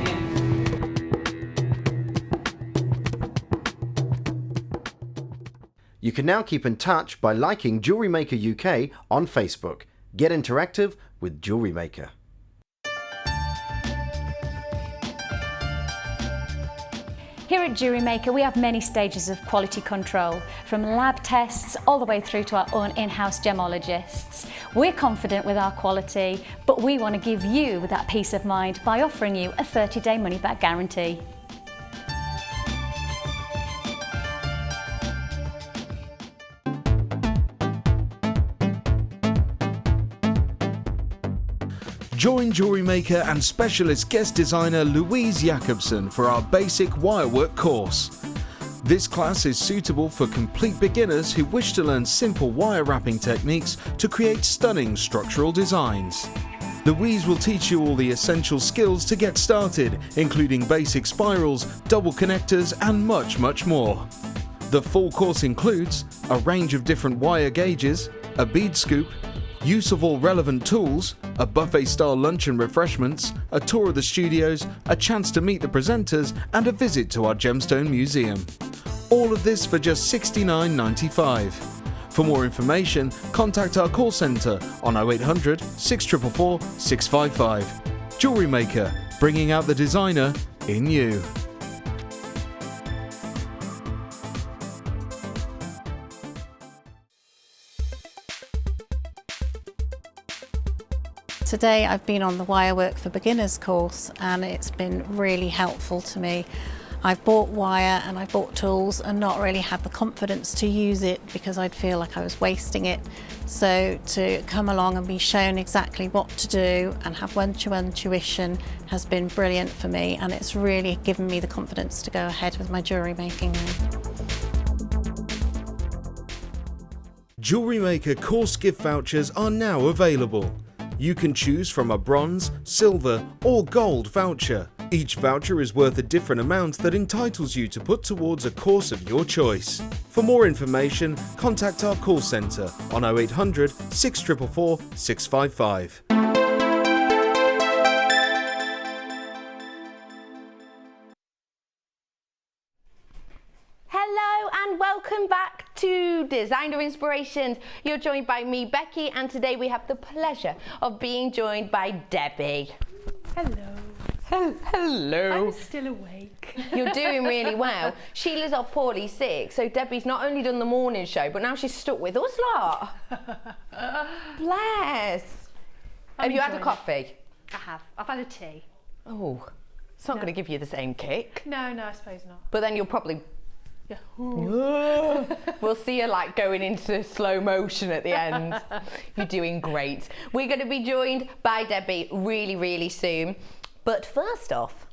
You can now keep in touch by liking Jewellery Maker UK on Facebook. Get interactive with Jewellery Maker. Here at JewelleryMaker, we have many stages of quality control, from lab tests all the way through to our own in-house gemologists. We're confident with our quality, but we want to give you that peace of mind by offering you a 30-day money-back guarantee. Join Jewellery Maker and specialist guest designer Louise Jacobson for our basic wirework course. This class is suitable for complete beginners who wish to learn simple wire wrapping techniques to create stunning structural designs. Louise will teach you all the essential skills to get started, including basic spirals, double connectors and much more. The full course includes a range of different wire gauges, a bead scoop, use of all relevant tools, a buffet-style lunch and refreshments, a tour of the studios, a chance to meet the presenters, and a visit to our Gemstone Museum. All of this for just $69.95. For more information, contact our call centre on 0800 644 655. Jewellery Maker, bringing out the designer in you. Today I've been on the Wirework for Beginners course and it's been really helpful to me. I've bought wire and I've bought tools and not really had the confidence to use it because I'd feel like I was wasting it. So to come along and be shown exactly what to do and have one-to-one tuition has been brilliant for me, and it's really given me the confidence to go ahead with my jewellery making now. Jewellery Maker course gift vouchers are now available. You can choose from a bronze, silver or gold voucher. Each voucher is worth a different amount that entitles you to put towards a course of your choice. For more information, contact our call centre on 0800 644 655. Hello and welcome back to Designer Inspirations. You're joined by me, Becky, and today we have the pleasure of being joined by Debbie. Hello. Hello. I'm still awake. You're doing really well. Sheila's off poorly sick, so Debbie's not only done the morning show, but now she's stuck with us lot. Bless. Have you had a coffee? I have. I've had a tea. Oh, it's not going to give you the same kick. No, I suppose not. But then you'll probably... Yeah. We'll see you like going into slow motion at the end. You're doing great. We're going to be joined by Debbie really, really soon. But first off,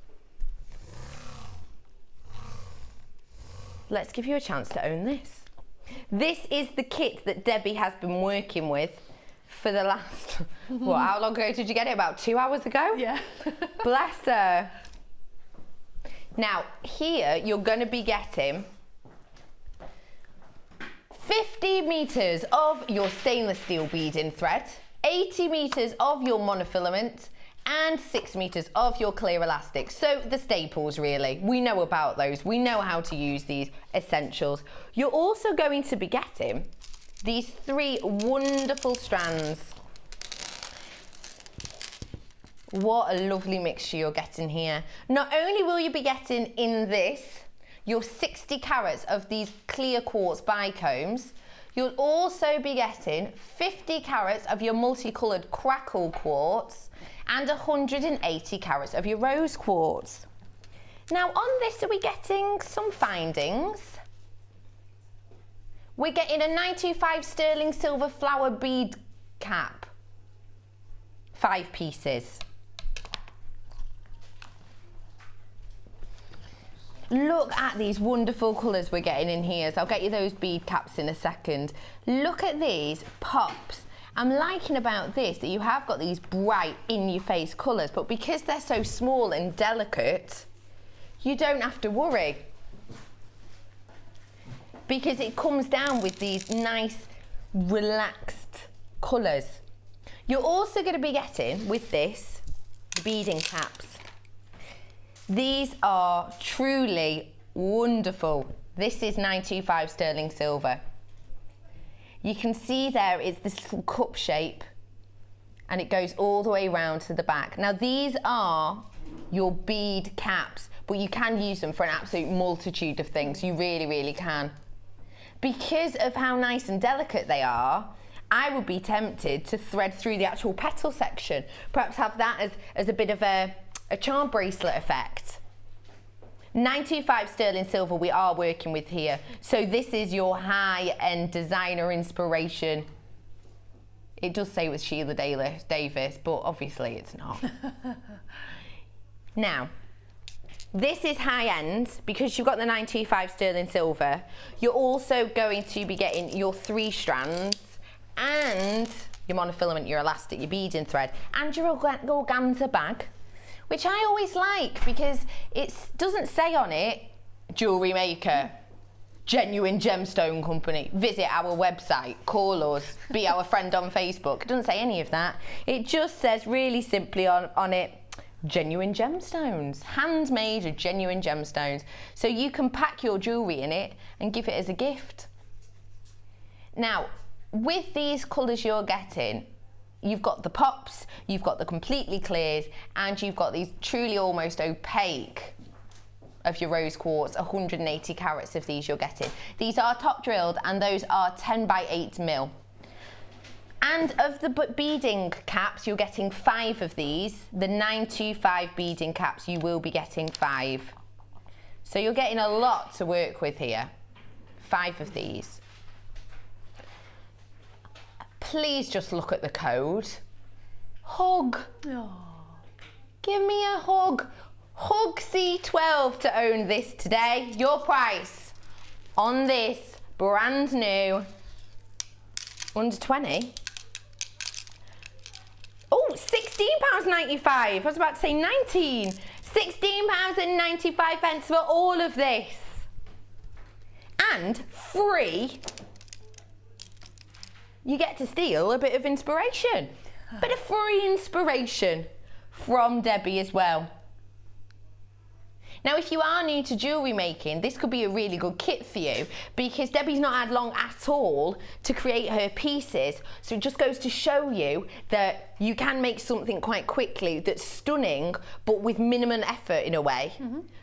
let's give you a chance to own this. This is the kit that Debbie has been working with for the last, what, how long ago did you get it? About 2 hours ago? Yeah. Bless her. Now, here you're going to be getting 50 metres of your stainless steel beading thread, 80 metres of your monofilament, and 6 metres of your clear elastic. So the staples, really. We know about those. We know how to use these essentials. You're also going to be getting these 3 wonderful strands. What a lovely mixture you're getting here. Not only will you be getting in this your 60 carats of these clear quartz bicombs, you'll also be getting 50 carats of your multicoloured crackle quartz and 180 carats of your rose quartz. Now on this, are we getting some findings? We're getting a 925 sterling silver flower bead cap, 5 pieces. Look at these wonderful colours we're getting in here. So I'll get you those bead caps in a second. Look at these pops. I'm liking about this that you have got these bright in-your-face colours, but because they're so small and delicate, you don't have to worry. Because it comes down with these nice, relaxed colours. You're also going to be getting, with this, beading caps. These are truly wonderful. This is 925 sterling silver. You can see there it's this little cup shape and it goes all the way around to the back. Now these are your bead caps, but you can use them for an absolute multitude of things. You really, really can. Because of how nice and delicate they are, I would be tempted to thread through the actual petal section. Perhaps have that as a bit of a charm bracelet effect. 925 sterling silver we are working with here. So this is your high-end designer inspiration. It does say it was Sheila Davis, but obviously it's not. Now, this is high-end because you've got the 925 sterling silver. You're also going to be getting your 3 strands and your monofilament, your elastic, your beading thread, and your organza bag, which I always like because it doesn't say on it, Jewellery Maker, genuine gemstone company, visit our website, call us, be our friend on Facebook. It doesn't say any of that. It just says really simply on it, genuine gemstones, handmade genuine gemstones. So you can pack your jewellery in it and give it as a gift. Now, with these colours you're getting, you've got the pops, you've got the completely clears, and you've got these truly almost opaque of your rose quartz, 180 carats of these you're getting. These are top drilled and those are 10 by 8 mil. And of the beading caps, you're getting 5 of these. The 925 beading caps, you will be getting 5. So you're getting a lot to work with here. 5 of these. Please just look at the code. Hug. Oh. Give me a hug. Hug C12 to own this today. Your price on this brand new under 20. Oh, £16.95. I was about to say 19. £16.95 for all of this. And free, you get to steal a bit of inspiration. A bit of free inspiration from Debbie as well. Now, if you are new to jewellery making, this could be a really good kit for you because Debbie's not had long at all to create her pieces. So it just goes to show you that you can make something quite quickly that's stunning, but with minimum effort in a way.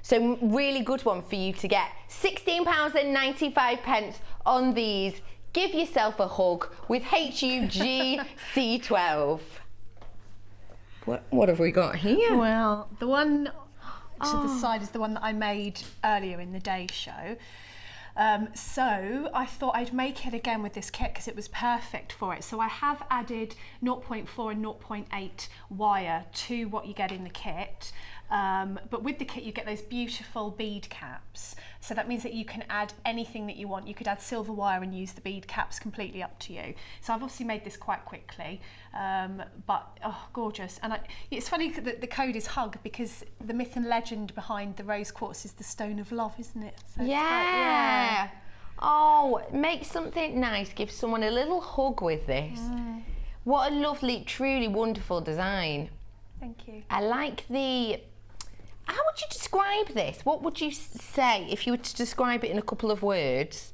So really good one for you to get. £16.95 on these. Give yourself a hug with HUG C12. What have we got here? Well, the one to the side is the one that I made earlier in the day show. So I thought I'd make it again with this kit because it was perfect for it. So I have added 0.4 and 0.8 wire to what you get in the kit. But with the kit you get those beautiful bead caps. So that means that you can add anything that you want. You could add silver wire and use the bead caps, completely up to you. So I've obviously made this quite quickly, but oh, gorgeous. And it's funny that the code is HUG because the myth and legend behind the rose quartz is the stone of love, isn't it? So yeah. Oh, make something nice. Give someone a little hug with this. What a lovely, truly wonderful design. Thank you. I like the... How would you describe this? What would you say if you were to describe it in a couple of words?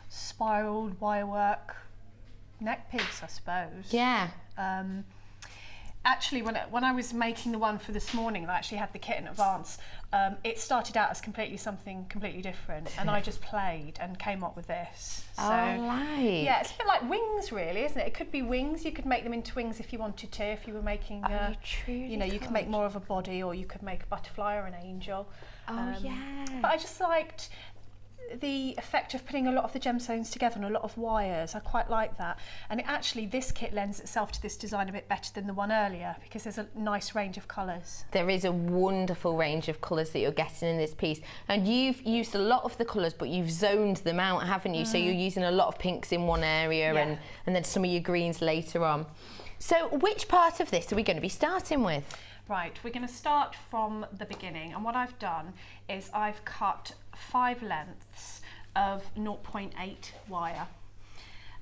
Spiraled wirework neck piece, I suppose. Yeah. Actually, when I was making the one for this morning, and I actually had the kit in advance, it started out as something completely different, and I just played and came up with this. So, yeah, it's a bit like wings, really, isn't it? It could be wings. You could make them into wings if you wanted to. If you were making, you know, you could make more of a body, or you could make a butterfly or an angel. Yeah. But I just liked the effect of putting a lot of the gemstones together and a lot of wires. I quite like that. And actually this kit lends itself to this design a bit better than the one earlier because there's a nice range of colours. There is a wonderful range of colours that you're getting in this piece. And you've used a lot of the colours, but you've zoned them out, haven't you? So you're using a lot of pinks in one area and then some of your greens later on. So which part of this are we going to be starting with? Right, we're going to start from the beginning, and what I've done is I've cut 5 lengths of 0.8 wire.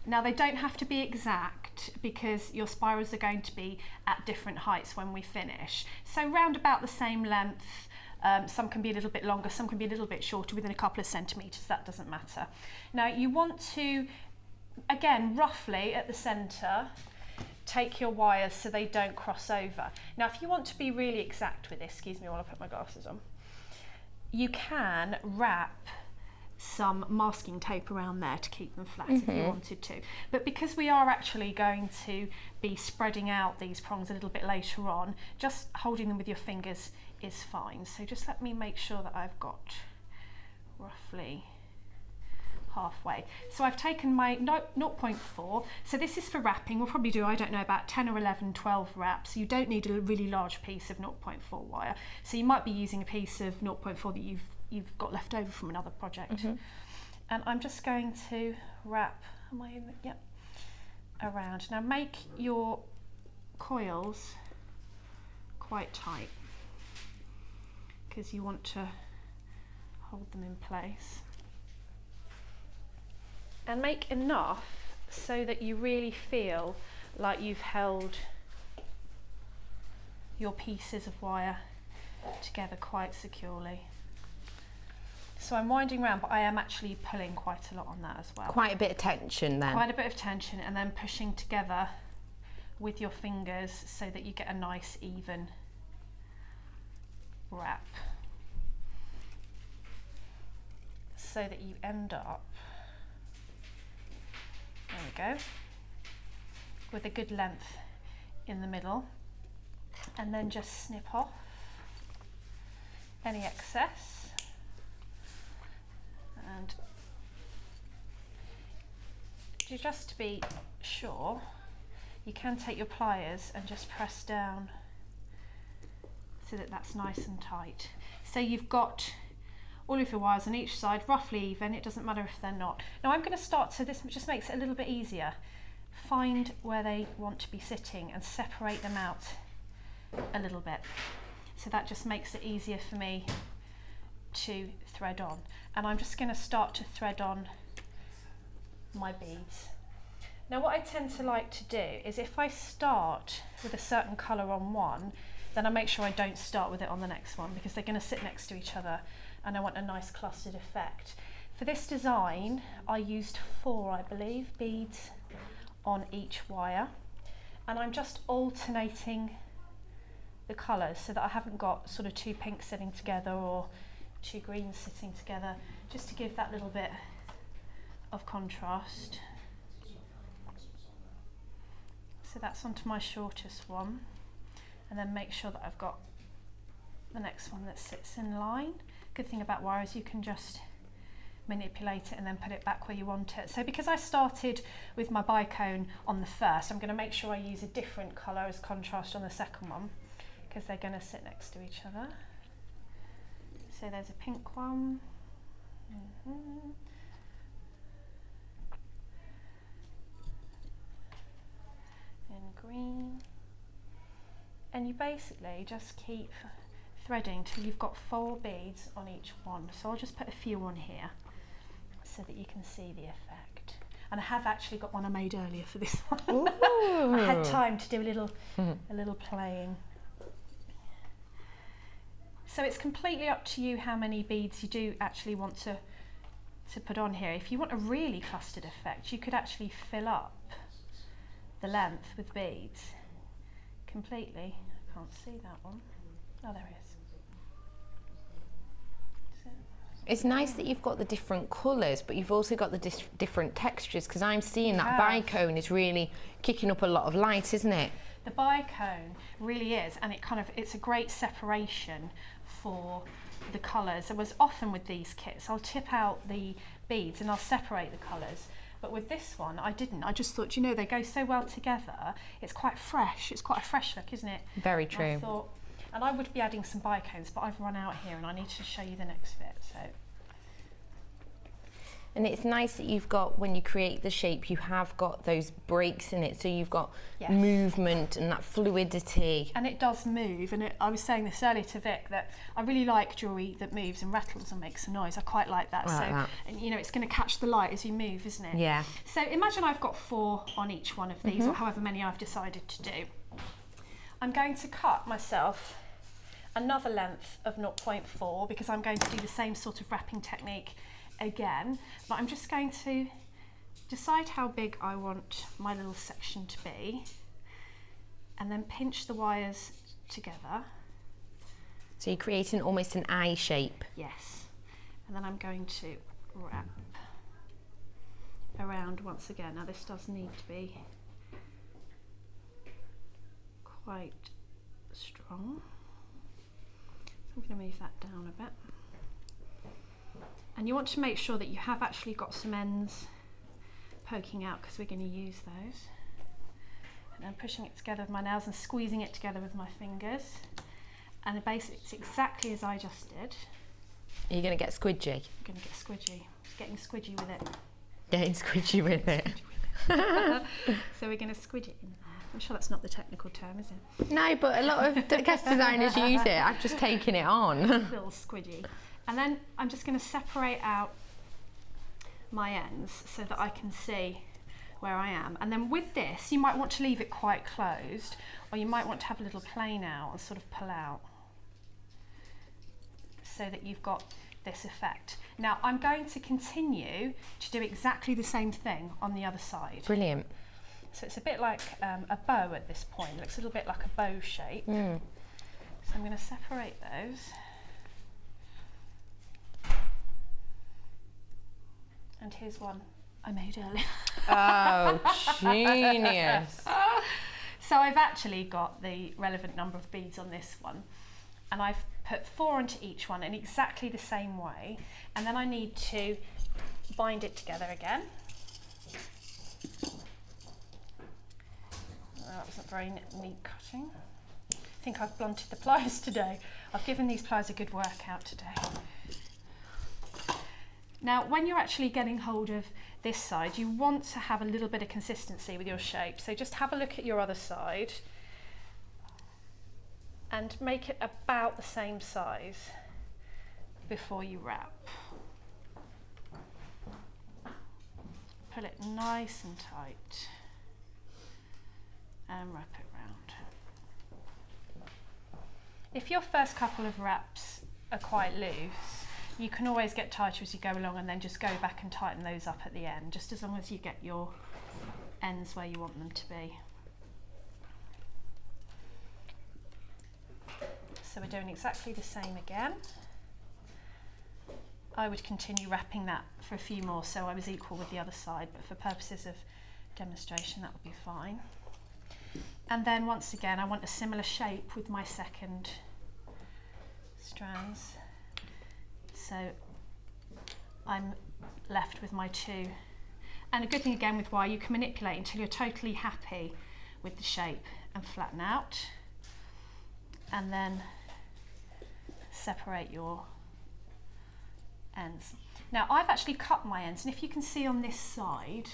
Now they don't have to be exact because your spirals are going to be at different heights when we finish. So round about the same length, some can be a little bit longer, some can be a little bit shorter, within a couple of centimetres, that doesn't matter. Now you want to, again, roughly at the centre, take your wires so they don't cross over. Now if you want to be really exact with this, excuse me while I put my glasses on, you can wrap some masking tape around there to keep them flat if you wanted to. But because we are actually going to be spreading out these prongs a little bit later on, just holding them with your fingers is fine. So just let me make sure that I've got roughly halfway. So I've taken my 0.4, so this is for wrapping. We'll probably do, I don't know, about 10 or 11, 12 wraps. You don't need a really large piece of 0.4 wire. So you might be using a piece of 0.4 that you've got left over from another project. And I'm just going to wrap, am I in the, yep, around. Now make your coils quite tight because you want to hold them in place. And make enough so that you really feel like you've held your pieces of wire together quite securely. So I'm winding around, but I am actually pulling quite a lot on that as well. Quite a bit of tension then. Quite a bit of tension, and then pushing together with your fingers so that you get a nice even wrap. So that you end up, there we go, with a good length in the middle, and then just snip off any excess. And just to be sure, you can take your pliers and just press down so that that's nice and tight. So you've got all of your wires on each side roughly even, it doesn't matter if they're not. Now I'm going to start, so this just makes it a little bit easier. Find where they want to be sitting and separate them out a little bit. So that just makes it easier for me to thread on. And I'm just going to start to thread on my beads. Now what I tend to like to do is if I start with a certain colour on one, then I make sure I don't start with it on the next one because they're going to sit next to each other and I want a nice clustered effect. For this design I used 4, I believe, beads on each wire, and I'm just alternating the colours so that I haven't got sort of 2 pinks sitting together or 2 greens sitting together, just to give that little bit of contrast. So that's onto my shortest one, and then make sure that I've got the next one that sits in line. Good thing about wire is you can just manipulate it and then put it back where you want it. So because I started with my bicone on the first, I'm going to make sure I use a different colour as contrast on the second one because they're going to sit next to each other. So there's a pink one. And green. And you basically just keep threading till you've got 4 beads on each one. So I'll just put a few on here so that you can see the effect. And I have actually got one I made earlier for this one. I had time to do a little playing. So it's completely up to you how many beads you do actually want to put on here. If you want a really clustered effect, you could actually fill up the length with beads completely. I can't see that one. Oh, there it is. It's nice that you've got the different colours, but you've also got the different textures, because I'm seeing that bicone is really kicking up a lot of light, isn't it? The bicone really is, and it's a great separation for the colours. It was often with these kits, I'll tip out the beads and I'll separate the colours. But with this one, I didn't. I just thought, you know, they go so well together. It's quite fresh. It's quite a fresh look, isn't it? Very true. And I thought, and I would be adding some bicones, but I've run out here and I need to show you the next bit. So. And it's nice that you've got, when you create the shape, you have got those breaks in it. So you've got Yes. movement and that fluidity. And it does move, and I was saying this earlier to Vic, that I really like jewellery that moves and rattles and makes a noise. I quite like that. I like that. And you know, it's going to catch the light as you move, isn't it? Yeah. So imagine I've got 4 on each one of these, or however many I've decided to do. I'm going to cut myself another length of 0.4 because I'm going to do the same sort of wrapping technique again, but I'm just going to decide how big I want my little section to be and then pinch the wires together. So you're creating almost an eye shape. Yes, and then I'm going to wrap around once again. Now this does need to be quite strong, so I'm going to move that down a bit. And you want to make sure that you have actually got some ends poking out because we're going to use those. And I'm pushing it together with my nails and squeezing it together with my fingers. And basically it's exactly as I just did. Are you going to get squidgy? I'm going to get squidgy. Just getting squidgy with it. Getting squidgy with it. So we're going to squidge it in there. I'm sure that's not the technical term, is it? No, but a lot of guest designers use it. I've just taken it on. Little squidgy. And then I'm just going to separate out my ends so that I can see where I am. And then with this, you might want to leave it quite closed, or you might want to have a little plane out and sort of pull out so that you've got this effect. Now I'm going to continue to do exactly the same thing on the other side. Brilliant. So it's a bit like a bow at this point. It looks a little bit like a bow shape. So I'm going to separate those. And here's one I made earlier. Oh, genius. So I've actually got the relevant number of beads on this one, and I've put 4 onto each one in exactly the same way, and then I need to bind it together again. That wasn't very neat cutting. I think I've blunted the pliers today. I've given these pliers a good workout today. Now, when you're actually getting hold of this side, you want to have a little bit of consistency with your shape. So just have a look at your other side and make it about the same size before you wrap. Pull it nice and tight and wrap it round. If your first couple of wraps are quite loose, you can always get tighter as you go along and then just go back and tighten those up at the end, just as long as you get your ends where you want them to be. So we're doing exactly the same again. I would continue wrapping that for a few more so I was equal with the other side, but for purposes of demonstration that would be fine. And then once again I want a similar shape with my second strands. So I'm left with my 2. And a good thing again with wire, you can manipulate until you're totally happy with the shape and flatten out. And then separate your ends. Now I've actually cut my ends, and if you can see on this side,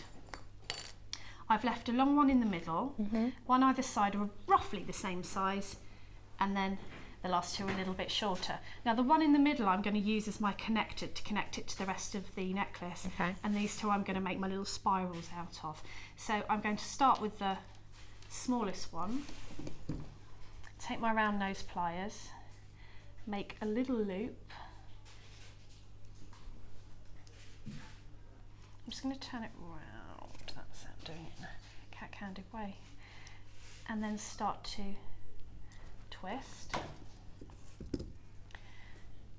I've left a long one in the middle, one either side are roughly the same size, and then the last 2 are a little bit shorter. Now the one in the middle I'm going to use as my connector to connect it to the rest of the necklace, and these 2 I'm going to make my little spirals out of. So I'm going to start with the smallest one, take my round nose pliers, make a little loop. I'm just going to turn it round, that's how I'm doing it in a cat-handed way, and then start to twist.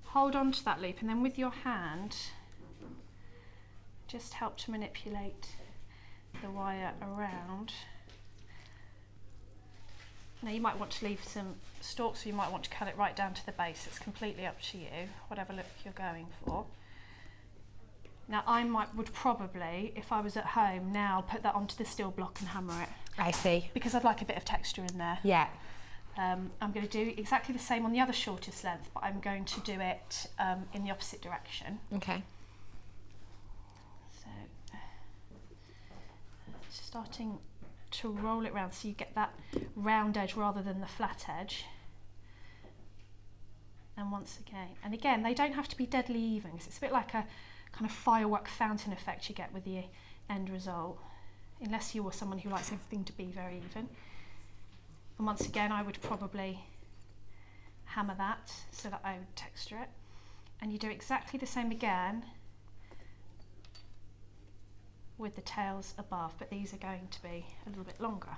Hold on to that loop, and then with your hand just help to manipulate the wire around Now you might want to leave some stalks, or you might want to cut it right down to the base. It's completely up to you, whatever look you're going for. Now would probably, if I was at home now, put that onto the steel block and hammer it. I see. Because I'd like a bit of texture in there. Yeah. I'm going to do exactly the same on the other shortest length, but I'm going to do it in the opposite direction. Okay. So, starting to roll it round so you get that round edge rather than the flat edge. And once again, and again, they don't have to be deadly even, because it's a bit like a kind of firework fountain effect you get with the end result, unless you were someone who likes everything to be very even. And once again, I would probably hammer that so that I would texture it. And you do exactly the same again with the tails above, but these are going to be a little bit longer.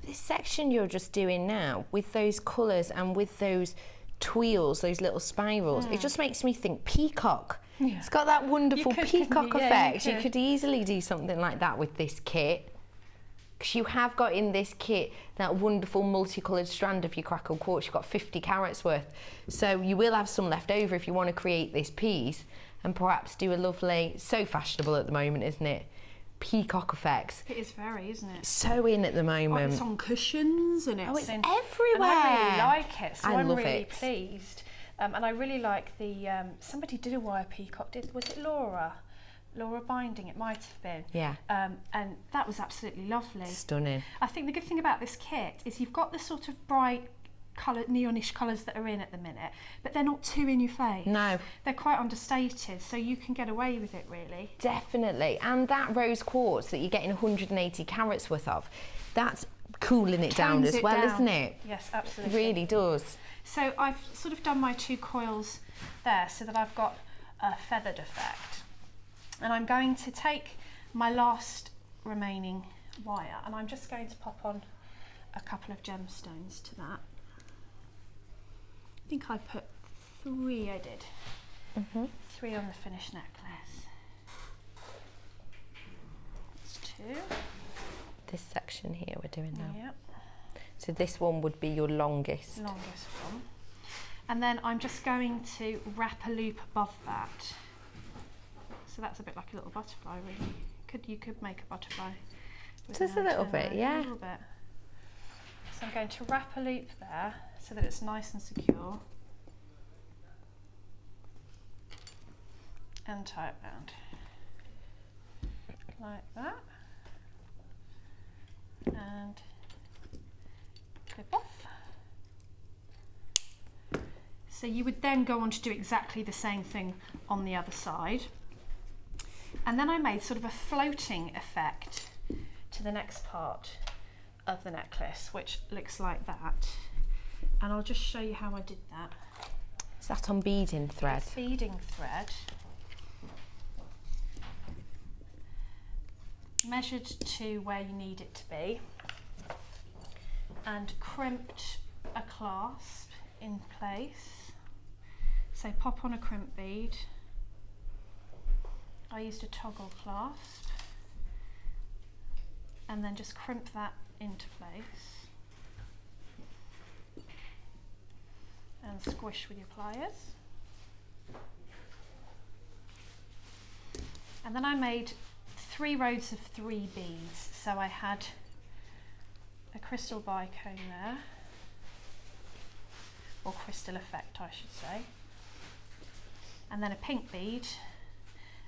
This section you're just doing now, with those colours and with those twirls, those little spirals, it just makes me think peacock. Yeah. It's got that wonderful peacock effect. You could easily do something like that with this kit. Because you have got in this kit that wonderful multicoloured strand of your crackle quartz. You've got 50 carats worth. So you will have some left over if you want to create this piece and perhaps do a lovely, so fashionable at the moment, isn't it? Peacock effects. It is very, isn't it? So in at the moment. It's on cushions and it's, it's in, everywhere. And I really like it, so I'm love really it. pleased. And I really like the, somebody did a wire peacock, was it Laura Binding, it might have been. Yeah. And that was absolutely lovely. Stunning. I think the good thing about this kit is you've got the sort of bright coloured, neonish colours that are in at the minute, but they're not too in your face. No. They're quite understated, so you can get away with it really. Definitely. And that rose quartz that you're getting 180 carats worth of, that's cooling it down as well, isn't it? Yes, absolutely. It really does. So I've sort of done my 2 coils there so that I've got a feathered effect. And I'm going to take my last remaining wire and I'm just going to pop on a couple of gemstones to that. I think I put 3, I did. 3 on the finished necklace. That's 2. This section here we're doing now. Yep. So this one would be your longest. Longest one. And then I'm just going to wrap a loop above that. So that's a bit like a little butterfly, really. You could make a butterfly. Just a little bit, yeah. A little bit. So I'm going to wrap a loop there so that it's nice and secure. And tie it round. Like that. And clip off. So you would then go on to do exactly the same thing on the other side. And then I made sort of a floating effect to the next part of the necklace, which looks like that. And I'll just show you how I did that. Is that on beading thread? It's beading thread. Measured to where you need it to be. And crimped a clasp in place. So pop on a crimp bead. I used a toggle clasp and then just crimp that into place and squish with your pliers. And then I made 3 rows of 3 beads. So I had a crystal bicone there, or crystal effect I should say, and then a pink bead.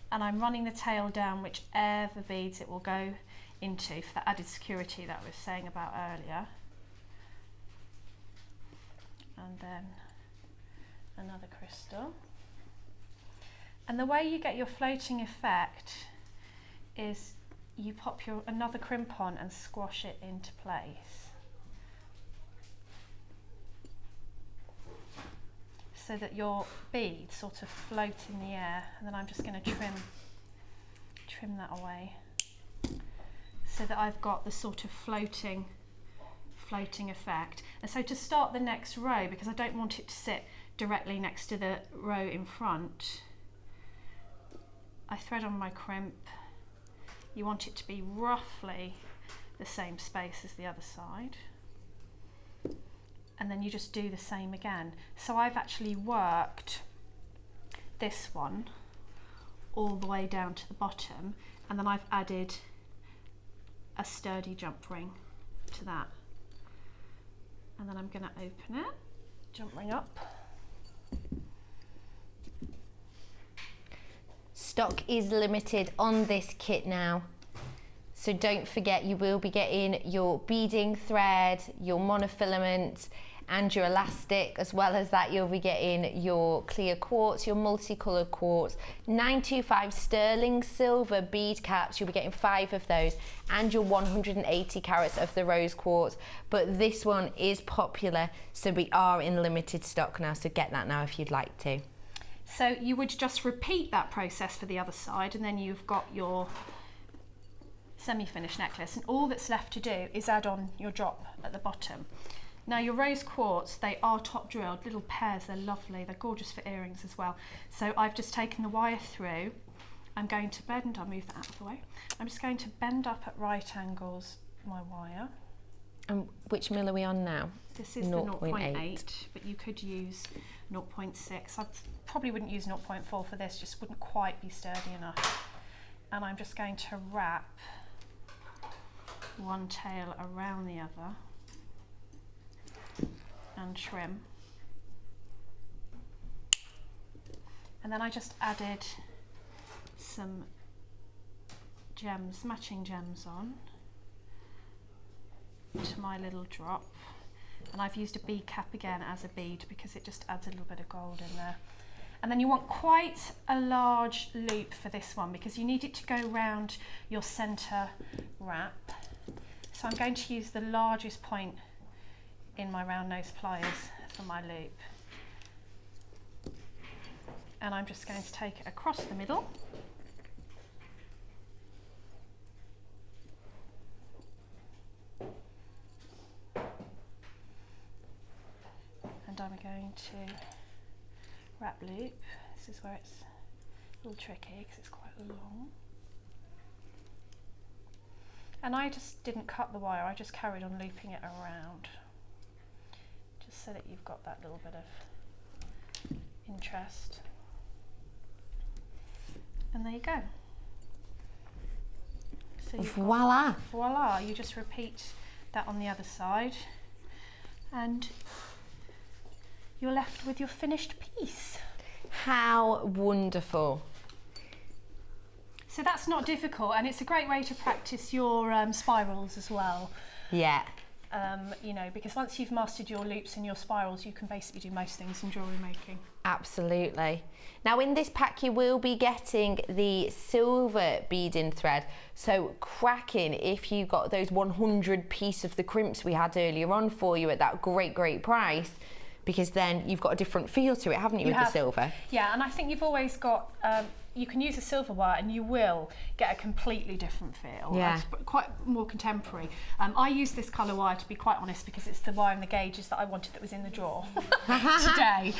And I'm running the tail down whichever beads it will go into for that added security that I was saying about earlier. And then another crystal. And the way you get your floating effect is you pop another crimp on and squash it into place. So that your beads sort of float in the air, and then I'm just going to trim that away so that I've got the sort of floating effect. And so to start the next row, because I don't want it to sit directly next to the row in front, I thread on my crimp. You want it to be roughly the same space as the other side. And then you just do the same again. So I've actually worked this one all the way down to the bottom, and then I've added a sturdy jump ring to that. And then I'm going to open it, jump ring up. Stock is limited on this kit now. So don't forget, you will be getting your beading thread, your monofilament and your elastic. As well as that, you'll be getting your clear quartz, your multicoloured quartz, 925 sterling silver bead caps. You'll be getting 5 of those, and your 180 carats of the rose quartz. But this one is popular, so we are in limited stock now, so get that now if you'd like to. So you would just repeat that process for the other side, and then you've got your semi-finished necklace, and all that's left to do is add on your drop at the bottom. Now your rose quartz, they are top drilled, little pairs, they're lovely, they're gorgeous for earrings as well. So I've just taken the wire through, I'm going to bend, I'll move that out of the way, I'm just going to bend up at right angles my wire. And which mil are we on now? This is the 0.8, but you could use 0.6. I probably wouldn't use 0.4 for this, just wouldn't quite be sturdy enough. And I'm just going to wrap one tail around the other and trim. And then I just added some gems, matching gems on to my little drop. And I've used a bead cap again as a bead because it just adds a little bit of gold in there. And then you want quite a large loop for this one because you need it to go round your centre wrap. So I'm going to use the largest point in my round nose pliers for my loop. And I'm just going to take it across the middle. And I'm going to wrap loop. This is where it's a little tricky because it's quite long. And I just didn't cut the wire, I just carried on looping it around. Just so that you've got that little bit of interest. And there you go. So Voila! Voila, you just repeat that on the other side. And you're left with your finished piece. How wonderful. So that's not difficult, and it's a great way to practice your spirals as well. Yeah. You know, because once you've mastered your loops and your spirals, you can basically do most things in jewellery making. Absolutely. Now in this pack you will be getting the silver beading thread, so cracking if you got those 100 piece of the crimps we had earlier on for you at that great price, because then you've got a different feel to it, haven't you, with the silver? Yeah, and I think you've always got, you can use a silver wire and you will get a completely different feel. Yeah. It's quite more contemporary. I use this colour wire, to be quite honest, because it's the wire and the gauges that I wanted that was in the drawer today.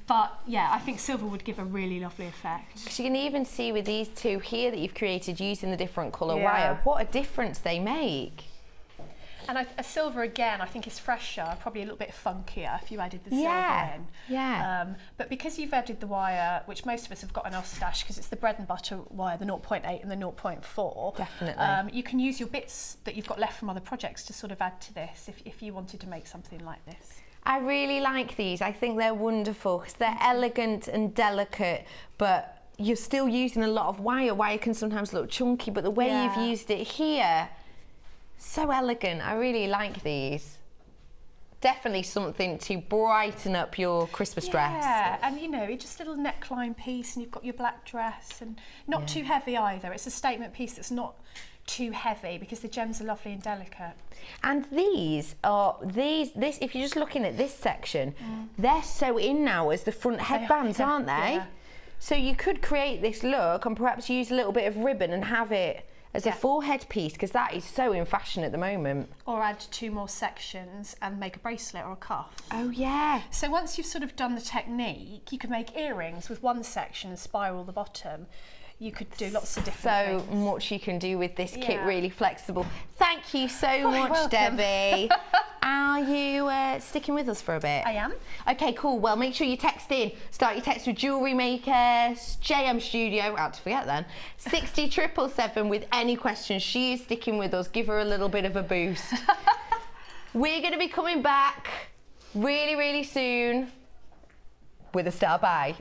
But yeah, I think silver would give a really lovely effect. Because you can even see with these two here that you've created using the different colour wire, what a difference they make. And a silver, again, I think is fresher, probably a little bit funkier if you added the silver in. Yeah. But because you've added the wire, which most of us have got in our stash, because it's the bread and butter wire, the 0.8 and the 0.4. Definitely. You can use your bits that you've got left from other projects to sort of add to this if you wanted to make something like this. I really like these. I think they're wonderful because they're elegant and delicate, but you're still using a lot of wire. Wire can sometimes look chunky, but the way you've used it here, so elegant. I really like these. Definitely something to brighten up your Christmas dress. Yeah, and you know, it's just a little neckline piece and you've got your black dress, and not too heavy either. It's a statement piece that's not too heavy because the gems are lovely and delicate. And these are, this, if you're just looking at this section, they're so in now as the front headbands, aren't they? Yeah. So you could create this look and perhaps use a little bit of ribbon and have it as a full headpiece, because that is so in fashion at the moment. Or add 2 more sections and make a bracelet or a cuff. Oh yeah. So once you've sort of done the technique, you can make earrings with one section and spiral the bottom. you could do lots of different so things. much you can do with this kit, Yeah. really flexible. Thank you so much, welcome. Debbie. Are you sticking with us for a bit? I am. Okay, cool. Well, make sure you text in. Start your text with Jewellery Maker, JM Studio, out to forget then, 60777 with any questions. She is sticking with us. Give her a little bit of a boost. We're going to be coming back really, really soon with a star buy.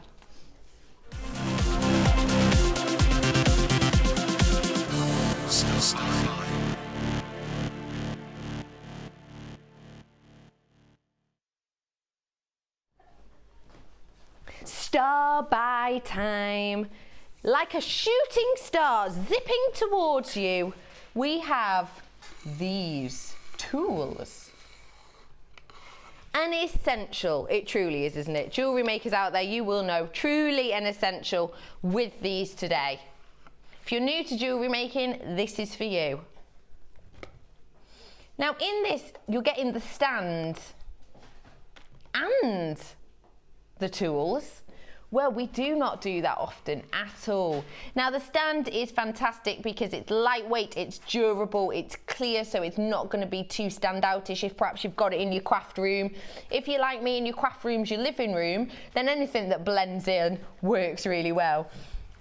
Star buy time. Like a shooting star zipping towards you, we have these tools. An essential, it truly is, isn't it? Jewellery makers out there, you will know, truly an essential with these today. If you're new to jewellery making, this is for you. Now in this, you're getting the stand and the tools. Well, we do not do that often at all. Now the stand is fantastic because it's lightweight, it's durable, it's clear, so it's not going to be too standoutish if perhaps you've got it in your craft room. If you're like me and your craft room's your living room, then anything that blends in works really well.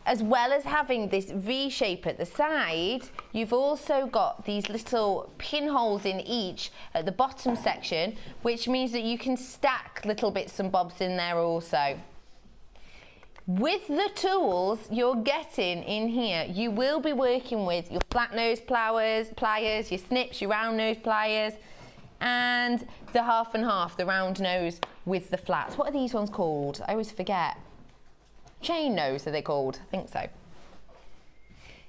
As well as having this V shape at the side, you've also got these little pinholes in each at the bottom section, which means that you can stack little bits and bobs in there also. With the tools you're getting in here, you will be working with your flat nose pliers, your snips, your round nose pliers, and the half and half, the round nose with the flats. What are these ones called? I always forget. Chain nose are they called? I think so.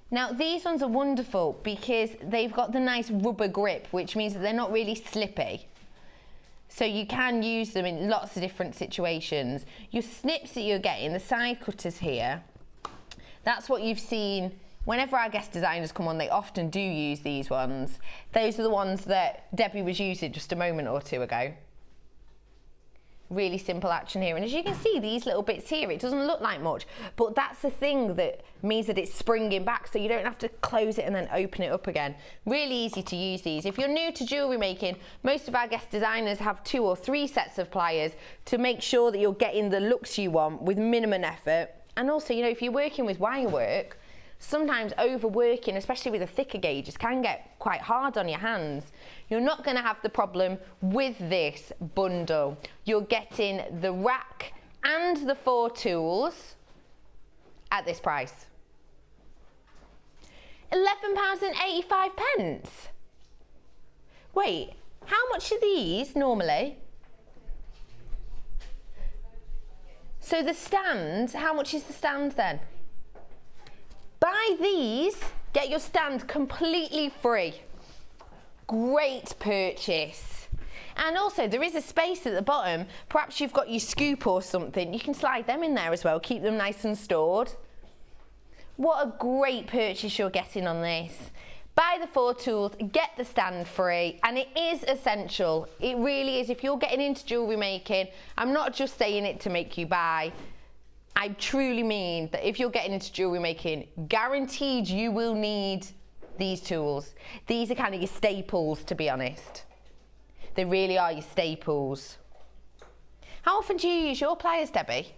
Now these ones are wonderful because they've got the nice rubber grip, which means that they're not really slippy. So you can use them in lots of different situations. Your snips that you're getting, the side cutters here, that's what you've seen. Whenever our guest designers come on, they often do use these ones. Those are the ones that Debbie was using just a moment or two ago. Really simple action here, and as you can see, these little bits here, it doesn't look like much, but that's the thing that means that it's springing back, so you don't have to close it and then open it up again. Really easy to use these. If you're new to jewellery making, most of our guest designers have 2 or 3 sets of pliers to make sure that you're getting the looks you want with minimum effort. And also, you know, if you're working with wire work, sometimes overworking, especially with the thicker gauges, can get quite hard on your hands. You're not going to have the problem with this bundle. You're getting the rack and the 4 tools at this price. £11.85. Wait, how much are these normally? So the stand, how much is the stand then? Buy these, get your stand completely free. Great purchase. And also there is a space at the bottom. Perhaps you've got your scoop or something. You can slide them in there as well, keep them nice and stored. What a great purchase you're getting on this. Buy the 4 tools, get the stand free, and it is essential. It really is. If you're getting into jewellery making, I'm not just saying it to make you buy. I truly mean that if you're getting into jewellery making, guaranteed you will need these tools. These are kind of your staples, to be honest. They really are your staples. How often do you use your pliers, Debbie?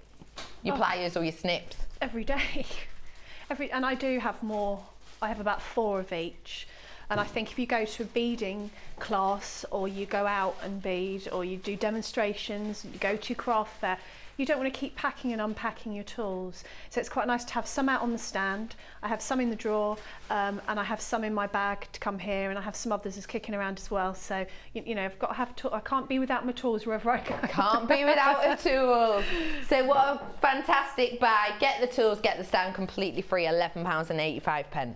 Your pliers or your snips? Every day. And I do have more. I have about 4 of each. And I think if you go to a beading class, or you go out and bead, or you do demonstrations, you go to craft fair, you don't want to keep packing and unpacking your tools. So it's quite nice to have some out on the stand. I have some in the drawer, and I have some in my bag to come here, and I have some others just kicking around as well. So, you know, I've got to have I can't be without my tools wherever I go. Can't be without her tools. So what a fantastic buy. Get the tools, get the stand completely free, £11.85.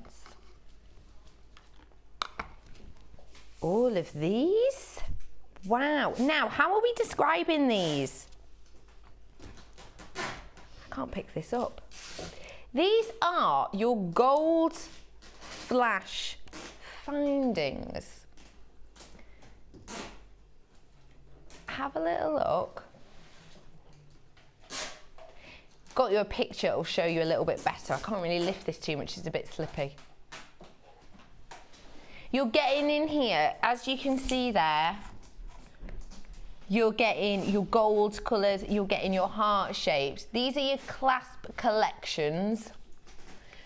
All of these? Wow. Now, how are we describing these? I can't pick this up. These are your gold flash findings. Have a little look. got you a picture, it'll show you a little bit better. I can't really lift this too much, it's a bit slippy. You're getting in here, as you can see there, you're getting your gold colours, you're getting your heart shapes. These are your clasp collections.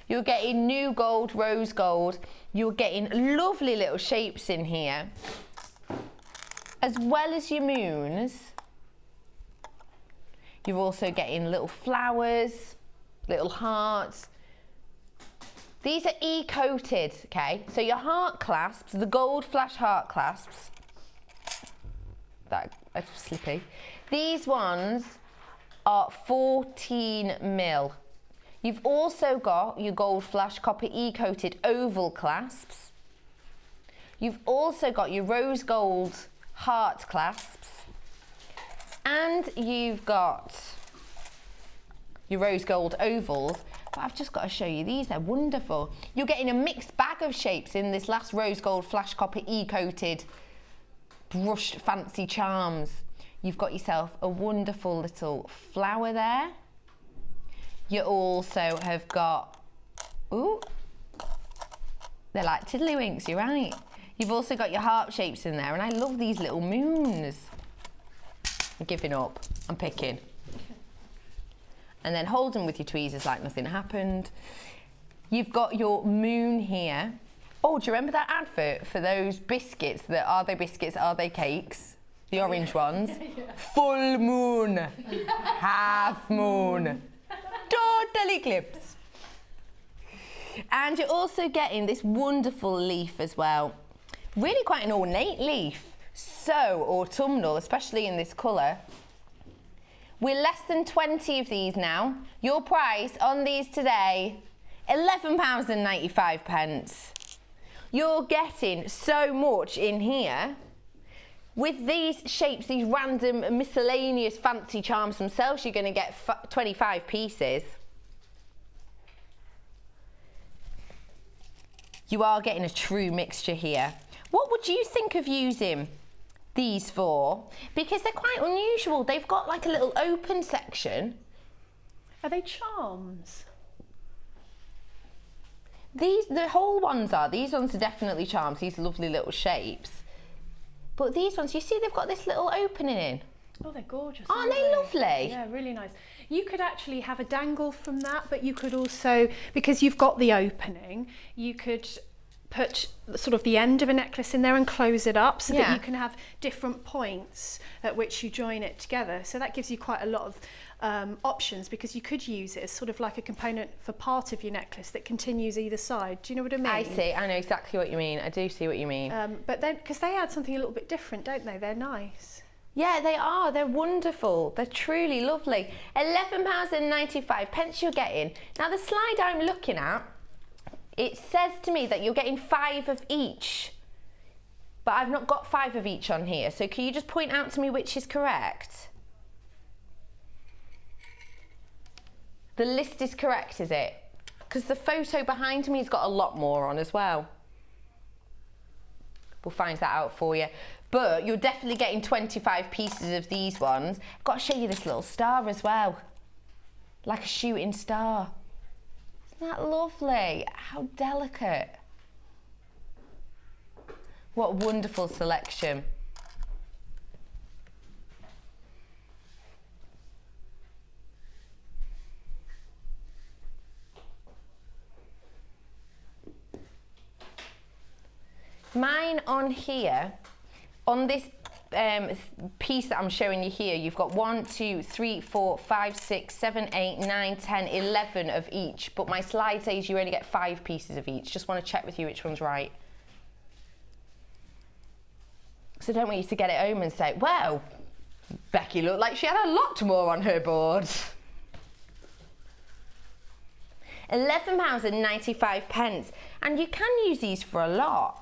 You're getting new gold, rose gold. You're getting lovely little shapes in here, as well as your moons. You're also getting little flowers, little hearts. These are e-coated, okay? So your heart clasps, the gold flash heart clasps, that are slippy. These ones are 14 mil. You've also got your gold flash copper e-coated oval clasps. You've also got your rose gold heart clasps. And you've got your rose gold ovals. But I've just got to show you these, they're wonderful. You're getting a mixed bag of shapes in this last rose gold flash copper e-coated brushed fancy charms. You've got yourself a wonderful little flower there. You also have got, ooh, they're like tiddlywinks, you're right. You've also got your heart shapes in there, and I love these little moons. I'm giving up, I'm picking. And then hold them with your tweezers like nothing happened. You've got your moon here. Oh, do you remember that advert for those biscuits? Are they biscuits, are they cakes? The orange ones. Yeah. Full moon, half moon, total eclipse. And you're also getting this wonderful leaf as well. Really quite an ornate leaf. So autumnal, especially in this colour. We're less than 20 of these now. Your price on these today, £11.95. You're getting so much in here. With these shapes, these random miscellaneous fancy charms themselves, you're going to get 25 pieces. You are getting a true mixture here. What would you think of using these for? Because they're quite unusual. They've got like a little open section. Are they charms? The whole ones are. These ones are definitely charms. These lovely little shapes. But these ones, you see they've got this little opening in. Oh, they're gorgeous. Aren't they lovely? Yeah, really nice. You could actually have a dangle from that, but you could also, because you've got the opening, you could put sort of the end of a necklace in there and close it up so that you can have different points at which you join it together. So that gives you quite a lot of options, because you could use it as sort of like a component for part of your necklace that continues either side. Do you know what I mean? I see, I know exactly what you mean. I do see what you mean. But then, because they add something a little bit different, don't they? They're nice. Yeah, they are. They're wonderful. They're truly lovely. £11.95 you're getting. Now the slide I'm looking at, it says to me that you're getting 5 of each, but I've not got 5 of each on here. So can you just point out to me which is correct? The list is correct, is it? Because the photo behind me has got a lot more on as well. We'll find that out for you. But you're definitely getting 25 pieces of these ones. I've got to show you this little star as well. Like a shooting star. Isn't that lovely? How delicate. What a wonderful selection. Mine on here, on this piece that I'm showing you here, you've got 1, 2, 3, 4, 5, 6, 7, 8, 9, 10, 11 of each, but my slide says you only get 5 pieces of each. Just want to check with you which one's right. So don't want you to get it home and say, well, Becky looked like she had a lot more on her board. £11.95, and you can use these for a lot.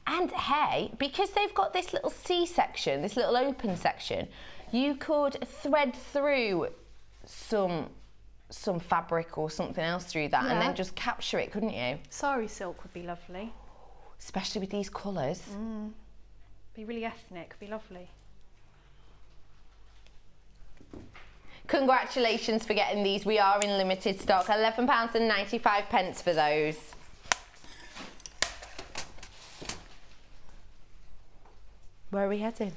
And hey, because they've got this little C section, this little open section, you could thread through some fabric or something else through that and then just capture it, couldn't you? Sari silk would be lovely. Especially with these colours. Be really ethnic, be lovely. Congratulations for getting these. We are in limited stock. £11.95 for those. Where are we heading?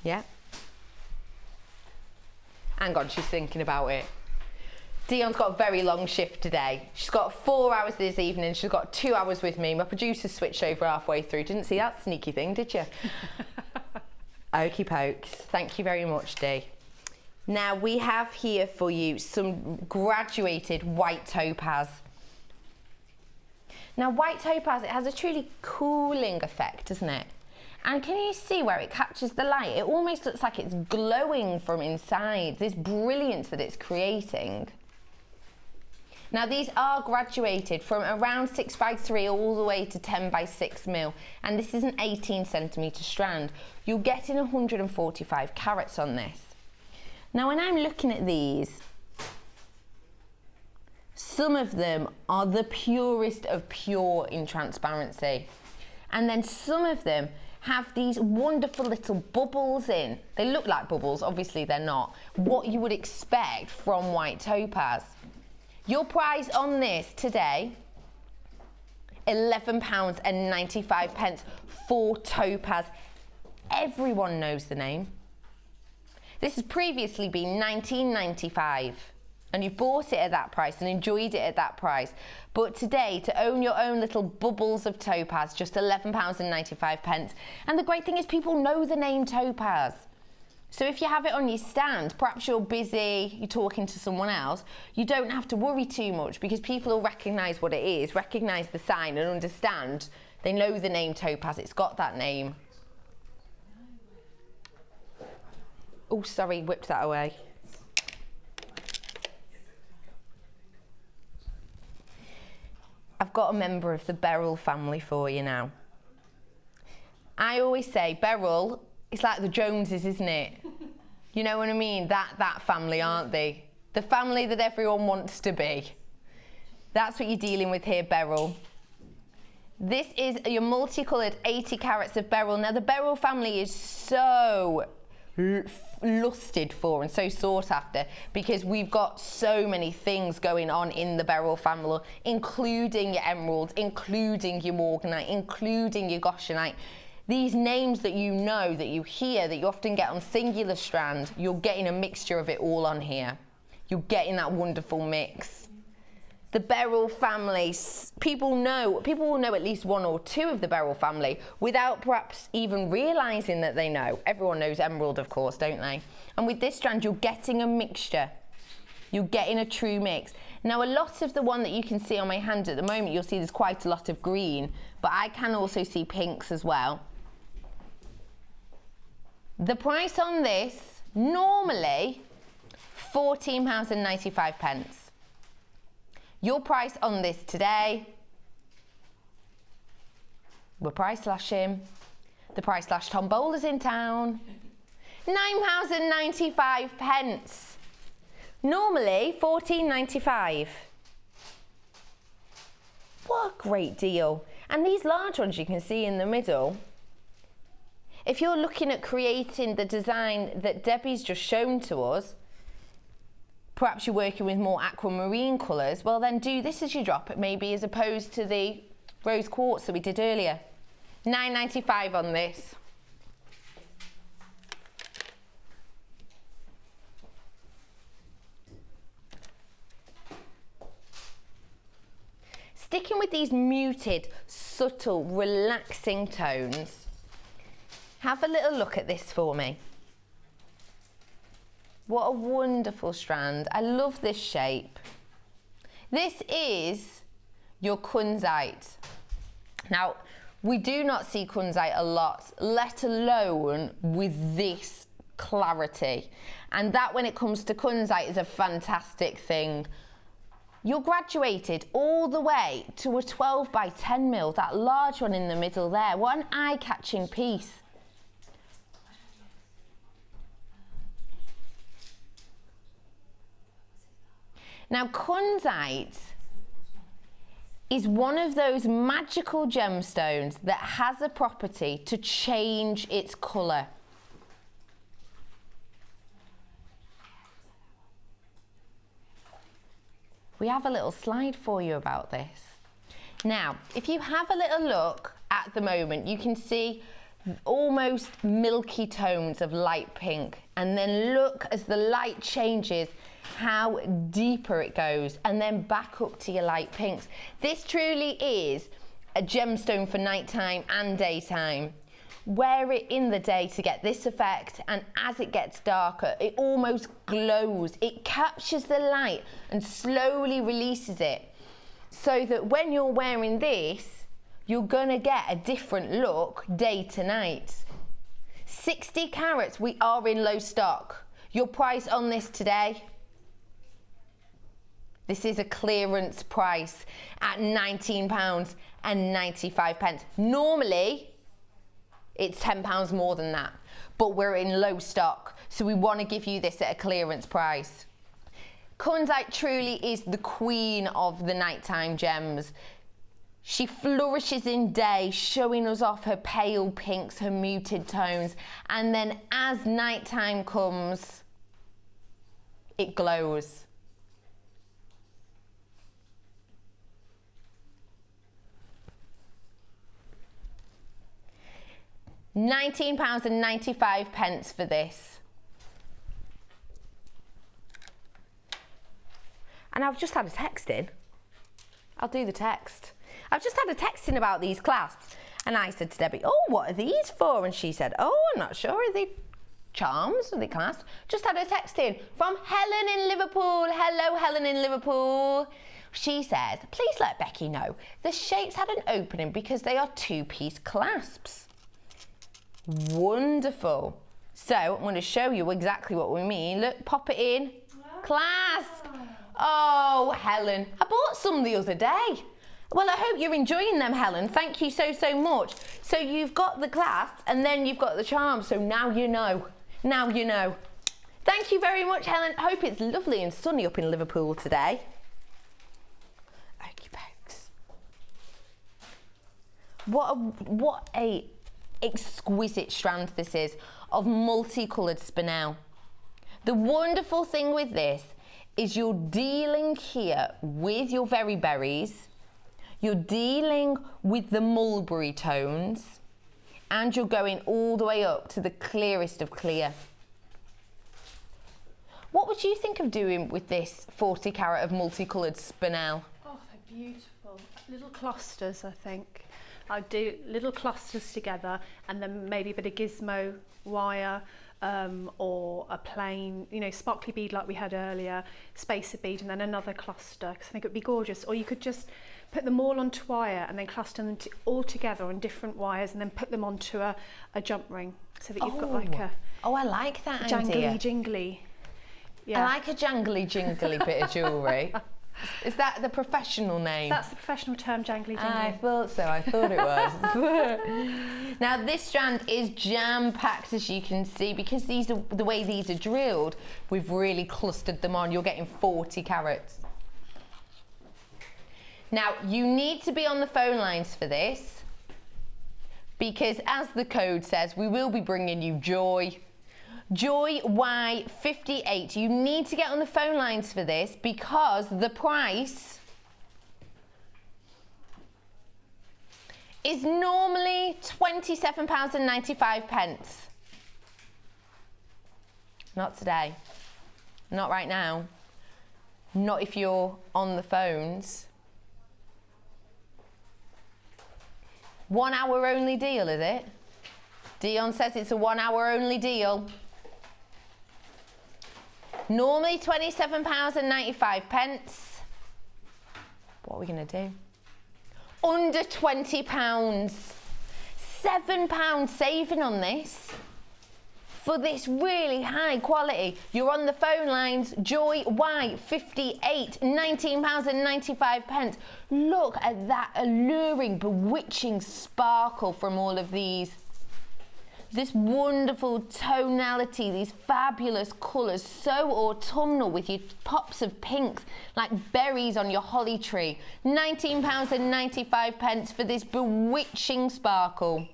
Yeah. Hang on, she's thinking about it. Dion's got a very long shift today. She's got 4 hours this evening. She's got 2 hours with me. My producer switched over halfway through. Didn't see that sneaky thing, did you? Okey pokes. Thank you very much, Dee. Now we have here for you some graduated white topaz. Now white topaz, it has a truly cooling effect, doesn't it? And can you see where it captures the light? It almost looks like it's glowing from inside, this brilliance that it's creating. Now these are graduated from around 6x3 all the way to 10x6 mil, and this is an 18cm strand. You're getting 145 carats on this. Now when I'm looking at these, some of them are the purest of pure in transparency. And then some of them have these wonderful little bubbles in. They look like bubbles, obviously they're not. What you would expect from white topaz. Your price on this today, £11.95 for topaz. Everyone knows the name. This has previously been £19.95 and you've bought it at that price and enjoyed it at that price. But today, to own your own little bubbles of topaz, just £11.95. And the great thing is people know the name topaz. So if you have it on your stand, perhaps you're busy, you're talking to someone else, you don't have to worry too much because people will recognise what it is, recognise the sign and understand. They know the name topaz, it's got that name. Oh, sorry, whipped that away. I've got a member of the Beryl family for you now. I always say Beryl, it's like the Joneses, isn't it? You know what I mean? That family, aren't they? The family that everyone wants to be. That's what you're dealing with here, Beryl. This is your multicoloured 80 carats of beryl. Now the Beryl family is so lusted for and so sought after because we've got so many things going on in the Beryl family, including your emeralds, including your morganite, including your goshenite. These names that you know, that you hear, that you often get on singular strand, you're getting a mixture of it all on here. You're getting that wonderful mix. The Beryl family, people will know at least one or two of the Beryl family without perhaps even realising that they know. Everyone knows emerald, of course, don't they? And with this strand, you're getting a mixture. You're getting a true mix. Now, a lot of the one that you can see on my hand at the moment, you'll see there's quite a lot of green, but I can also see pinks as well. The price on this, normally, £14.95. Your price on this today, we're price slashing. The price slash Tom Bowler's in town. £9.95. Normally £14.95. What a great deal. And these large ones you can see in the middle, if you're looking at creating the design that Debbie's just shown to us, perhaps you're working with more aquamarine colours, well then do this as you drop it maybe as opposed to the rose quartz that we did earlier. £9.95 on this. Sticking with these muted, subtle, relaxing tones, have a little look at this for me. What a wonderful strand. I love this shape. This is your kunzite. Now, we do not see kunzite a lot, let alone with this clarity. And that, when it comes to kunzite, is a fantastic thing. You're graduated all the way to a 12 by 10 mil, that large one in the middle there. What an eye-catching piece. Now, kunzite is one of those magical gemstones that has a property to change its colour. we have a little slide for you about this. Now, if you have a little look at the moment, you can see almost milky tones of light pink, and then look as the light changes how deeper it goes, and then back up to your light pinks. This truly is a gemstone for nighttime and daytime. Wear it in the day to get this effect, and as it gets darker, it almost glows. It captures the light and slowly releases it, so that when you're wearing this, you're gonna get a different look day to night. 60 carats, we are in low stock. Your price on this today, this is a clearance price at £19.95. Normally, it's £10 more than that, but we're in low stock, so we want to give you this at a clearance price. Kunzite truly is the queen of the nighttime gems. She flourishes in day, showing us off her pale pinks, her muted tones, and then as nighttime comes, it glows. £19.95 for this. And I've just had a text in. I'll do the text. I've just had a text in about these clasps, and I said to Debbie, oh, what are these for? And she said, oh, I'm not sure. Are they charms? Are they clasps? Just had a text in from Helen in Liverpool. Hello, Helen in Liverpool. She says, please let Becky know the shapes had an opening because they are two-piece clasps. Wonderful. So I'm going to show you exactly what we mean. Look, pop it in. Clasp. Oh, Helen, I bought some the other day. Well, I hope you're enjoying them, Helen. Thank you so, so much. So you've got the clasps and then you've got the charms. So now you know. Now you know. Thank you very much, Helen. I hope it's lovely and sunny up in Liverpool today. Okey pokes. What a exquisite strand this is of multicoloured spinel. The wonderful thing with this is you're dealing here with your very berries, you're dealing with the mulberry tones, and you're going all the way up to the clearest of clear. What would you think of doing with this 40 carat of multicoloured spinel? Oh, they're beautiful. Little clusters, I think. I'd do little clusters together, and then maybe a bit of gizmo wire, or a plain, you know, sparkly bead like we had earlier, spacer bead, and then another cluster, because I think it would be gorgeous. Or you could just put them all onto wire and then cluster them all together on different wires, and then put them onto a jump ring, so that you've got like a... Oh, I like that jangly, idea. Jingly. Yeah. I like a jangly jingly bit of jewellery. Is that the professional name? That's the professional term, jangly jingly. I thought so, I thought it was. Now this strand is jam-packed, as you can see, because these are the way these are drilled, we've really clustered them on. You're getting 40 carats. Now you need to be on the phone lines for this, because as the code says, we will be bringing you joy. Joy Y58. You need to get on the phone lines for this, because the price is normally £27.95. Not today. Not right now. Not if you're on the phones. 1 hour only deal, is it? Dion says it's a 1 hour only deal. Normally £27.95. What are we going to do? Under £20. £7 saving on this. For this really high quality. You're on the phone lines. Joy Y58, £19.95. Look at that alluring, bewitching sparkle from all of these. This wonderful tonality, these fabulous colours, so autumnal with your pops of pinks like berries on your holly tree. £19.95 for this bewitching sparkle.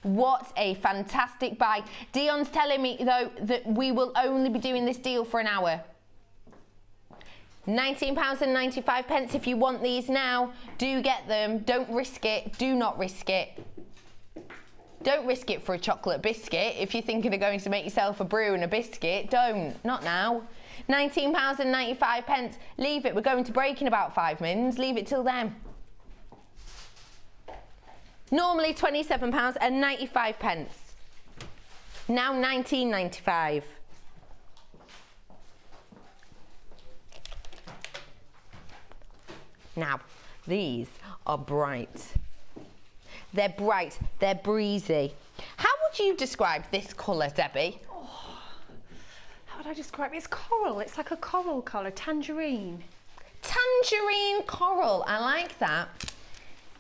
What a fantastic buy. Dion's telling me though that we will only be doing this deal for an hour. £19.95 if you want these now. Do get them. Don't risk it. Do not risk it. Don't risk it for a chocolate biscuit. If you're thinking of going to make yourself a brew and a biscuit, don't. Not now. £19.95. Leave it. We're going to break in about 5 minutes. Leave it till then. Normally £27.95. Now £19.95. Now, these are bright. They're bright, they're breezy. How would you describe this colour, Debbie? Oh, how would I describe it? It's coral. It's like a coral colour, tangerine. Tangerine Coral, I like that.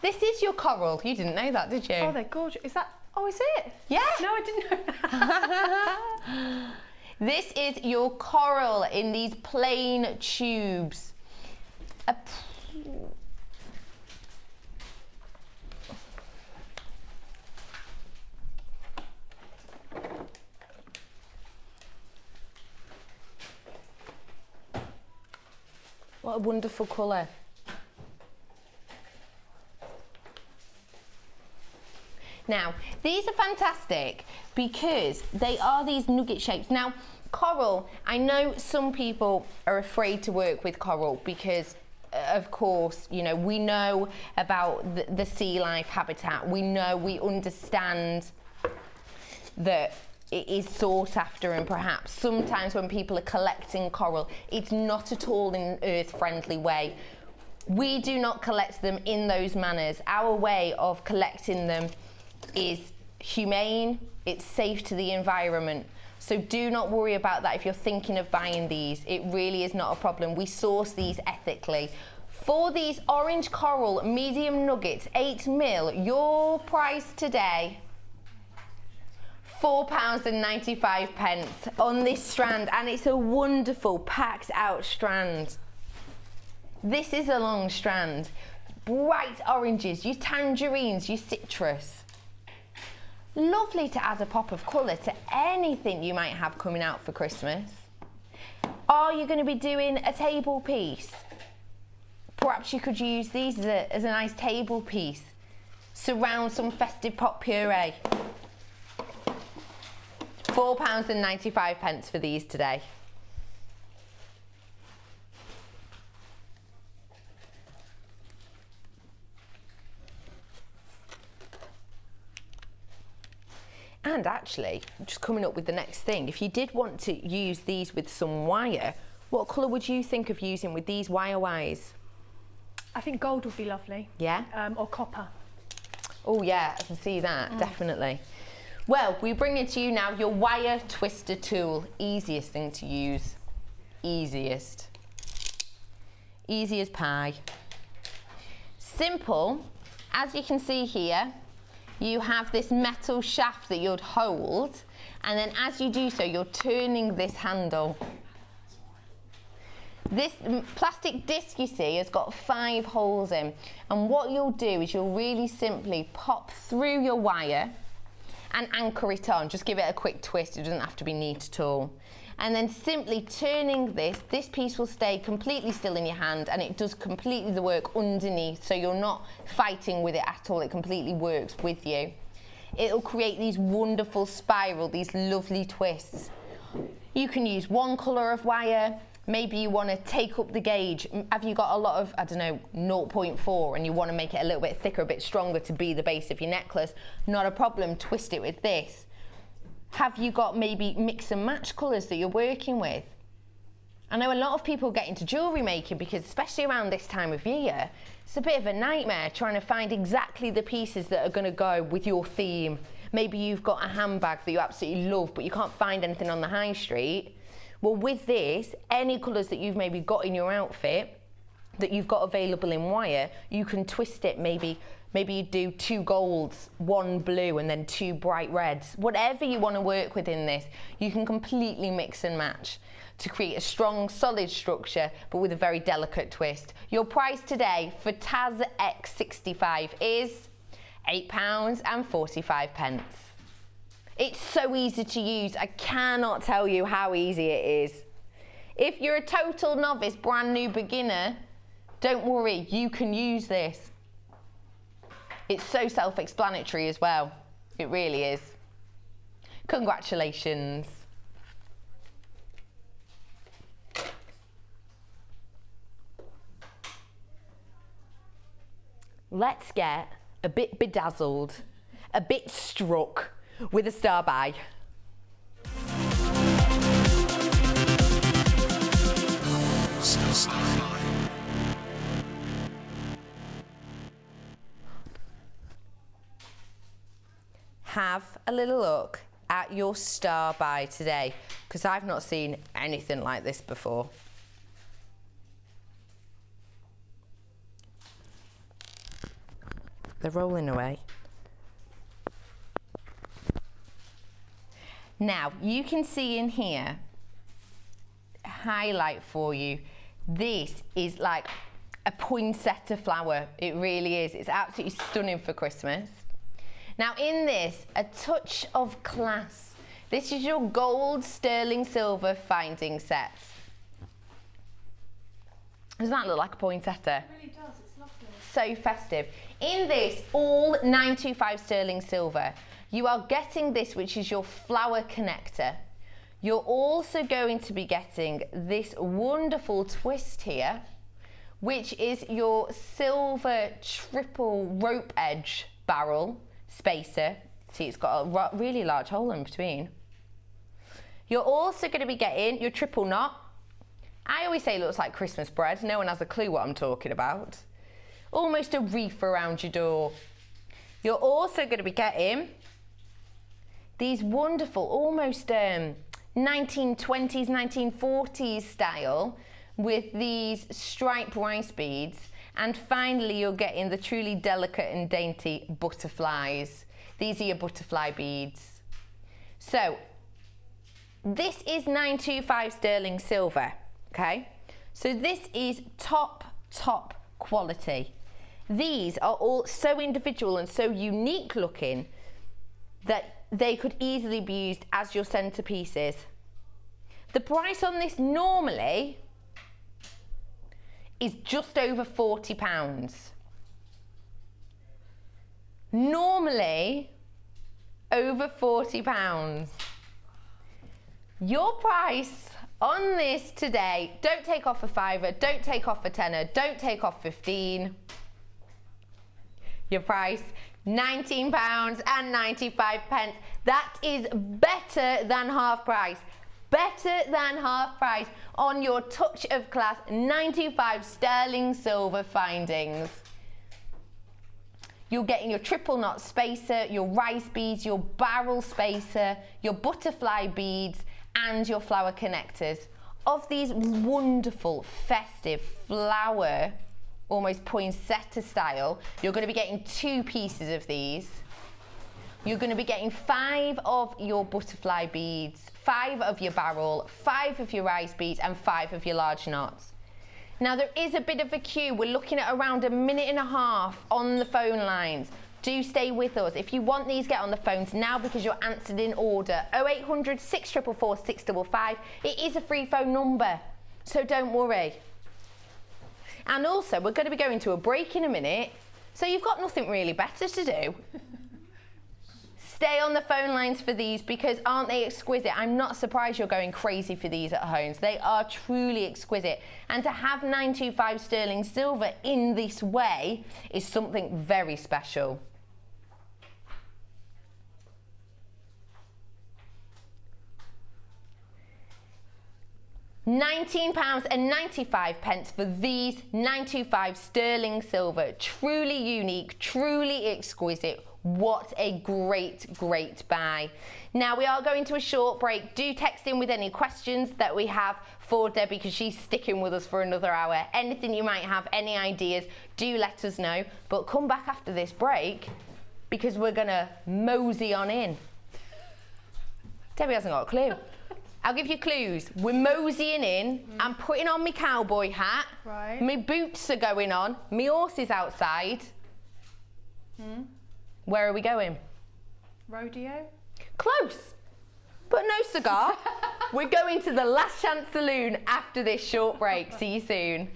This is your coral. You didn't know that, did you? Oh, they're gorgeous. Is that, oh, is it? Yeah. No, I didn't know that. This is your coral in these plain tubes. What a wonderful colour. Now, these are fantastic because they are these nugget shapes. Now, coral, I know some people are afraid to work with coral because, of course, you know, we know about the sea life habitat. We know, we understand that it is sought after, and perhaps sometimes when people are collecting coral, it's not at all in an earth-friendly way. We do not collect them in those manners. Our way of collecting them is humane, it's safe to the environment. So do not worry about that if you're thinking of buying these. It really is not a problem. We source these ethically. For these orange coral medium nuggets, 8mm, your price today, £4.95 on this strand, and it's a wonderful packed out strand. This is a long strand. Bright oranges, your tangerines, your citrus. Lovely to add a pop of colour to anything you might have coming out for Christmas. Are you going to be doing a table piece? Perhaps you could use these as a nice table piece. Surround some festive pot puree. £4.95 for these today. And actually, just coming up with the next thing, if you did want to use these with some wire, what colour would you think of using with these wire-wise? I think gold would be lovely. Yeah? Or copper. Oh yeah, I can see that, definitely. Well, we bring it to you now, your wire twister tool. Easiest thing to use. Easiest. Easy as pie. Simple. As you can see here, you have this metal shaft that you'd hold, and then as you do so, you're turning this handle. This plastic disc, you see, has got 5 holes in, and what you'll do is you'll really simply pop through your wire and anchor it on. Just give it a quick twist, it doesn't have to be neat at all. And then simply turning this piece will stay completely still in your hand, and it does completely the work underneath, so you're not fighting with it at all, it completely works with you. It'll create these wonderful spiral, these lovely twists. You can use one colour of wire, maybe you want to take up the gauge. Have you got a lot of, I don't know, 0.4 and you want to make it a little bit thicker, a bit stronger to be the base of your necklace? Not a problem, twist it with this. Have you got maybe mix and match colours that you're working with? I know a lot of people get into jewellery making because, especially around this time of year, it's a bit of a nightmare trying to find exactly the pieces that are going to go with your theme. Maybe you've got a handbag that you absolutely love but you can't find anything on the high street. Well, with this, any colours that you've maybe got in your outfit that you've got available in wire, you can twist it. Maybe you do 2 golds, 1 blue, and then 2 bright reds. Whatever you want to work with in this, you can completely mix and match to create a strong, solid structure, but with a very delicate twist. Your price today for Taz X65 is £8.45. It's so easy to use. I cannot tell you how easy it is. If you're a total novice, brand new beginner, don't worry, you can use this. It's so self-explanatory as well. It really is. Congratulations. Let's get a bit bedazzled, a bit struck with a star by. Have a little look at your star by today, because I've not seen anything like this before. They're rolling away. Now, you can see in here, highlight for you, this is like a poinsettia flower. It really is. It's absolutely stunning for Christmas. Now in this, a touch of class. This is your gold sterling silver finding set. Doesn't that look like a poinsettia? It really does, it's lovely. So festive. In this, all 925 sterling silver, you are getting this, which is your flower connector. You're also going to be getting this wonderful twist here, which is your silver triple rope edge barrel spacer. See, it's got a really large hole in between. You're also going to be getting your triple knot. I always say it looks like Christmas bread. No one has a clue what I'm talking about. Almost a wreath around your door. You're also going to be getting these wonderful, almost 1920s, 1940s style with these striped rice beads. And finally, you're getting the truly delicate and dainty butterflies. These are your butterfly beads. So, this is 925 sterling silver, okay? So this is top quality. These are all so individual and so unique looking that they could easily be used as your centerpieces. The price on this normally is just over £40. Normally, over £40. Your price on this today, don't take off a fiver, don't take off a tenner, don't take off 15. Your price, £19.95. That is better than half price. Better than half price on your touch of class 925 sterling silver findings. You're getting your triple knot spacer, your rice beads, your barrel spacer, your butterfly beads, and your flower connectors of these wonderful festive flower, almost poinsettia style. You're going to be getting 2 pieces of these. You're going to be getting 5 of your butterfly beads, 5 of your barrel, 5 of your rice beads, and 5 of your large knots. Now there is a bit of a queue. We're looking at around a minute and a half on the phone lines. Do stay with us. If you want these, get on the phones now because you're answered in order. 0800 644 655. It is a free phone number, so don't worry. And also, we're going to be going to a break in a minute, so you've got nothing really better to do. Stay on the phone lines for these because aren't they exquisite? I'm not surprised you're going crazy for these at home. They are truly exquisite. And to have 925 sterling silver in this way is something very special. £19.95 for these 925 sterling silver. Truly unique, truly exquisite. What a great buy. Now we are going to a short break. Do text in with any questions that we have for Debbie because she's sticking with us for another hour. Anything you might have, any ideas, do let us know. But come back after this break because we're gonna mosey on in. Debbie hasn't got a clue. I'll give you clues. We're moseying in. I'm putting on my cowboy hat. Right. My boots are going on. My horse is outside. Where are we going? Rodeo? Close, but no cigar. We're going to the Last Chance Saloon after this short break. See you soon.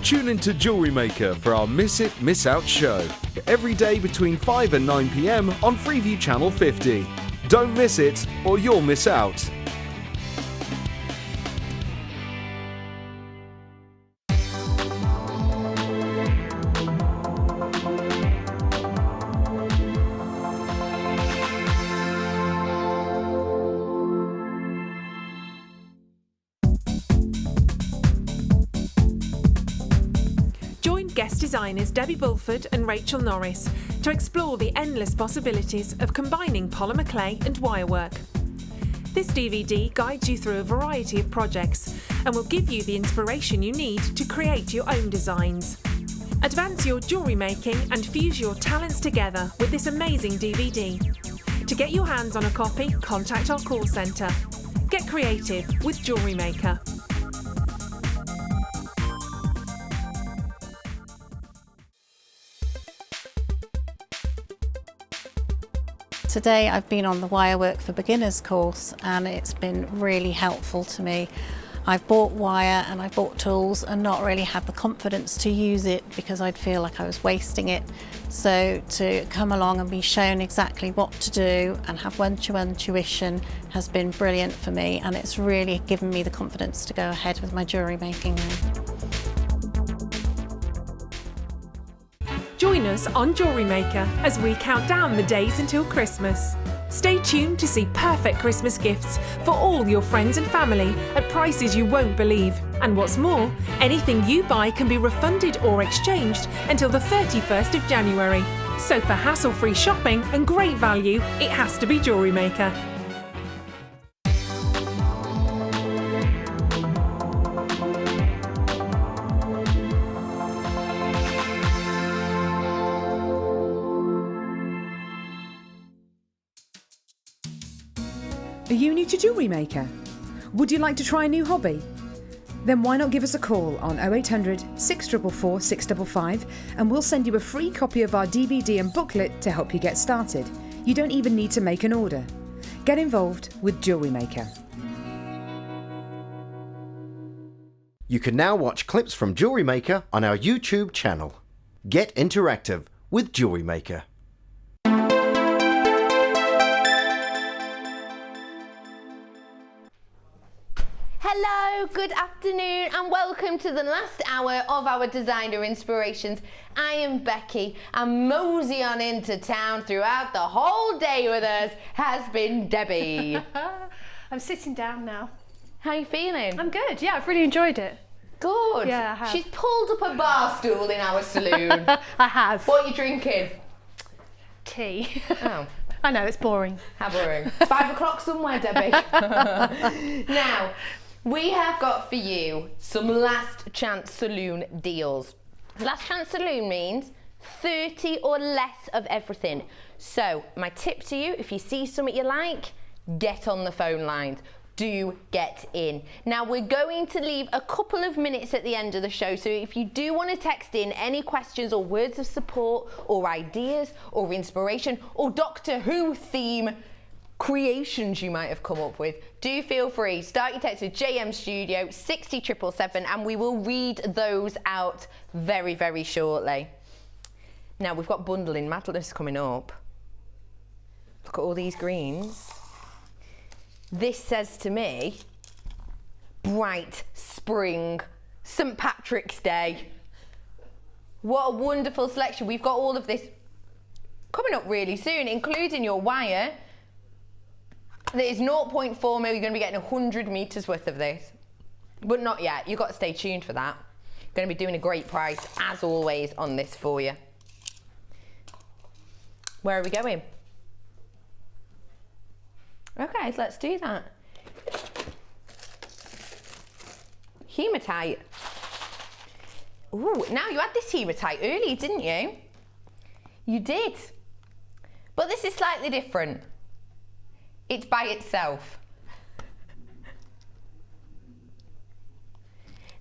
Tune into Jewellery Maker for our Miss It, Miss Out show. Every day between 5 and 9 p.m. on Freeview Channel 50. Don't miss it or you'll miss out. Guest designers Debbie Bulford and Rachel Norris to explore the endless possibilities of combining polymer clay and wirework. This DVD guides you through a variety of projects and will give you the inspiration you need to create your own designs. Advance your jewellery making and fuse your talents together with this amazing DVD. To get your hands on a copy, contact our call centre. Get creative with Jewellery Maker. Today I've been on the Wirework for Beginners course and it's been really helpful to me. I've bought wire and I've bought tools and not really had the confidence to use it because I'd feel like I was wasting it. So to come along and be shown exactly what to do and have one-to-one tuition has been brilliant for me, and it's really given me the confidence to go ahead with my jewellery making now. Join us on Jewellery Maker as we count down the days until Christmas. Stay tuned to see perfect Christmas gifts for all your friends and family at prices you won't believe. And what's more, anything you buy can be refunded or exchanged until the 31st of January. So for hassle-free shopping and great value, it has to be Jewellery Maker. Are you new to Jewellery Maker? Would you like to try a new hobby? Then why not give us a call on 0800 644 655 and we'll send you a free copy of our DVD and booklet to help you get started. You don't even need to make an order. Get involved with Jewellery Maker. You can now watch clips from Jewellery Maker on our YouTube channel. Get interactive with Jewellery Maker. Hello, good afternoon and welcome to the last hour of our Designer Inspirations. I am Becky and mosey on into town throughout the whole day with us has been Debbie. I'm sitting down now. How are you feeling? I'm good, yeah, I've really enjoyed it. Good. Yeah, I have. She's pulled up a bar stool in our saloon. I have. What are you drinking? Tea. Oh. I know, it's boring. How boring. It's 5 o'clock somewhere, Debbie. Now, we have got for you some last chance saloon deals. Last chance saloon means 30 or less of everything. So my tip to you, if you see something you like, get on the phone lines. Do get in. Now we're going to leave a couple of minutes at the end of the show, so if you do want to text in any questions or words of support or ideas or inspiration or Doctor Who theme creations you might have come up with, do feel free. Start your text with JM Studio 60777 and we will read those out very, very shortly. Now we've got bundling madness coming up. Look at all these greens. This says to me, bright spring, St. Patrick's Day. What a wonderful selection. We've got all of this coming up really soon, including your wire. That is 0.4 mil, you're going to be getting 100 metres worth of this. But not yet, you've got to stay tuned for that. Going to be doing a great price, as always, on this for you. Where are we going? Okay, let's do that. Hematite. Ooh, now you had this hematite earlier, didn't you? You did. But this is slightly different. It's by itself.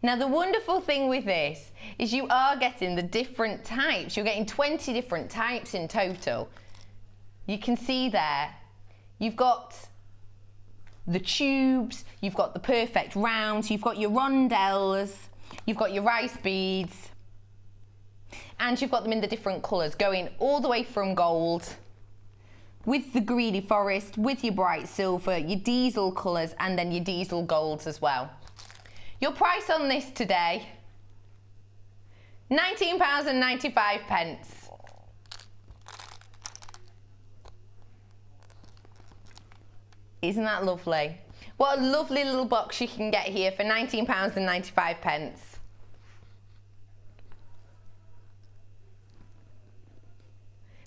Now the wonderful thing with this is you are getting the different types. You're getting 20 different types in total. You can see there, you've got the tubes, you've got the perfect rounds, you've got your rondelles, you've got your rice beads, and you've got them in the different colours, going all the way from gold, with the greeny forest, with your bright silver, your diesel colours, and then your diesel golds as well. Your price on this today, £19.95. Isn't that lovely? What a lovely little box you can get here for £19.95.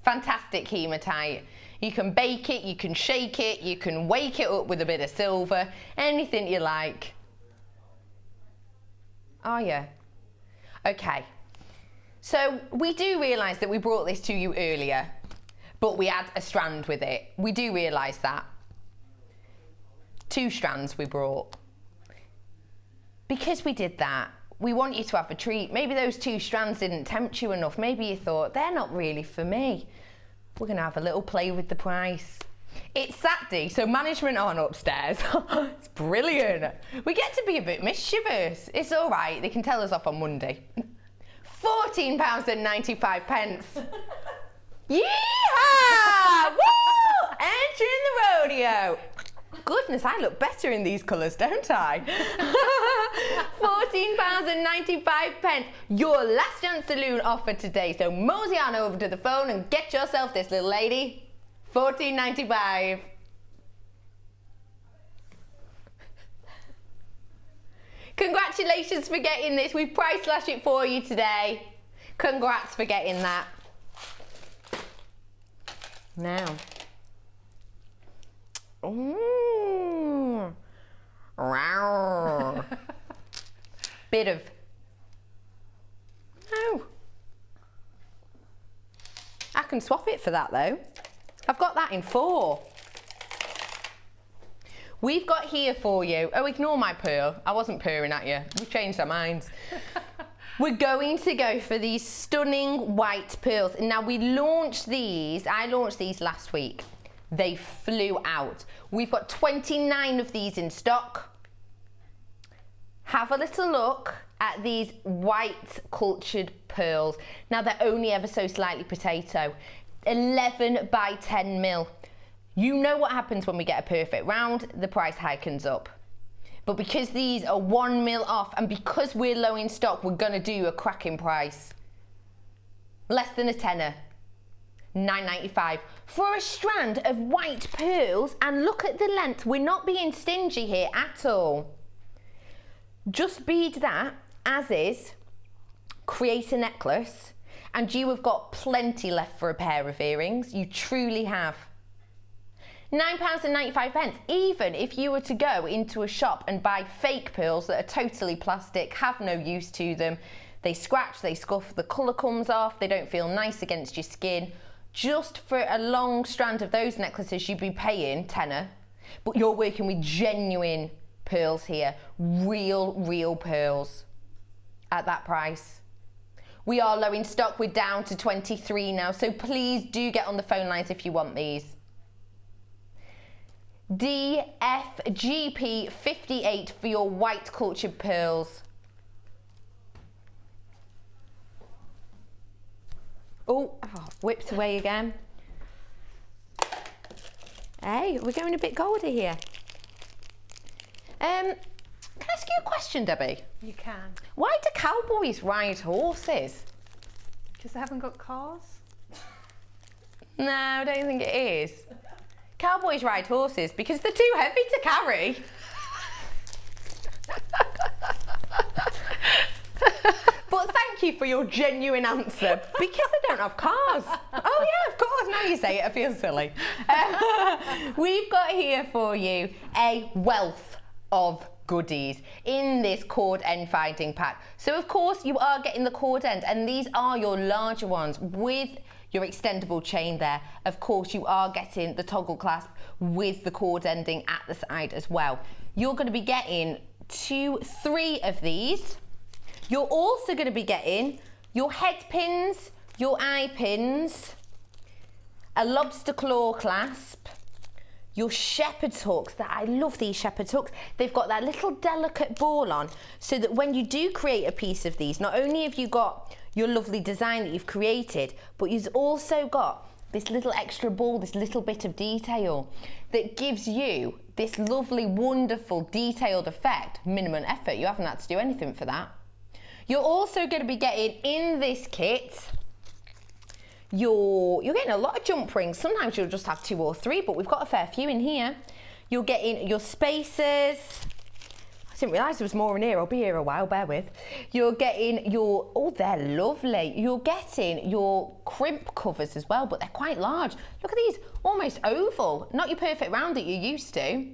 Fantastic hematite. You can bake it, you can shake it, you can wake it up with a bit of silver, anything you like. Are you? Okay, so we do realise that we brought this to you earlier, but we had a strand with it. We do realise that. 2 strands we brought. Because we did that, we want you to have a treat. Maybe those 2 strands didn't tempt you enough. Maybe you thought, they're not really for me. We're going to have a little play with the price. It's Saturday, so management aren't upstairs. It's brilliant. We get to be a bit mischievous. It's all right, they can tell us off on Monday. £14.95. Yeehaw! Woo! Entering the rodeo. Goodness, I look better in these colours, don't I? £14.95. Your last chance saloon offer today. So mosey on over to the phone and get yourself this, little lady. £14.95. Congratulations for getting this. We've price slashed it for you today. Congrats for getting that. Now. Ooh. Bit of. Oh. I can swap it for that though. I've got that in 4. We've got here for you, oh, ignore my purr. I wasn't purring at you. We've changed our minds. We're going to go for these stunning white pearls. Now we launched these, I launched these last week. They flew out. We've got 29 of these in stock. Have a little look at these white cultured pearls. Now they're only ever so slightly potato. 11 by 10 mil. You know what happens when we get a perfect round, the price hikens up. But because these are 1 mil off and because we're low in stock, we're gonna do a cracking price. Less than a tenner. £9.95 for a strand of white pearls, and look at the length. We're not being stingy here at all. Just bead that as is, create a necklace, and you have got plenty left for a pair of earrings. You truly have. £9.95. Even if you were to go into a shop and buy fake pearls that are totally plastic, have no use to them, they scratch, they scuff, the colour comes off, they don't feel nice against your skin. Just for a long strand of those necklaces, you'd be paying tenner, but you're working with genuine pearls here, real pearls at that price. We are low in stock, we're down to 23 now, so please do get on the phone lines if you want these. DFGP 58 for your white cultured pearls. Oh, whipped away again. Hey, we're going a bit goldy here. Can I ask you a question, Debbie? You can. Why do cowboys ride horses? Because they haven't got cars? No, I don't think it is. Cowboys ride horses because they're too heavy to carry. But thank you for your genuine answer, because they don't have cars. Oh yeah, of course, now you say it, I feel silly. We've got here for you a wealth of goodies in this cord end finding pack. So of course you are getting the cord end, and these are your larger ones with your extendable chain there. Of course you are getting the toggle clasp with the cord ending at the side as well. You're going to be getting 3 of these. You're also going to be getting your head pins, your eye pins, a lobster claw clasp, your shepherd's hooks. That I love these shepherd's hooks. They've got that little delicate ball on, so that when you do create a piece of these, not only have you got your lovely design that you've created, but you've also got this little extra ball, this little bit of detail that gives you this lovely, wonderful, detailed effect. Minimum effort, you haven't had to do anything for that. You're also going to be getting in this kit, you're getting a lot of jump rings. Sometimes you'll just have 2 or 3, but we've got a fair few in here. You're getting your spacers. I didn't realise there was more in here. I'll be here a while, bear with. You're getting your, oh, they're lovely. You're getting your crimp covers as well, but they're quite large. Look at these, almost oval. Not your perfect round that you're used to.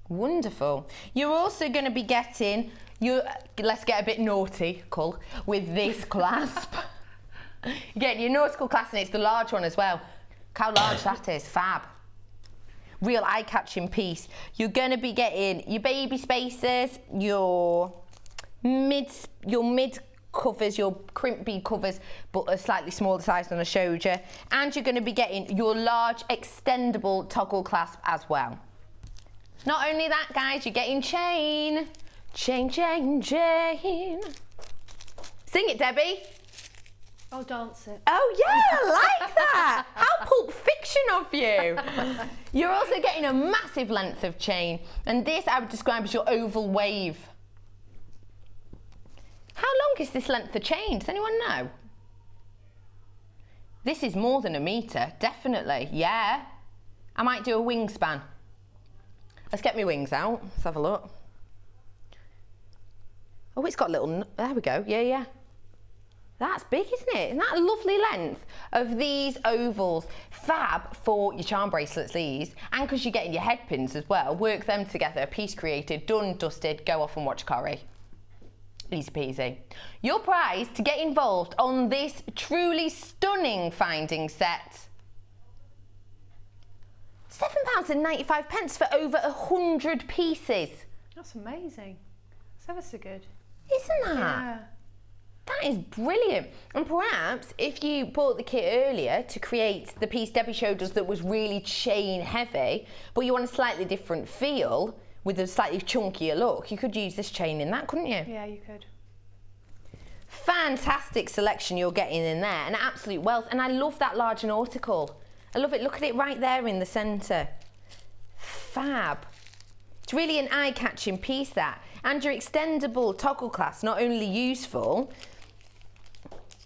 Wonderful. You're also going to be getting your, let's get a bit nautical with this clasp. You're getting your nautical clasp, and it's the large one as well. Look how large that is, fab. Real eye-catching piece. You're going to be getting your baby spacers, your mid covers, your crimp bead covers, but a slightly smaller size than I showed you. And you're going to be getting your large extendable toggle clasp as well. Not only that, guys, you're getting chain. Chain, chain, chain. Sing it, Debbie. I'll dance it. Oh yeah, I like that. How Pulp Fiction of you. You're also getting a massive length of chain, and this I would describe as your oval wave. How long is this length of chain? Does anyone know? This is more than 1 metre, definitely, yeah. I might do a wingspan. Let's get my wings out, let's have a look. Oh, it's got a little, there we go, yeah. That's big, isn't it? Isn't that a lovely length of these ovals? Fab for your charm bracelets, these, and because you're getting your head pins as well. Work them together, piece created, done, dusted, go off and watch Corrie. Easy peasy. Your prize to get involved on this truly stunning finding set, £7.95 for over 100 pieces. That's amazing. That's ever so good. Isn't that? Yeah. That is brilliant. And perhaps if you bought the kit earlier to create the piece Debbie showed us that was really chain heavy, but you want a slightly different feel with a slightly chunkier look, you could use this chain in that, couldn't you? Yeah, you could. Fantastic selection you're getting in there, an absolute wealth. And I love that large nautical. I love it. Look at it right there in the centre. Fab. It's really an eye-catching piece, that. And your extendable toggle clasp, not only useful,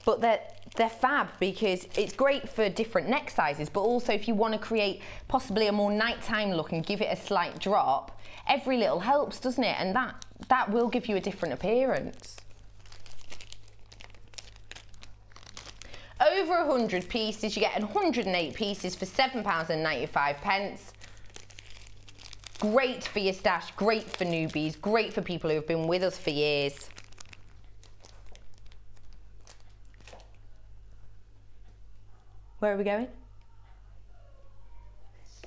but they're fab because it's great for different neck sizes, but also if you want to create possibly a more nighttime look and give it a slight drop, every little helps, doesn't it? And that will give you a different appearance. Over 100 pieces, you get 108 pieces for £7.95. Great for your stash, great for newbies, great for people who have been with us for years. Where are we going?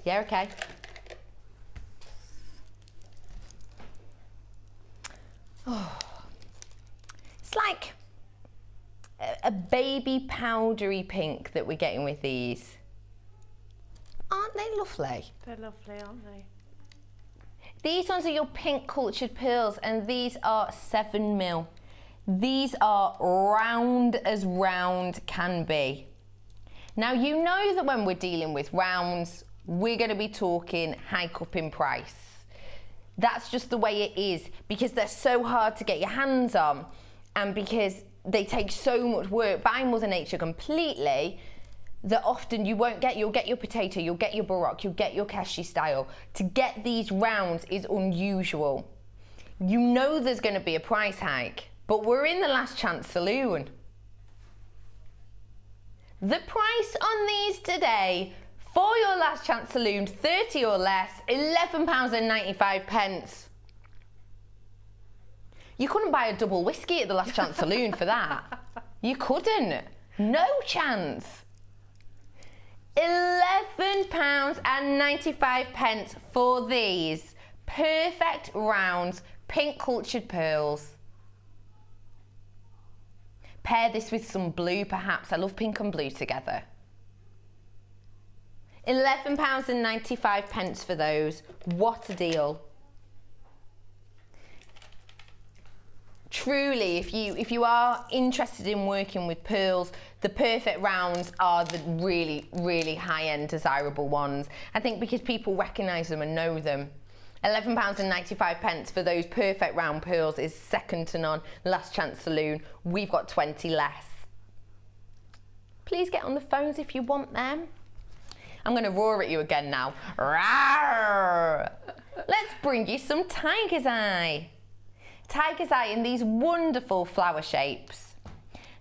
Yeah, okay. Oh, it's like a baby powdery pink that we're getting with these. Aren't they lovely? They're lovely, aren't they? These ones are your pink cultured pearls, and these are 7mm. These are round as round can be. Now, you know that when we're dealing with rounds, we're going to be talking hike up in price. That's just the way it is, because they're so hard to get your hands on, and because they take so much work by Mother Nature completely, that often you'll get your potato, you'll get your baroque, you'll get your Keshi style. To get these rounds is unusual. You know there's going to be a price hike, but we're in the last chance saloon. The price on these today for your last chance saloon, 30 or less, £11.95. You couldn't buy a double whiskey at the Last Chance Saloon for that. You couldn't. No chance. £11.95 for these perfect round pink cultured pearls. Pair this with some blue perhaps. I love pink and blue together. £11.95 for those. What a deal. Truly, if you are interested in working with pearls, the perfect rounds are the really, really high-end desirable ones. I think because people recognise them and know them. £11.95 for those perfect round pearls is second to none. Last Chance Saloon, we've got 20 less. Please get on the phones if you want them. I'm going to roar at you again now. Rawr! Let's bring you some tiger's eye. Tiger's eye in these wonderful flower shapes.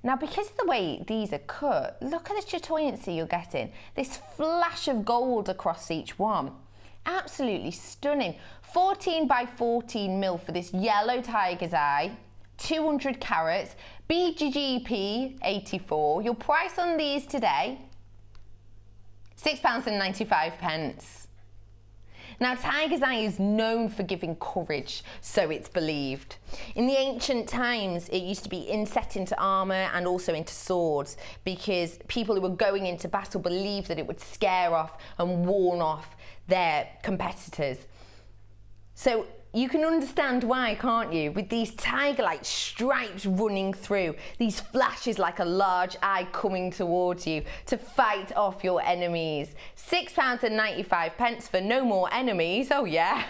Now, because of the way these are cut, look at the chatoyancy you're getting. This flash of gold across each one. Absolutely stunning. 14 by 14 mil for this yellow tiger's eye. 200 carats. BGGP 84. Your price on these today, £6.95. Now, tiger's eye is known for giving courage, so it's believed. In the ancient times, it used to be inset into armour and also into swords, because people who were going into battle believed that it would scare off and warn off their competitors. So you can understand why, can't you? With these tiger-like stripes running through, these flashes like a large eye coming towards you to fight off your enemies. £6.95 for no more enemies, oh yeah.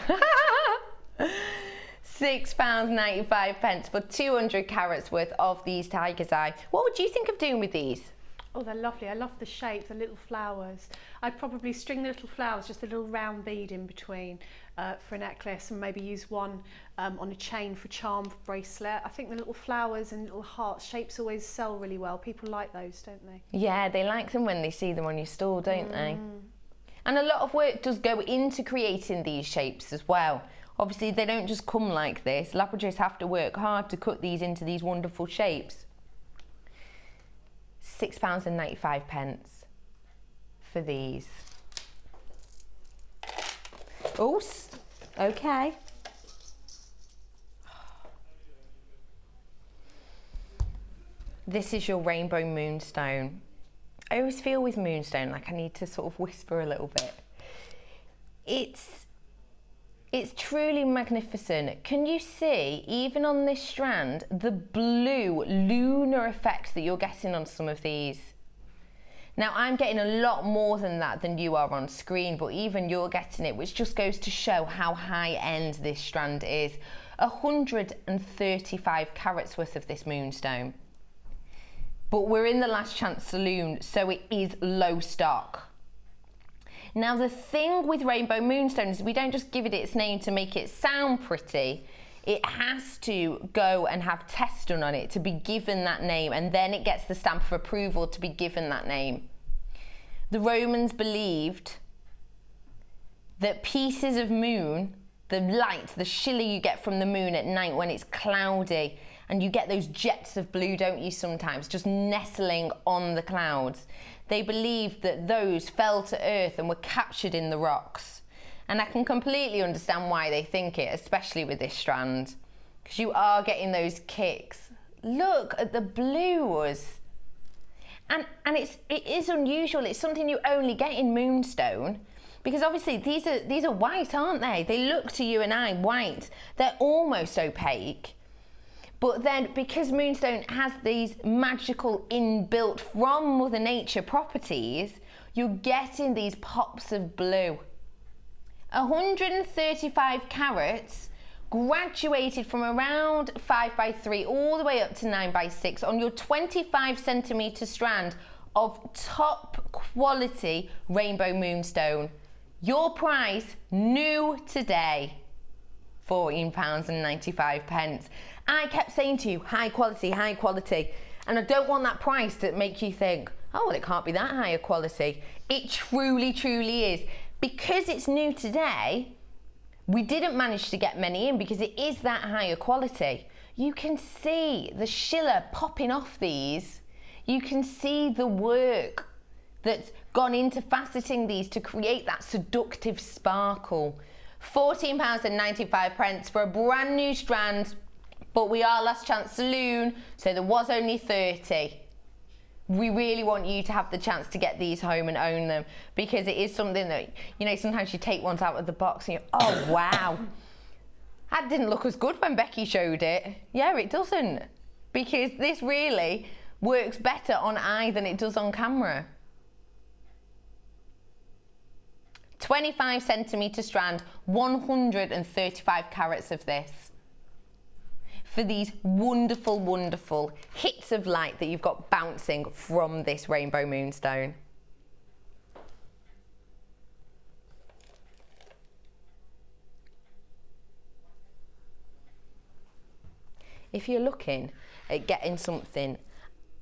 £6.95 for 200 carats worth of these tiger's eye. What would you think of doing with these? Oh, they're lovely. I love the shape, the little flowers. I'd probably string the little flowers, just a little round bead in between for a necklace, and maybe use one on a chain for charm bracelet. I think the little flowers and little heart shapes always sell really well. People like those, don't they? Yeah, they like them when they see them on your store, don't they? And a lot of work does go into creating these shapes as well. Obviously, they don't just come like this. Labradoodles have to work hard to cut these into these wonderful shapes. £6.95 for these. Oh, okay. This is your rainbow moonstone. I always feel with moonstone like I need to sort of whisper a little bit. It's truly magnificent. Can you see, even on this strand, the blue lunar effect that you're getting on some of these? Now, I'm getting a lot more than that than you are on screen, but even you're getting it, which just goes to show how high-end this strand is. 135 carats worth of this moonstone. But we're in the Last Chance Saloon, so it is low stock. Now, the thing with rainbow moonstone is we don't just give it its name to make it sound pretty. It has to go and have tests done on it to be given that name, and then it gets the stamp of approval to be given that name. The Romans believed that pieces of moon, the light, the Sheila you get from the moon at night when it's cloudy, and you get those jets of blue, don't you, sometimes, just nestling on the clouds. They believed that those fell to earth and were captured in the rocks. And I can completely understand why they think it, especially with this strand, because you are getting those kicks. Look at the blues. And it is unusual. It's something you only get in moonstone, because obviously these are white, aren't they? They look to you and I white. They're almost opaque. But then, because moonstone has these magical inbuilt from Mother Nature properties, you're getting these pops of blue. 135 carats, graduated from around 5x3 all the way up to 9x6 on your 25 centimetre strand of top quality rainbow moonstone. Your price, new today, £14.95. I kept saying to you, high quality, and I don't want that price to make you think, oh, well, it can't be that higher quality. It truly, truly is. Because it's new today, we didn't manage to get many in because it is that higher quality. You can see the Sheila popping off these. You can see the work that's gone into faceting these to create that seductive sparkle. £14.95 for a brand new strand, but we are last chance saloon, so there was only 30. We really want you to have the chance to get these home and own them, because it is something that, you know, sometimes you take ones out of the box and you're, oh wow, that didn't look as good when Becky showed it. Yeah, it doesn't, because this really works better on eye than it does on camera. 25 centimetre strand, 135 carats of this. For these wonderful, wonderful hits of light that you've got bouncing from this rainbow moonstone. If you're looking at getting something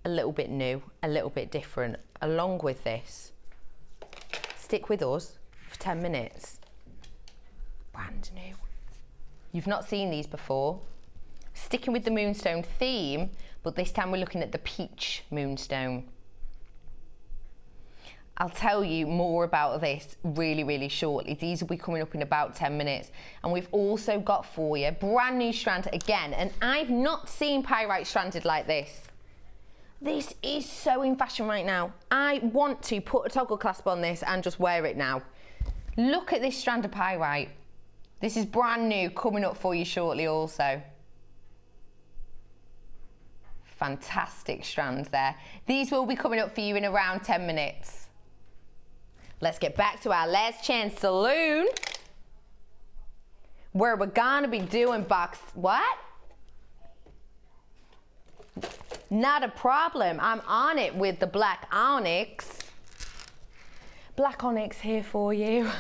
a little bit new, a little bit different, along with this, stick with us for 10 minutes. Brand new. You've not seen these before. Sticking with the moonstone theme, but this time we're looking at the peach moonstone. I'll tell you more about this really, really shortly. These will be coming up in about 10 minutes. And we've also got for you brand new strand again, and I've not seen pyrite stranded like this. This is so in fashion right now. I want to put a toggle clasp on this and just wear it now. Look at this strand of pyrite. This is brand new, coming up for you shortly also. Fantastic strand there. These will be coming up for you in around 10 minutes. Let's get back to our last chance saloon, where we're gonna be doing box, what? Not a problem, I'm on it with the black onyx. Black onyx here for you.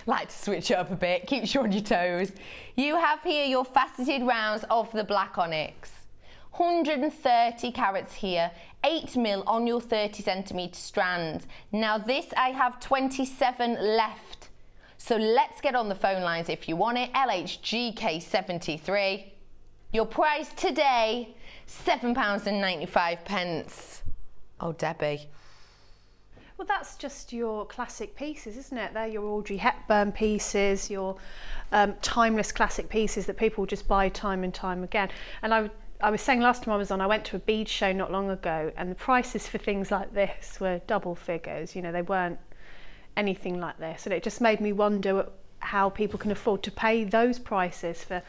Like to switch it up a bit, keeps you on your toes. You have here your faceted rounds of the black onyx. 130 carats here, 8mm on your 30 centimetre strand. Now this, I have 27 left. So let's get on the phone lines if you want it. LHGK73. Your price today, £7.95. Oh, Debbie. Well, that's just your classic pieces, isn't it? They're your Audrey Hepburn pieces, your timeless classic pieces that people just buy time and time again. And I was saying last time I was on, I went to a bead show not long ago, and the prices for things like this were double figures. You know, they weren't anything like this. And it just made me wonder how people can afford to pay those prices for,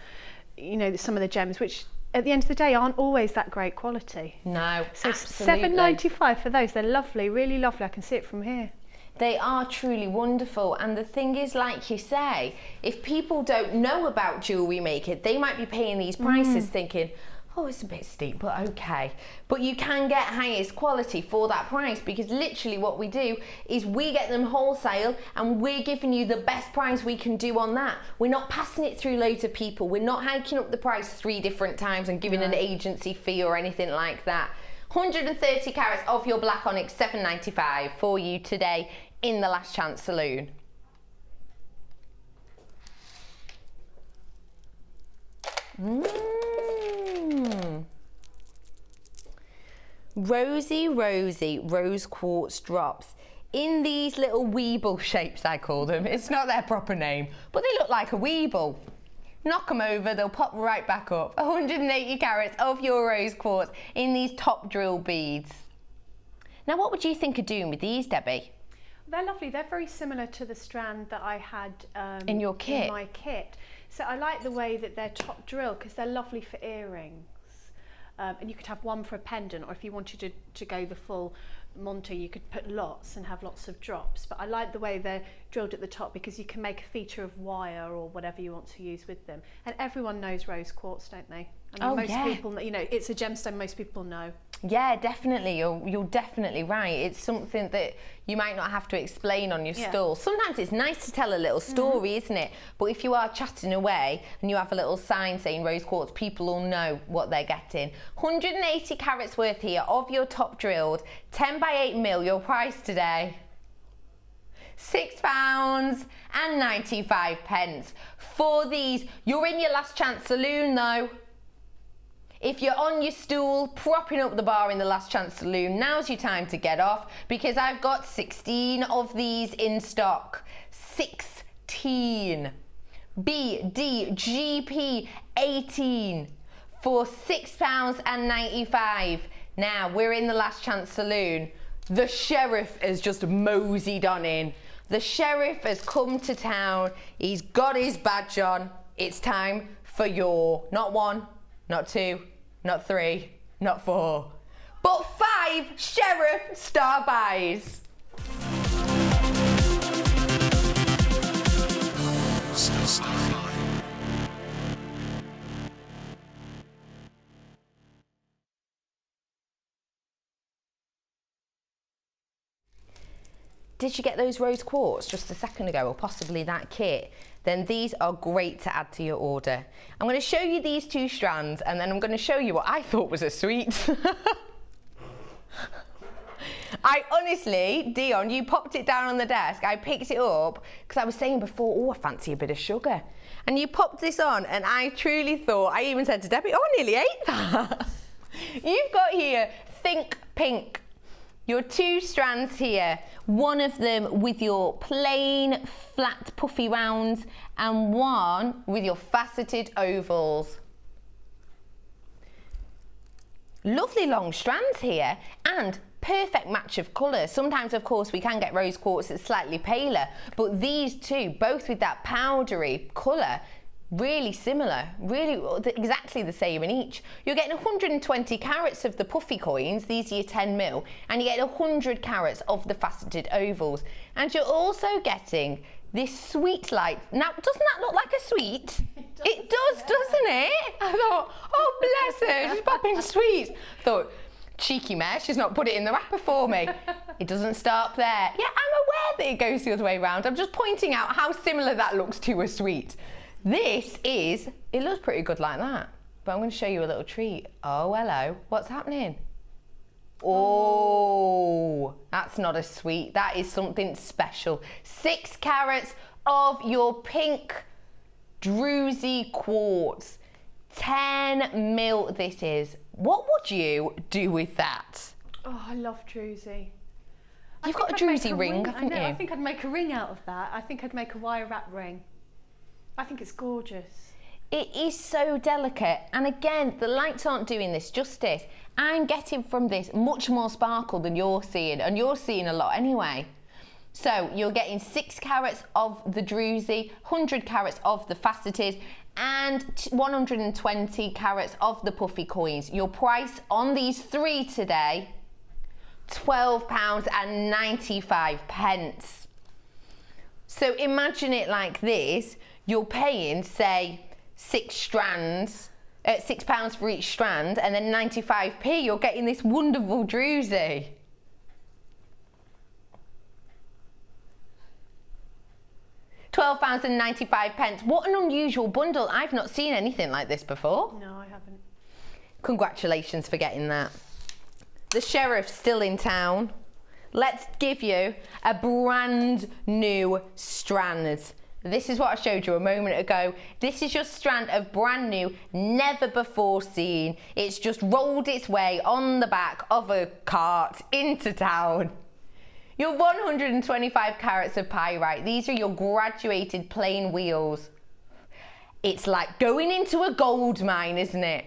you know, some of the gems, which at the end of the day aren't always that great quality. No, so absolutely. £7.95 for those. They're lovely, really lovely. I can see it from here. They are truly wonderful, and the thing is, like you say, if people don't know about Jewellery Maker, they might be paying these prices thinking, oh, it's a bit steep, but okay. But you can get highest quality for that price, because literally what we do is we get them wholesale and we're giving you the best price we can do on that. We're not passing it through loads of people. We're not hiking up the price 3 different times and giving an agency fee or anything like that. 130 carats of your black onyx, £7.95 for you today in the Last Chance Saloon. Rosy, rosy rose quartz drops in these little weeble shapes, I call them. It's not their proper name, but they look like a weeble. Knock them over, they'll pop right back up. 180 carats of your rose quartz in these top drill beads. Now, what would you think of doing with these, Debbie? They're lovely. They're very similar to the strand that I had in your kit. In my kit. So I like the way that they're top drill, because they're lovely for earrings. And you could have one for a pendant, or if you wanted to go the full Monty, you could put lots and have lots of drops. But I like the way they're drilled at the top, because you can make a feature of wire or whatever you want to use with them. And everyone knows rose quartz, don't they? I mean, most people, you know, it's a gemstone most people know. Yeah, definitely. You're definitely right. It's something that you might not have to explain on your stall. Sometimes it's nice to tell a little story, isn't it? But if you are chatting away and you have a little sign saying rose quartz, people will know what they're getting. 180 carats worth here of your top drilled 10 by 8mm. Your price today, £6.95 for these. You're in your last chance saloon though. If you're on your stool, propping up the bar in the last chance saloon, now's your time to get off because I've got 16 of these in stock. 16. B, D, G, P, 18 for £6.95. Now, we're in the last chance saloon. The sheriff has just moseyed on in. The sheriff has come to town. He's got his badge on. It's time for your, not 1, not 2, not 3, not 4, but 5 sheriff star buys. Did you get those rose quartz just a second ago, or possibly that kit? Then these are great to add to your order. I'm going to show you these 2 strands and then I'm going to show you what I thought was a sweet. I honestly, Dion, you popped it down on the desk, I picked it up because I was saying before, oh, I fancy a bit of sugar. And you popped this on and I truly thought, I even said to Debbie, oh, I nearly ate that. You've got here Think Pink. Your 2 strands here, one of them with your plain flat puffy rounds and one with your faceted ovals. Lovely long strands here and perfect match of colour. Sometimes, of course, we can get rose quartz that's slightly paler, but these 2, both with that powdery colour, really similar, really exactly the same in each. You're getting 120 carats of the puffy coins, these are your 10mm, and you get 100 carats of the faceted ovals. And you're also getting this sweet light. Now, doesn't that look like a sweet? It does, doesn't it? I thought, oh bless her, she's popping sweets. Thought, cheeky mare, she's not put it in the wrapper for me. It doesn't stop there. Yeah, I'm aware that it goes the other way around. I'm just pointing out how similar that looks to a sweet. This is, it looks pretty good like that, but I'm going to show you a little treat. Oh, hello, what's happening? Oh, that's not a sweet, that is something special. 6 carats of your pink druzy quartz. 10mm this is. What would you do with that? Oh, I love druzy. You've got a druzy ring, haven't you? I think I'd make a ring out of that. I think I'd make a wire wrap ring. I think it's gorgeous. It is so delicate, and again, the lights aren't doing this justice. I'm getting from this much more sparkle than you're seeing, and you're seeing a lot anyway. So you're getting 6 carats of the druzy, 100 carats of the faceted, and 120 carats of the puffy coins. Your price on these 3 today, £12.95. So imagine it like this. You're paying, say, 6 strands, £6 for each strand, and then 95p, you're getting this wonderful druzy. £12.95. What an unusual bundle. I've not seen anything like this before. No, I haven't. Congratulations for getting that. The sheriff's still in town. Let's give you a brand new strand. This is what I showed you a moment ago. This is your strand of brand new, never before seen. It's just rolled its way on the back of a cart into town. Your 125 carats of pyrite. These are your graduated plain wheels. It's like going into a gold mine, isn't it?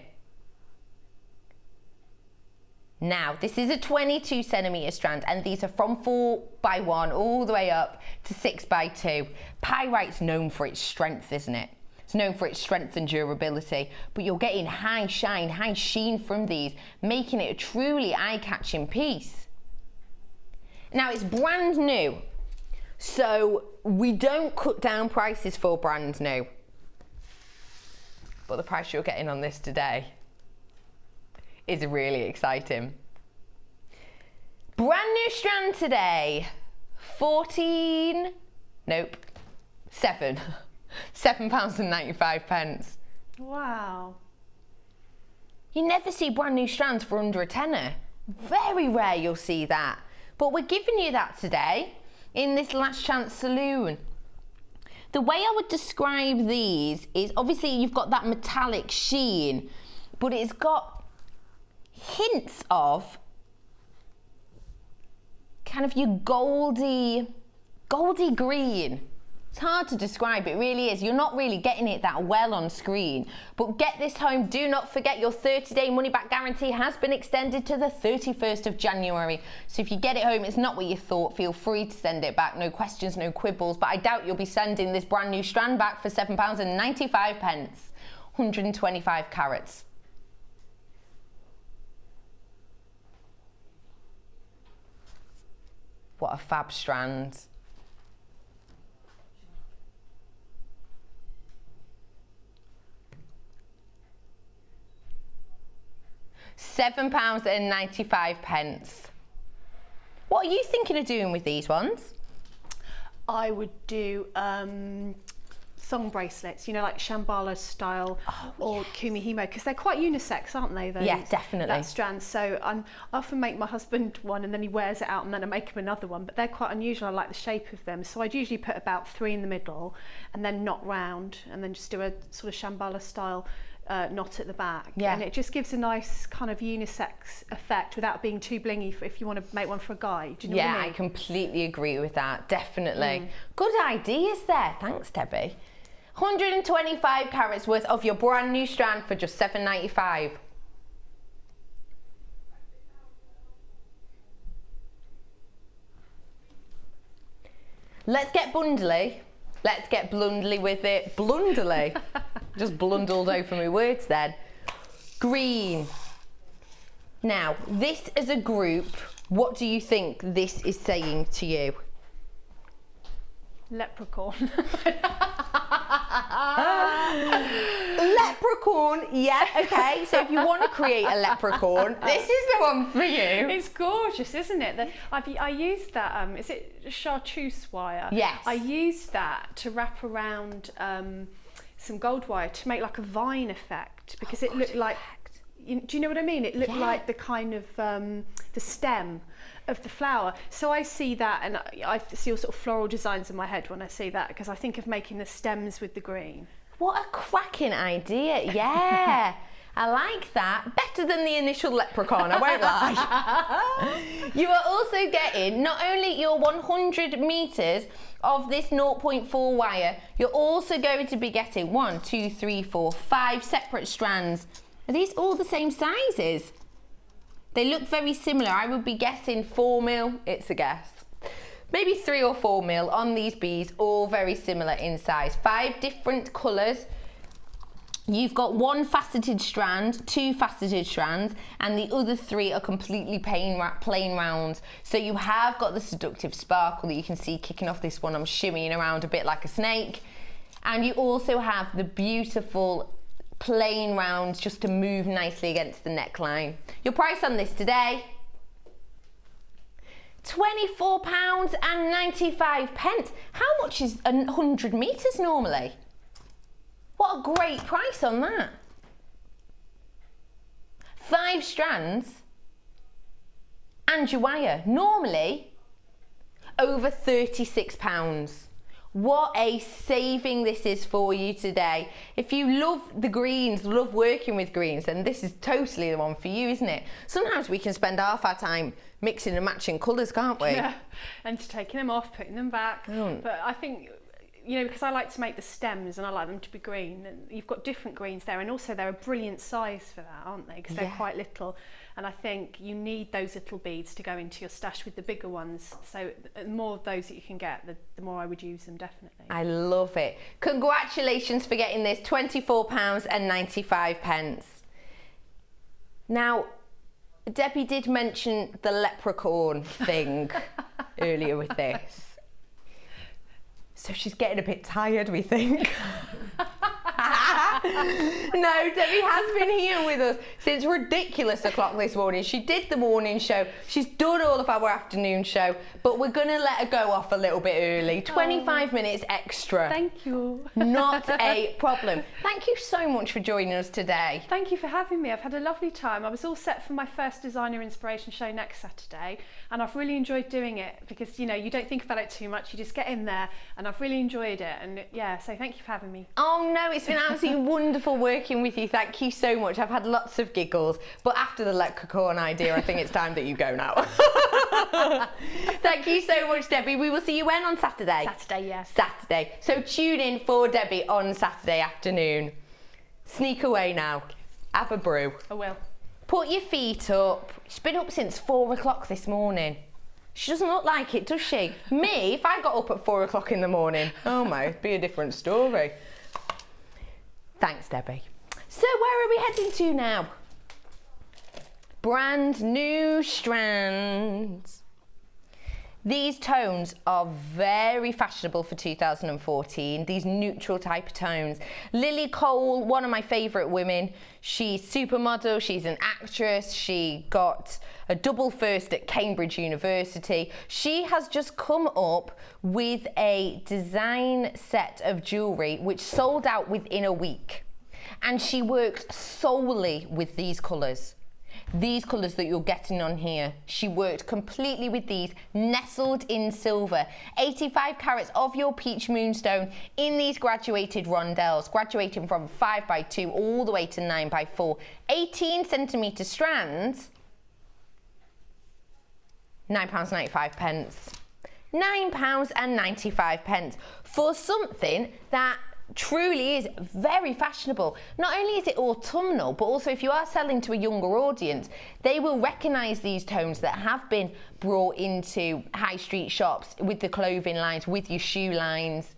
Now, this is a 22cm strand, and these are from 4x1 all the way up to 6x2. Pyrite's known for its strength, isn't it? It's known for its strength and durability, but you're getting high shine, high sheen from these, making it a truly eye-catching piece. Now, it's brand new, so we don't cut down prices for brand new. But the price you're getting on this today is really exciting. Brand new strand today, 7 £7.95. Wow. You never see brand new strands for under a tenner. Very rare you'll see that. But we're giving you that today. in this last chance saloon. The way I would describe these is, obviously you've got that metallic sheen, but it's got hints of kind of your goldy green. It's hard to describe, it really is. You're not really getting it that well on screen. But get this home, do not forget your 30-day money-back guarantee has been extended to the 31st of January. So if you get it home, it's not what you thought, feel free to send it back. No questions, no quibbles. But I doubt you'll be sending this brand new strand back for £7.95. 125 carats. What a fab strand. £7.95. What are you thinking of doing with these ones? I would do thong bracelets, you know, like Shambhala style, or Kumihimo, because they're quite unisex, aren't they? Those, yeah, definitely. That strand. So I often make my husband one and then he wears it out and then I make him another one, but they're quite unusual. I like the shape of them. So I'd usually put about 3 in the middle and then knot round and then just do a sort of Shambhala style knot at the back. Yeah. And it just gives a nice kind of unisex effect without being too blingy if you want to make one for a guy. Do you know what I mean? I completely agree with that, definitely. Good ideas there. Thanks, Debbie. 125 carats worth of your brand new strand for just £7.95. Let's get bundly. Let's get blundly with it. Blundly. Just blundled over my words then. Green. Now, this as a group, what do you think this is saying to you? Leprechaun. Leprechaun, yeah, okay. So if you want to create a leprechaun, this is the one for you. It's gorgeous, isn't it? I used that, is it chartreuse wire? Yes. I used that to wrap around some gold wire to make like a vine effect, because it looked like, do you know what I mean? It looked like the kind of, the stem of the flower. So I see that and I see all sort of floral designs in my head when I see that, because I think of making the stems with the green. What a cracking idea, yeah. I like that. Better than the initial leprechaun, I won't lie. You are also getting not only your 100 metres of this 0.4 wire, you're also going to be getting 1, 2, 3, 4, 5 separate strands. Are these all the same sizes? They look very similar. I would be guessing 4 mil, it's a guess. Maybe 3 or 4 mil on these beads, all very similar in size. 5 different colours. You've got 1 faceted strand, 2 faceted strands, and the other 3 are completely plain round. So you have got the seductive sparkle that you can see kicking off this one. I'm shimmying around a bit like a snake. And you also have the beautiful plain rounds just to move nicely against the neckline. Your price on this today, £24.95. How much is 100 metres normally? What a great price on that. 5 strands and your wire. Normally over £36. What a saving this is for you today. If you love the greens, love working with greens, then this is totally the one for you, isn't it? Sometimes we can spend half our time mixing and matching colours, can't we? Yeah, and taking them off, putting them back. But I think, you know, because I like to make the stems and I like them to be green, and you've got different greens there, and also they're a brilliant size for that, aren't they? Because they're quite little, and I think you need those little beads to go into your stash with the bigger ones. So the more of those that you can get, the more I would use them, definitely. I love it. Congratulations for getting this, £24.95. Now, Debbie did mention the leprechaun thing earlier with this. So she's getting a bit tired, we think. No, Debbie has been here with us since ridiculous o'clock this morning. She did the morning show, she's done all of our afternoon show, but we're going to let her go off a little bit early. 25 minutes extra. Thank you. Not a problem. Thank you so much for joining us today. Thank you for having me. I've had a lovely time. I was all set for my first Designer Inspiration show next Saturday, and I've really enjoyed doing it because, you know, you don't think about it too much, you just get in there, and I've really enjoyed it. And yeah, so thank you for having me. Oh no, it's been absolutely wonderful working with you. Thank you so much. I've had lots of giggles, but after the leprechaun idea, I think it's time that you go now. Thank you so much, Debbie. We will see you when on Saturday? Saturday, yes. Saturday. So tune in for Debbie on Saturday afternoon. Sneak away now. Have a brew. I will. Put your feet up. She's been up since 4 o'clock this morning. She doesn't look like it, does she? Me, if I got up at 4 o'clock in the morning, oh my, it'd be a different story. Thanks, Debbie. So where are we heading to now? Brand new strands. These tones are very fashionable for 2014, these neutral type of tones. Lily Cole, one of my favourite women, she's supermodel, she's an actress, she got a double first at Cambridge University. She has just come up with a design set of jewellery which sold out within a week. And she worked solely with these colours. These colours that you're getting on here, she worked completely with these, nestled in silver. 85 carats of your peach moonstone in these graduated rondelles, graduating from 5x2 all the way to 9x4. 18 centimetre strands, £9.95. £9.95 for something that truly is very fashionable. Not only is it autumnal, but also if you are selling to a younger audience, they will recognise these tones that have been brought into high street shops with the clothing lines, with your shoe lines.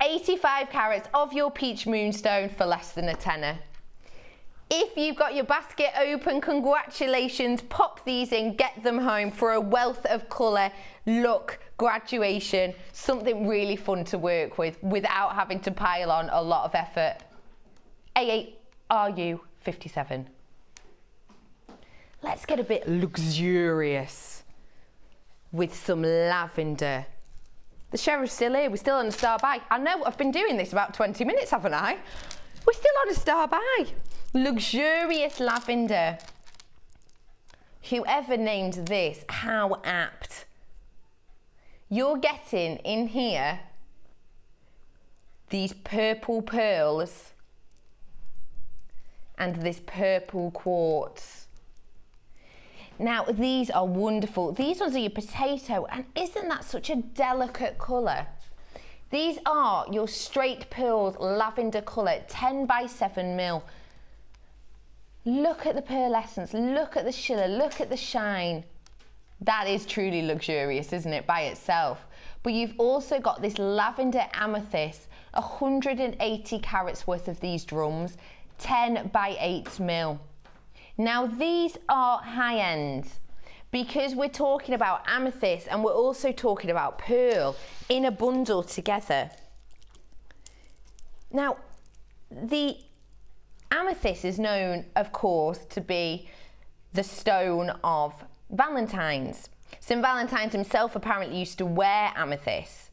85 carats of your peach moonstone for less than a tenner. If you've got your basket open, congratulations, pop these in, get them home for a wealth of colour, look, graduation, something really fun to work with without having to pile on a lot of effort. A8RU57. Let's get a bit luxurious with some lavender. The sheriff's still here, we're still on a star buy. I know, I've been doing this about 20 minutes, haven't I? We're still on a star buy. Luxurious lavender. Whoever named this, how apt. You're getting in here these purple pearls and this purple quartz. Now, these are wonderful. These ones are your potato, and isn't that such a delicate colour? These are your straight pearls lavender colour, 10x7 mil. Look at the pearlescence, look at the shimmer, look at the shine. That is truly luxurious, isn't it, by itself? But you've also got this lavender amethyst, 180 carats worth of these drums, 10x8 mil. Now these are high end because we're talking about amethyst and we're also talking about pearl in a bundle together. Now, the amethyst is known, of course, to be the stone of Valentine's. St. Valentine's himself apparently used to wear amethyst.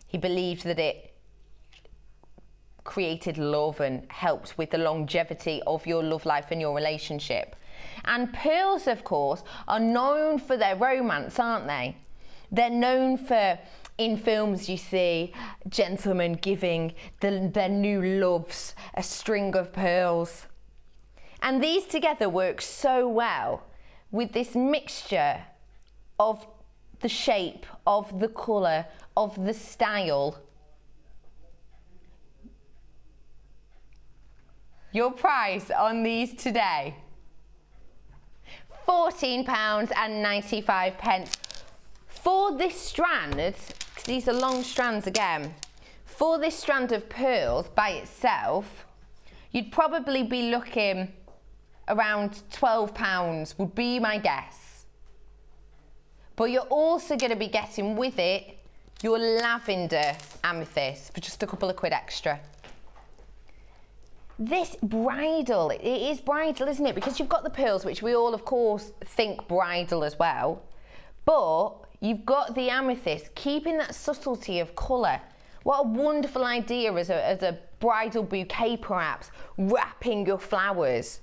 He believed that it created love and helped with the longevity of your love life and your relationship. And pearls, of course, are known for their romance, aren't they? They're known for, in films you see, gentlemen giving their new loves a string of pearls. And these together work so well with this mixture of the shape, of the colour, of the style. Your price on these today, £14.95. For this strand, because these are long strands again, for this strand of pearls by itself, you'd probably be looking around £12 would be my guess. But you're also going to be getting with it your lavender amethyst for just a couple of quid extra. This bridle, it is bridal, isn't it? Because you've got the pearls, which we all, of course, think bridal as well. But you've got the amethyst, keeping that subtlety of colour. What a wonderful idea as a bridal bouquet, perhaps, wrapping your flowers.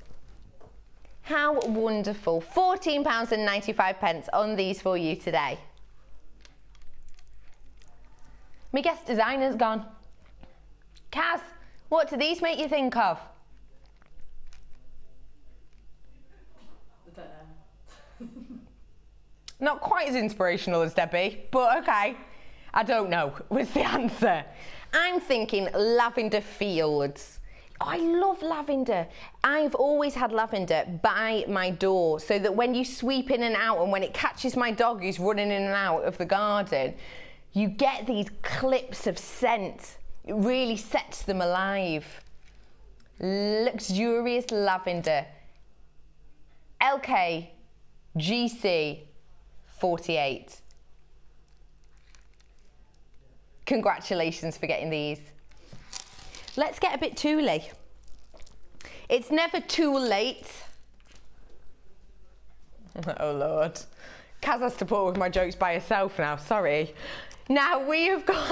How wonderful. £14.95 on these for you today. My guest designer's gone. Kaz, what do these make you think of? I don't know. Not quite as inspirational as Debbie, but okay. I don't know was the answer. I'm thinking lavender fields. I love lavender. I've always had lavender by my door so that when you sweep in and out and when it catches my dog who's running in and out of the garden, you get these clips of scent. It really sets them alive. Luxurious lavender. LK GC 48. Congratulations for getting these. Let's get a bit tooly. It's never too late. Oh Lord. Kaz has to put up with my jokes by herself now, sorry. Now we have got,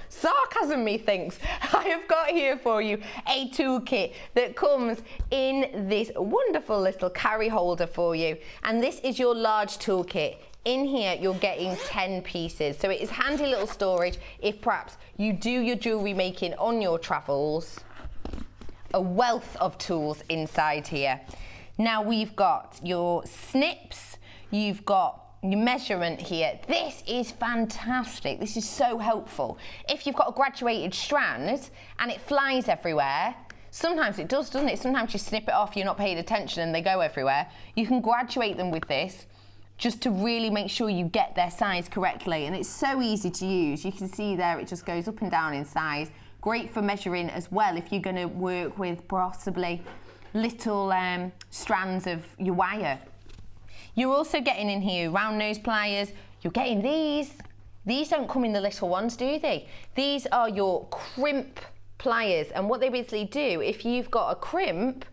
sarcasm methinks, I have got here for you a toolkit that comes in this wonderful little carry holder for you. And this is your large toolkit. In here, you're getting 10 pieces. So it is handy little storage if perhaps you do your jewellery making on your travels. A wealth of tools inside here. Now we've got your snips, you've got your measurement here. This is fantastic. This is so helpful. If you've got a graduated strand and it flies everywhere, sometimes it does, doesn't it? Sometimes you snip it off, you're not paying attention and they go everywhere. You can graduate them with this, just to really make sure you get their size correctly. And it's so easy to use. You can see there, it just goes up and down in size. Great for measuring as well if you're gonna work with possibly little strands of your wire. You're also getting in here round nose pliers. You're getting these. These don't come in the little ones, do they? These are your crimp pliers. And what they basically do, if you've got a crimp,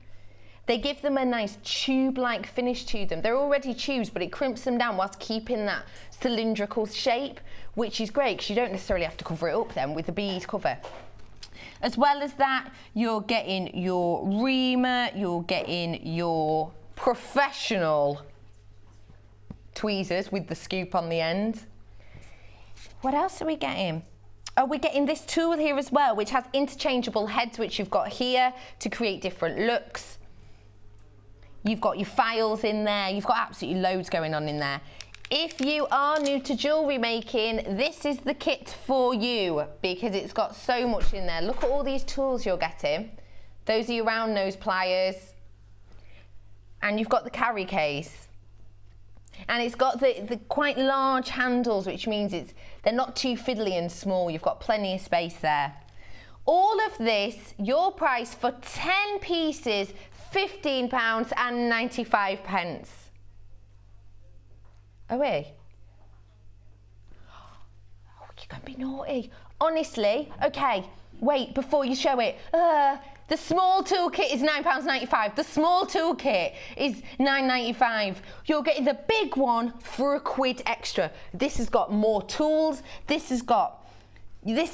they give them a nice tube-like finish to them. They're already tubes, but it crimps them down whilst keeping that cylindrical shape, which is great because you don't necessarily have to cover it up then with a bead cover. As well as that, you're getting your reamer, you're getting your professional tweezers with the scoop on the end. What else are we getting? Oh, we're getting this tool here as well, which has interchangeable heads, which you've got here to create different looks. You've got your files in there. You've got absolutely loads going on in there. If you are new to jewellery making, this is the kit for you because it's got so much in there. Look at all these tools you're getting. Those are your round nose pliers. And you've got the carry case. And it's got the quite large handles, which means they're not too fiddly and small. You've got plenty of space there. All of this, your price for 10 pieces, £15.95. Oh, wait. Oh, you're going to be naughty. Honestly, okay, wait, before you show it. The small toolkit is £9.95. The small toolkit is £9.95. You're getting the big one for £1 extra. This has got more tools. This has got this,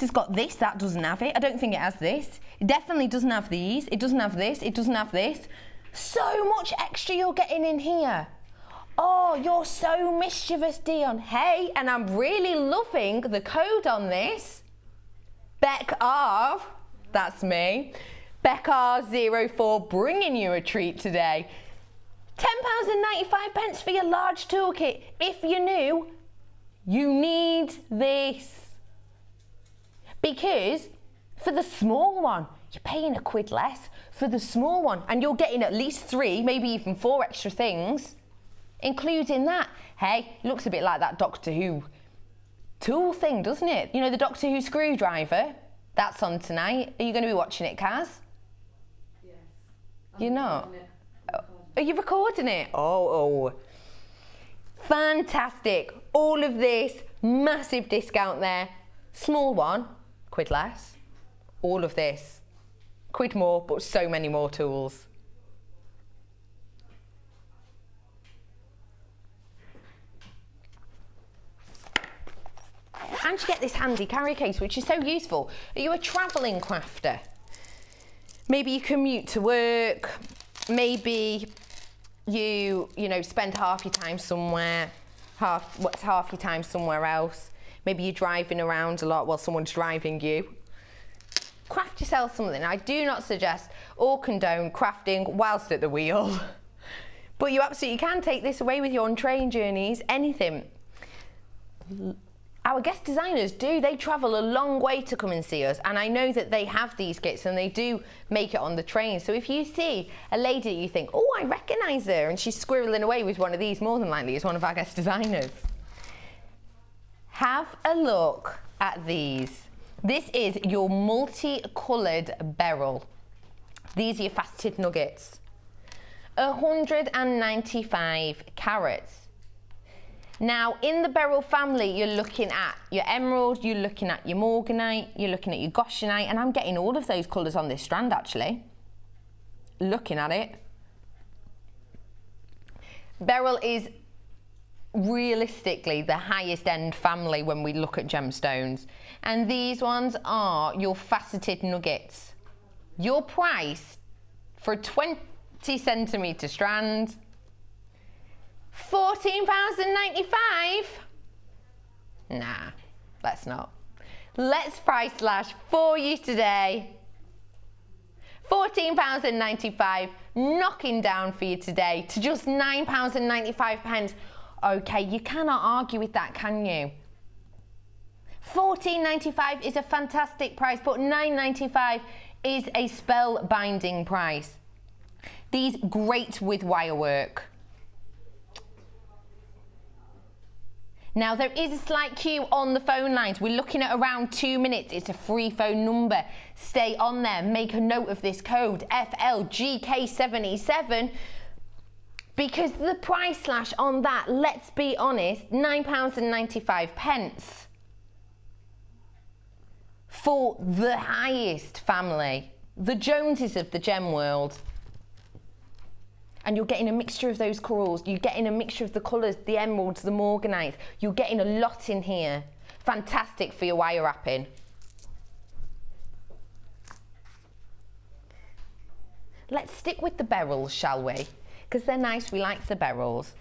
that doesn't have it. I don't think it has this. It definitely doesn't have these. It doesn't have this. It doesn't have this. So much extra you're getting in here. Oh, you're so mischievous, Dion. Hey, and I'm really loving the code on this. BECR, that's me. BECR04, bringing you a treat today. £10.95 for your large toolkit. If you're new, you need this. Because for the small one, you're paying £1 less for the small one, and you're getting at least 3, maybe even 4 extra things, including that. Hey, looks a bit like that Doctor Who tool thing, doesn't it? You know, the Doctor Who screwdriver? That's on tonight. Are you going to be watching it, Kaz? Yes. You're not? Are you recording it? Oh. Fantastic. All of this, massive discount there. Small one, £1 less. All of this, quid more, but so many more tools. And you get this handy carry case, which is so useful. Are you a travelling crafter? Maybe you commute to work, maybe you know, spend half your time somewhere, half your time somewhere else. Maybe you're driving around a lot while someone's driving you. Craft yourself something. I do not suggest or condone crafting whilst at the wheel. But you absolutely can take this away with you on train journeys, anything. Our guest designers they travel a long way to come and see us, and I know that they have these kits and they do make it on the train. So if you see a lady you think, oh, I recognise her, and she's squirreling away with one of these, more than likely it's one of our guest designers. Have a look at these. This is your multi-coloured beryl. These are your faceted nuggets. 195 carats. Now, in the beryl family, you're looking at your emerald, you're looking at your morganite, you're looking at your goshenite, and I'm getting all of those colours on this strand, actually. Looking at it. Beryl is realistically the highest end family when we look at gemstones. And these ones are your faceted nuggets. Your price for a 20 centimetre strand, £14.95? Nah, let's not. Let's price slash for you today. £14.95, knocking down for you today to just £9.95. Okay, you cannot argue with that, can you? £14.95 is a fantastic price, but £9.95 is a spellbinding price. These great with wire work. Now, there is a slight queue on the phone lines. We're looking at around 2 minutes. It's a free phone number. Stay on there. Make a note of this code, FLGK77, because the price slash on that, let's be honest, £9.95 for the highest family, the Joneses of the gem world. And you're getting a mixture of those corals, you're getting a mixture of the colours, the emeralds, the morganites, you're getting a lot in here. Fantastic for your wire wrapping. Let's stick with the beryls, shall we? Because they're nice, we like the beryls.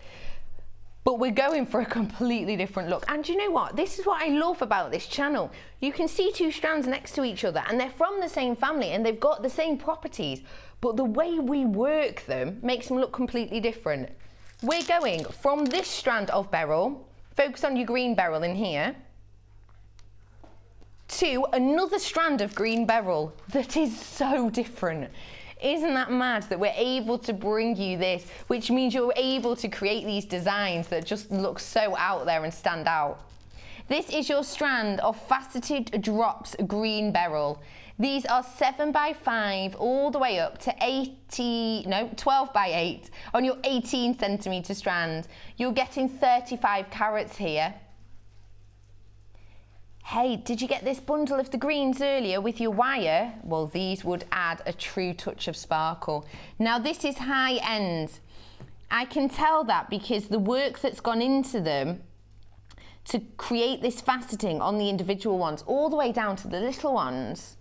But we're going for a completely different look. And you know what? This is what I love about this channel. You can see two strands next to each other and they're from the same family and they've got the same properties, but the way we work them makes them look completely different. We're going from this strand of beryl, focus on your green beryl in here, to another strand of green beryl that is so different. Isn't that mad that we're able to bring you this, which means you're able to create these designs that just look so out there and stand out. This is your strand of faceted drops green beryl. These are 7x5 all the way up to 12x8 on your 18 centimetre strand. You're getting 35 carats here. Hey, did you get this bundle of the greens earlier with your wire? Well, these would add a true touch of sparkle. Now, this is high end. I can tell that because the work that's gone into them to create this faceting on the individual ones, all the way down to the little ones,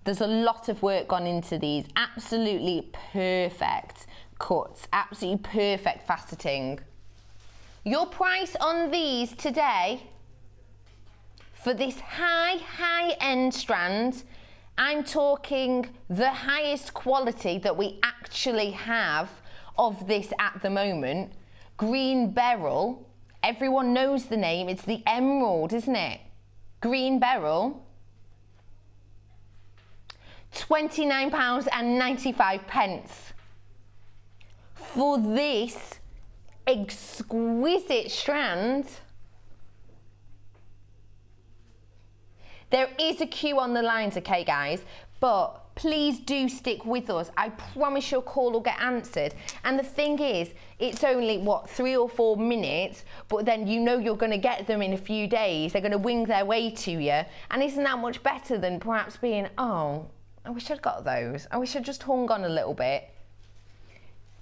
there's a lot of work gone into these. Absolutely perfect cuts, absolutely perfect faceting. Your price on these today, for this high-end strand, I'm talking the highest quality that we actually have of this at the moment. Green beryl, everyone knows the name, it's the emerald, isn't it? Green beryl, £29.95 for this exquisite strand. There is a queue on the lines, okay guys, but please do stick with us. I promise your call will get answered. And the thing is, it's only, what, 3 or 4 minutes, but then you know you're going to get them in a few days. They're going to wing their way to you. And isn't that much better than perhaps being, oh, I wish I'd got those. I wish I'd just hung on a little bit.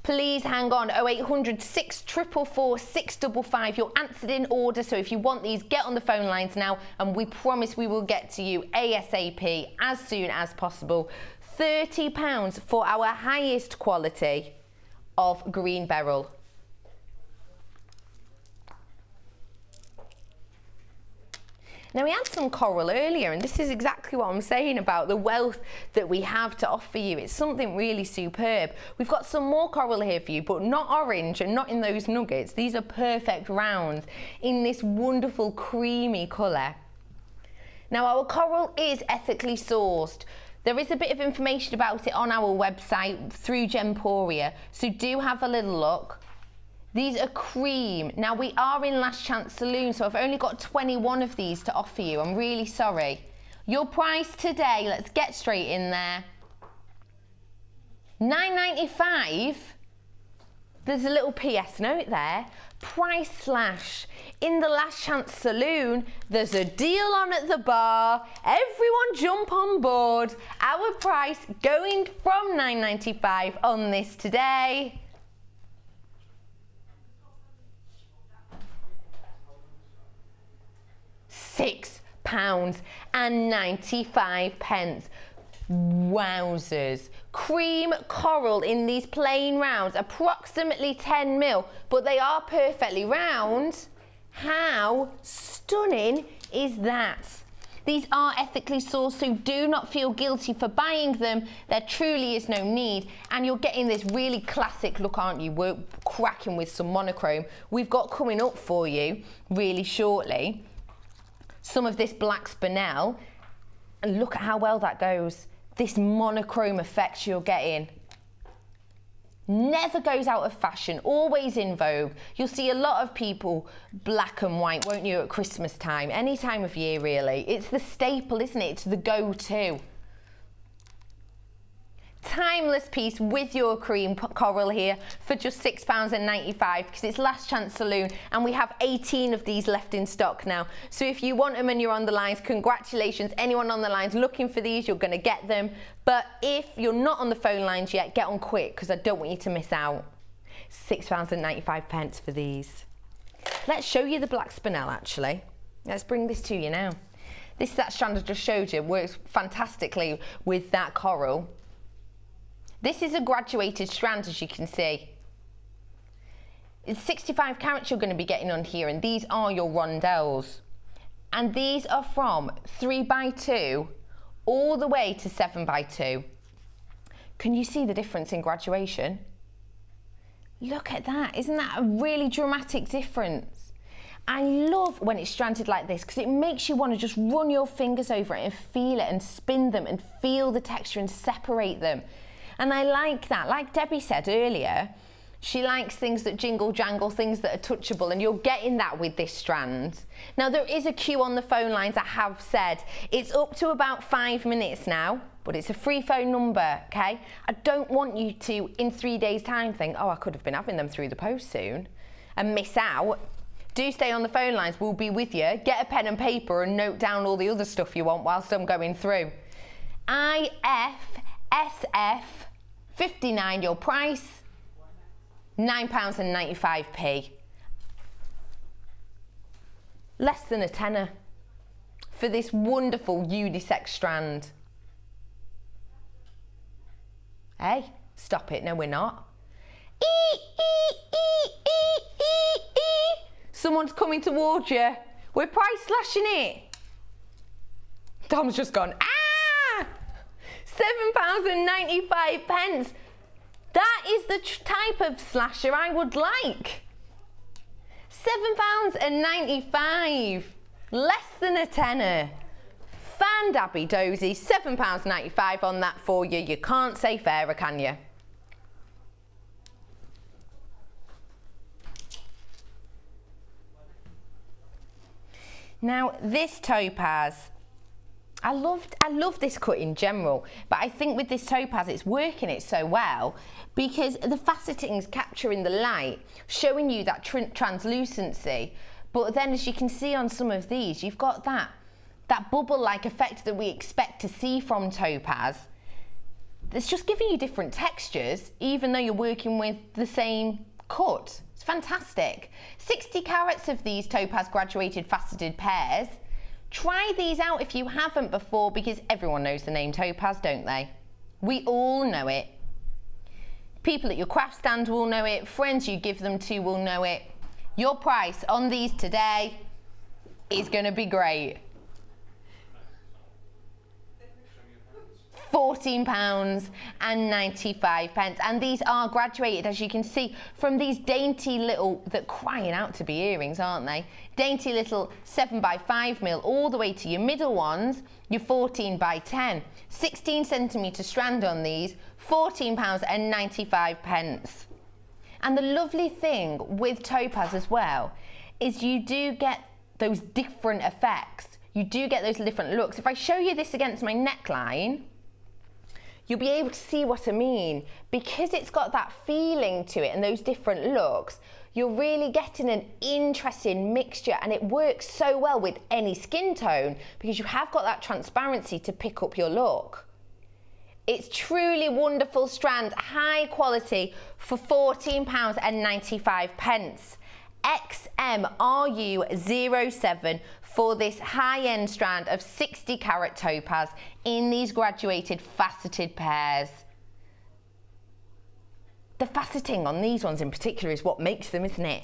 Please hang on, 0800 644 655. You're answered in order, so if you want these, get on the phone lines now, and we promise we will get to you ASAP as soon as possible. £30 for our highest quality of green beryl. Now, we had some coral earlier, and this is exactly what I'm saying about the wealth that we have to offer you. It's something really superb. We've got some more coral here for you, but not orange and not in those nuggets. These are perfect rounds in this wonderful creamy colour. Now, our coral is ethically sourced. There is a bit of information about it on our website through Gemporia, so do have a little look. These are cream. Now, we are in Last Chance Saloon, so I've only got 21 of these to offer you. I'm really sorry. Your price today, let's get straight in there. $9.95. There's a little PS note there. Price slash. In the Last Chance Saloon, there's a deal on at the bar. Everyone jump on board. Our price going from $9.95 on this today. £6.95. Wowzers. Cream coral in these plain rounds, approximately 10 mil, but they are perfectly round. How stunning is that? These are ethically sourced, so do not feel guilty for buying them. There truly is no need. And you're getting this really classic look, aren't you? We're cracking with some monochrome. We've got coming up for you really shortly some of this black spinel, and look at how well that goes. This monochrome effect you're getting. Never goes out of fashion, always in vogue. You'll see a lot of people black and white, won't you, at Christmas time, any time of year really. It's the staple, isn't it? It's the go-to. Timeless piece with your cream coral here for just £6.95 because it's Last Chance Saloon, and we have 18 of these left in stock now. So if you want them and you're on the lines, congratulations. Anyone on the lines looking for these, you're going to get them. But if you're not on the phone lines yet, get on quick because I don't want you to miss out. £6.95 for these. Let's show you the black spinel actually. Let's bring this to you now. That strand I just showed you works fantastically with that coral. This is a graduated strand, as you can see. It's 65 carats you're going to be getting on here, and these are your rondelles. And these are from 3x2 all the way to 7x2. Can you see the difference in graduation? Look at that. Isn't that a really dramatic difference? I love when it's stranded like this because it makes you want to just run your fingers over it and feel it and spin them and feel the texture and separate them. And I like that. Like Debbie said earlier, she likes things that jingle jangle, things that are touchable, and you're getting that with this strand. Now, there is a queue on the phone lines, I have said. It's up to about 5 minutes now, but it's a free phone number, okay? I don't want you to, in 3 days' time, think, oh, I could have been having them through the post soon, and miss out. Do stay on the phone lines. We'll be with you. Get a pen and paper and note down all the other stuff you want whilst I'm going through. IFSF 59, your price, £9.95. Less than a tenner for this wonderful unisex strand. Hey, stop it. No, we're not. Someone's coming towards you. We're price slashing it. Tom's just gone, ah! £7.95. That is the type of slasher I would like. £7.95. Less than a tenner. Fan dabby dozy, £7.95 on that for you. You can't say fairer, can you? Now, this topaz, I love this cut in general, but I think with this topaz it's working it so well because the faceting's capturing the light, showing you that translucency. But then, as you can see on some of these, you've got that bubble-like effect that we expect to see from topaz. it's just giving you different textures, even though you're working with the same cut. It's fantastic. 60 carats of these topaz graduated faceted pears. Try these out if you haven't before, because everyone knows the name topaz, don't they? We all know it. People at your craft stand will know it, friends you give them to will know it. Your price on these today is going to be great. £14.95, and these are graduated, as you can see, from these dainty little, they're crying out to be earrings, aren't they? Dainty little 7x5mm all the way to your middle ones, your 14x10, 16 centimetre strand on these, £14.95. And the lovely thing with topaz as well is you do get those different effects. You do get those different looks. If I show you this against my neckline, you'll be able to see what I mean. Because it's got that feeling to it and those different looks, you're really getting an interesting mixture, and it works so well with any skin tone because you have got that transparency to pick up your look. It's truly wonderful strand, high quality for £14.95. XMRU07 for this high-end strand of 60 carat topaz in these graduated faceted pears. The faceting on these ones in particular is what makes them, isn't it?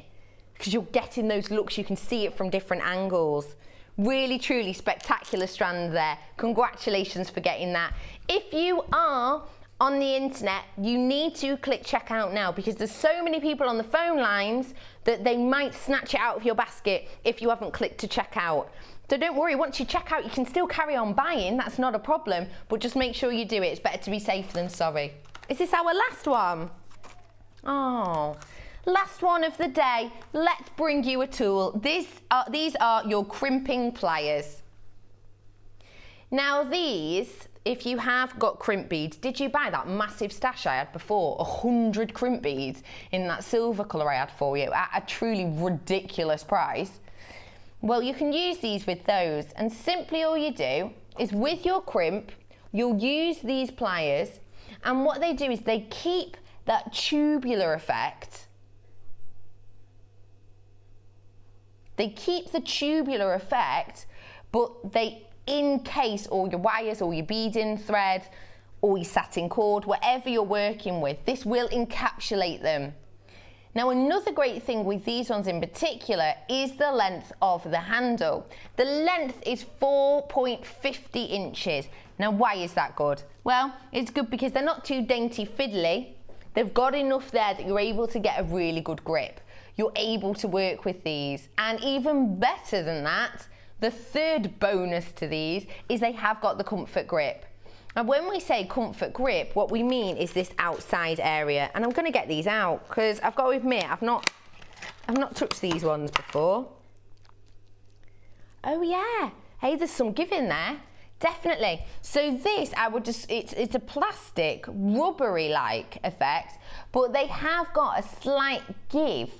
Because you're getting those looks, you can see it from different angles. Really, truly spectacular strand there. Congratulations for getting that. If you are on the internet, you need to click checkout now, because there's so many people on the phone lines that they might snatch it out of your basket if you haven't clicked to check out. So don't worry, once you check out, you can still carry on buying, that's not a problem, but just make sure you do it. It's better to be safe than sorry. Is this our last one? Oh, last one of the day. Let's bring you a tool. These are your crimping pliers. Now these, if you have got crimp beads, did you buy that massive stash I had before? 100 crimp beads in that silver colour I had for you at a truly ridiculous price. Well, you can use these with those, and simply all you do is with your crimp, you'll use these pliers, and what they do is they keep that tubular effect. They keep the tubular effect, but they encase all your wires, all your beading thread, or your satin cord, whatever you're working with. This will encapsulate them. Now, another great thing with these ones in particular is the length of the handle. The length is 4.50 inches. Now, why is that good? Well, it's good because they're not too dainty fiddly. They've got enough there that you're able to get a really good grip. You're able to work with these. And even better than that, the third bonus to these is they have got the comfort grip. And when we say comfort grip, what we mean is this outside area. And I'm going to get these out because I've got to admit, I've not touched these ones before. Oh yeah, hey, there's some give in there. Definitely. So this, I would just, it's a plastic, rubbery-like effect, but they have got a slight give.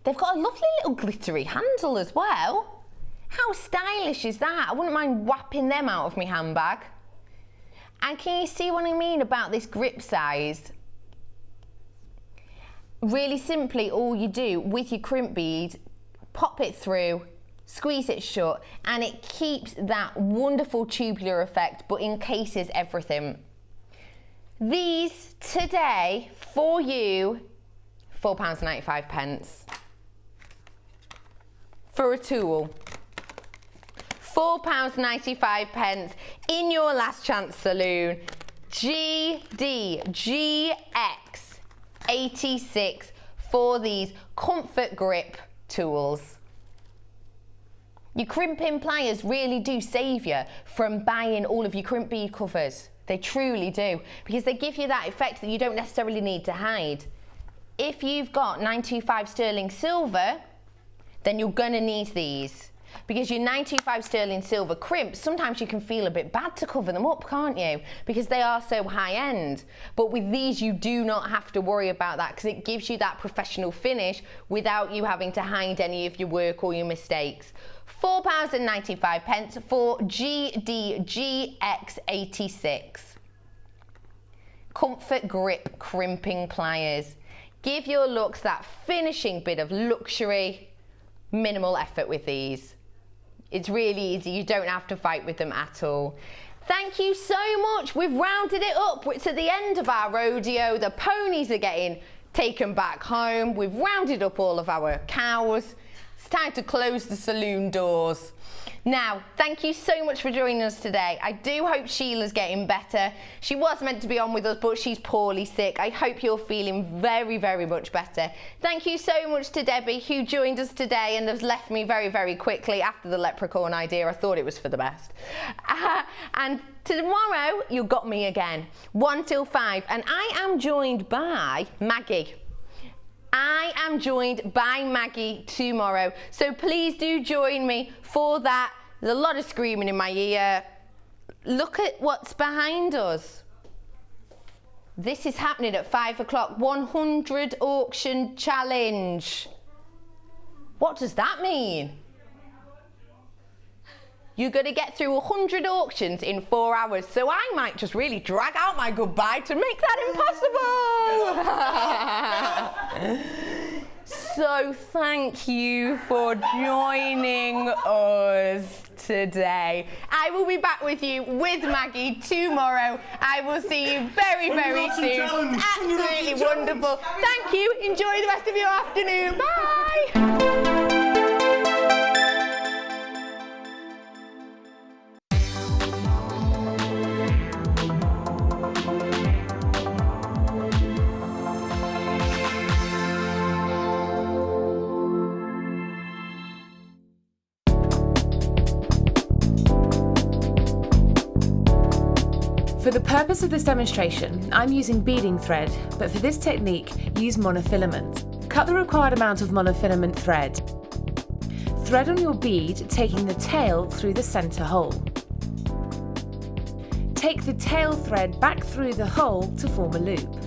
They've got a lovely little glittery handle as well. How stylish is that? I wouldn't mind whapping them out of my handbag. And can you see what I mean about this grip size? Really simply, all you do with your crimp bead, pop it through, squeeze it shut, and it keeps that wonderful tubular effect, but encases everything. These today for you, £4.95 for a tool. £4.95 in your last chance saloon. GDGX86 for these comfort grip tools. Your crimping pliers really do save you from buying all of your crimp bead covers. They truly do, because they give you that effect that you don't necessarily need to hide. If you've got 925 sterling silver, then you're gonna need these. Because your 925 sterling silver crimps, sometimes you can feel a bit bad to cover them up, can't you? Because they are so high end. But with these, you do not have to worry about that because it gives you that professional finish without you having to hide any of your work or your mistakes. £4.95 for GDGX86. Comfort Grip Crimping Pliers. Give your looks that finishing bit of luxury, minimal effort with these. It's really easy, you don't have to fight with them at all. Thank you so much, we've rounded it up. We're to the end of our rodeo, the ponies are getting taken back home, we've rounded up all of our cows. It's time to close the saloon doors. Now, thank you so much for joining us today. I do hope Sheila's getting better. She was meant to be on with us, but she's poorly sick. I hope you're feeling very, very much better. Thank you so much to Debbie, who joined us today and has left me very, very quickly after the leprechaun idea. I thought it was for the best. And tomorrow, you got me again, 1 till 5, and I am joined by Maggie. I am joined by Maggie tomorrow, so please do join me for that. There's a lot of screaming in my ear. Look at what's behind us. This is happening at 5 o'clock, 100 auction challenge. What does that mean? You're going to get through 100 auctions in 4 hours, so I might just really drag out my goodbye to make that impossible. So thank you for joining us today. I will be back with you with Maggie tomorrow. I will see you very, very soon. Absolutely wonderful. Thank you. Enjoy the rest of your afternoon. Bye. For the purpose of this demonstration, I'm using beading thread, but for this technique, use monofilament. Cut the required amount of monofilament thread. Thread on your bead, taking the tail through the centre hole. Take the tail thread back through the hole to form a loop.